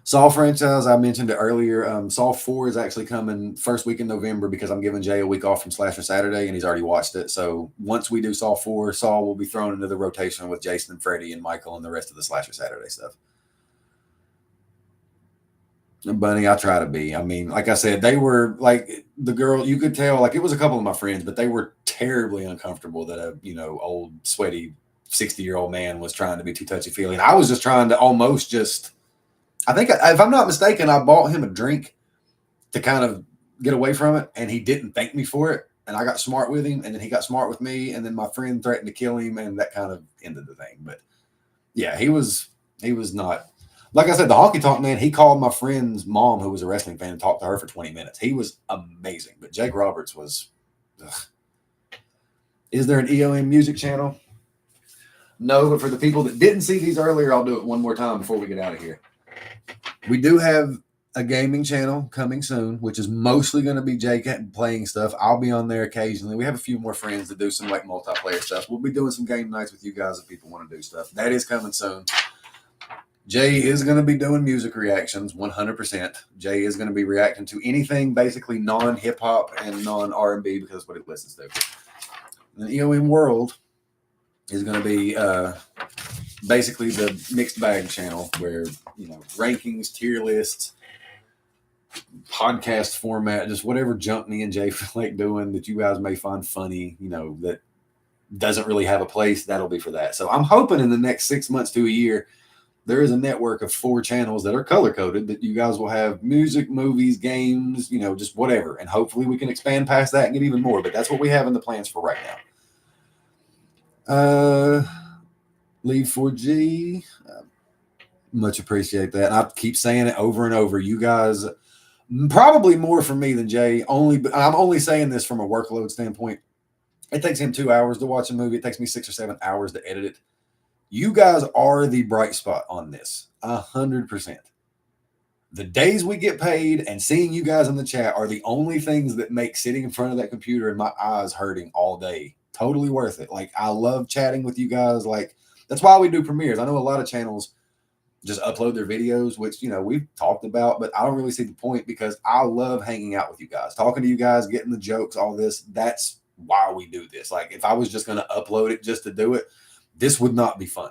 S1: Saw franchise, I mentioned it earlier. Saw 4 is actually coming first week in November because I'm giving Jay a week off from Slasher Saturday and he's already watched it. So once we do Saw 4, Saw will be thrown into the rotation with Jason and Freddie and Michael and the rest of the Slasher Saturday stuff. Bunny, I try to be. I mean, like I said, they were like the girl, you could tell, like it was a couple of my friends, but they were terribly uncomfortable that old sweaty 60-year-old man was trying to be too touchy-feely. And I was just trying to almost I think if I'm not mistaken, I bought him a drink to kind of get away from it. And he didn't thank me for it. And I got smart with him and then he got smart with me. And then my friend threatened to kill him. And that kind of ended the thing. But yeah, he was not. Like I said, the Honky Tonk Man, he called my friend's mom, who was a wrestling fan, and talked to her for 20 minutes. He was amazing. But Jake Roberts was. Ugh. Is there an EOM music channel? No, but for the people that didn't see these earlier, I'll do it one more time before we get out of here. We do have a gaming channel coming soon, which is mostly going to be Jake playing stuff. I'll be on there occasionally. We have a few more friends that do some like multiplayer stuff. We'll be doing some game nights with you guys if people want to do stuff. That is coming soon. Jay is going to be doing music reactions 100%. Jay is going to be reacting to anything basically non-hip-hop and non-R&B because that's what it listens to. In the EOM world, is going to be basically the mixed bag channel where, rankings, tier lists, podcast format, just whatever junk me and Jay feel like doing that you guys may find funny, that doesn't really have a place, that'll be for that. So I'm hoping in the next 6 months to a year, there is a network of 4 channels that are color coded that you guys will have music, movies, games, just whatever. And hopefully we can expand past that and get even more. But that's what we have in the plans for right now. Leave 4G. Much appreciate that. And I keep saying it over and over. You guys, probably more for me than Jay. I'm only saying this from a workload standpoint. It takes him 2 hours to watch a movie. It takes me 6 or 7 hours to edit it. You guys are the bright spot on this, 100%. The days we get paid and seeing you guys in the chat are the only things that make sitting in front of that computer and my eyes hurting all day totally worth it. Like, I love chatting with you guys. Like, that's why we do premieres. I know a lot of channels just upload their videos, which, we've talked about, but I don't really see the point because I love hanging out with you guys, talking to you guys, getting the jokes, all this. That's why we do this. Like, if I was just going to upload it just to do it, this would not be fun.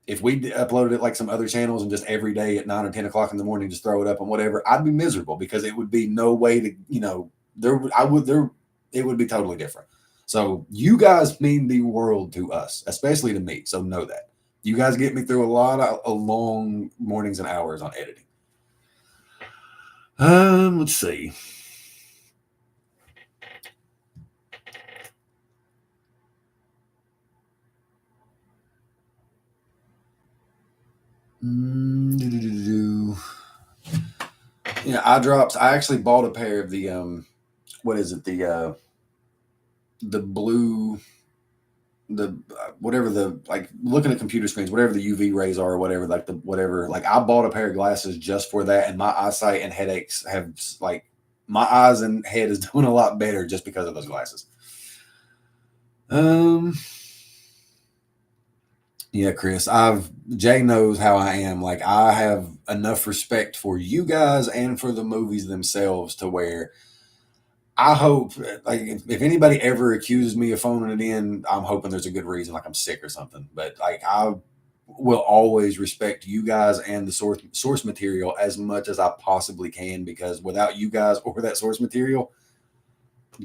S1: If we uploaded it like some other channels and just every day at 9 or 10 o'clock in the morning, just throw it up and whatever, I'd be miserable because it would be no way to, it would be totally different. So you guys mean the world to us, especially to me. So know that. You guys get me through a lot of long mornings and hours on editing. Let's see. Yeah, eye drops. I actually bought a pair of the what is it? The blue, whatever the, like, looking at computer screens, whatever the UV rays are, or whatever, like the whatever. Like, I bought a pair of glasses just for that, and my eyesight and headaches have, like, my eyes and head is doing a lot better just because of those glasses. Yeah, Chris, Jay knows how I am. Like, I have enough respect for you guys and for the movies themselves to where I hope, like, if anybody ever accuses me of phoning it in, I'm hoping there's a good reason, like I'm sick or something. But, like, I will always respect you guys and the source material as much as I possibly can, because without you guys or that source material,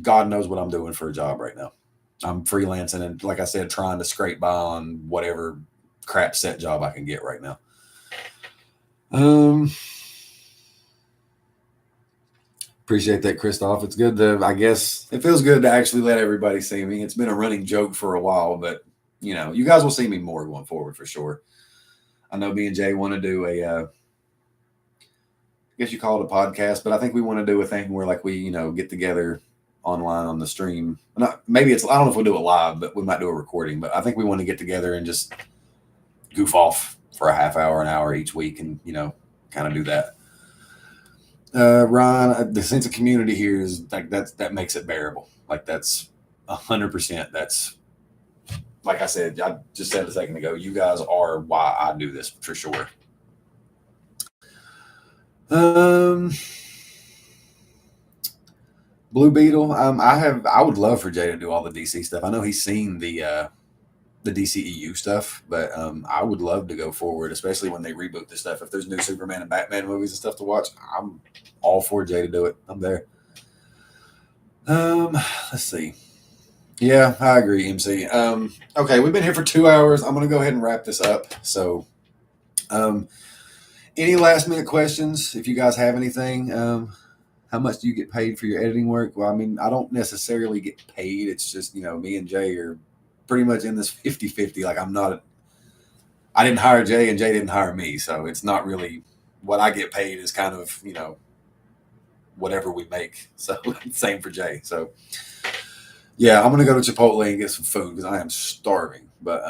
S1: God knows what I'm doing for a job right now. I'm freelancing and, like I said, trying to scrape by on whatever crap set job I can get right now. Appreciate that, Christoph. It's good to, I guess, it feels good to actually let everybody see me. It's been a running joke for a while, but, you guys will see me more going forward for sure. I know me and Jay want to do I guess you call it a podcast, but I think we want to do a thing where, like, we, get together online on the stream. Maybe I don't know if we'll do it live, but we might do a recording. But I think we want to get together and just goof off for a half hour, an hour each week, and kind of do that. Ron, the sense of community here is like that makes it bearable. Like, that's 100%. That's, like I said, I just said a second ago, you guys are why I do this for sure. Blue Beetle. I would love for Jay to do all the DC stuff. I know he's seen the DCEU stuff, but I would love to go forward, especially when they reboot this stuff. If there's new Superman and Batman movies and stuff to watch, I'm all for Jay to do it. I'm there. Let's see. Yeah, I agree, MC. Okay, we've been here for 2 hours. I'm going to go ahead and wrap this up. So, any last minute questions? If you guys have anything, how much do you get paid for your editing work? Well, I mean, I don't necessarily get paid. It's just, me and Jay are pretty much in this 50-50. Like, I didn't hire Jay and Jay didn't hire me. So it's not really what I get paid is kind of, whatever we make. So same for Jay. So yeah, I'm going to go to Chipotle and get some food because I am starving. But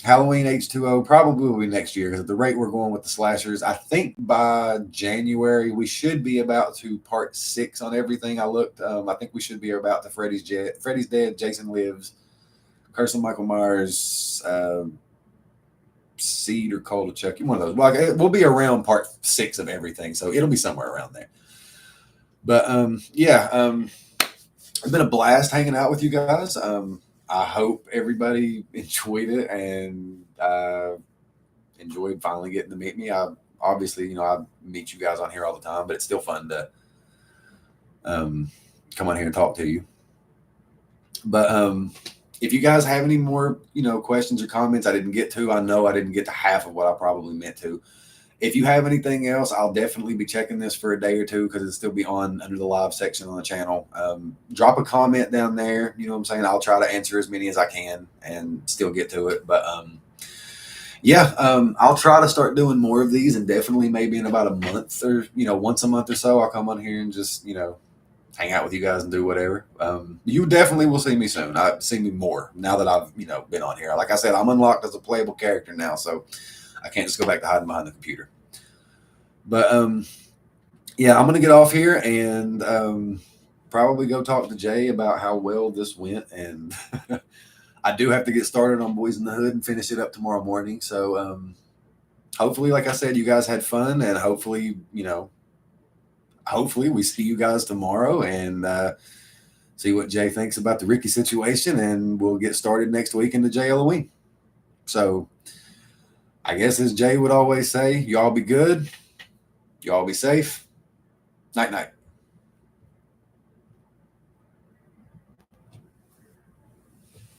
S1: Halloween H2O probably will be next year because at the rate we're going with the slashers, I think by January we should be about to part 6 on everything. I looked. I think we should be about to Freddy's Dead, Jason Lives, Curse of Michael Myers, Seed or Call to Chucky, one of those. Well, we'll be around part 6 of everything, so it'll be somewhere around there. But yeah, it's been a blast hanging out with you guys. I hope everybody enjoyed it and enjoyed finally getting to meet me. I obviously, I meet you guys on here all the time, but it's still fun to come on here and talk to you. But if you guys have any more, questions or comments I didn't get to, I know I didn't get to half of what I probably meant to. If you have anything else, I'll definitely be checking this for a day or two because it'll still be on under the live section on the channel. Drop a comment down there. You know what I'm saying? I'll try to answer as many as I can and still get to it. But I'll try to start doing more of these, and definitely maybe in about a month or, once a month or so, I'll come on here and just, hang out with you guys and do whatever. You definitely will see me soon. See me more now that I've, been on here. Like I said, I'm unlocked as a playable character now, so I can't just go back to hiding behind the computer. But I'm gonna get off here and probably go talk to Jay about how well this went. And I do have to get started on Boys in the Hood and finish it up tomorrow morning. So hopefully, like I said, you guys had fun, and hopefully we see you guys tomorrow and see what Jay thinks about the Ricky situation, and we'll get started next week into Jay Halloween. So I guess, as Jay would always say, y'all be good, y'all be safe. Night night.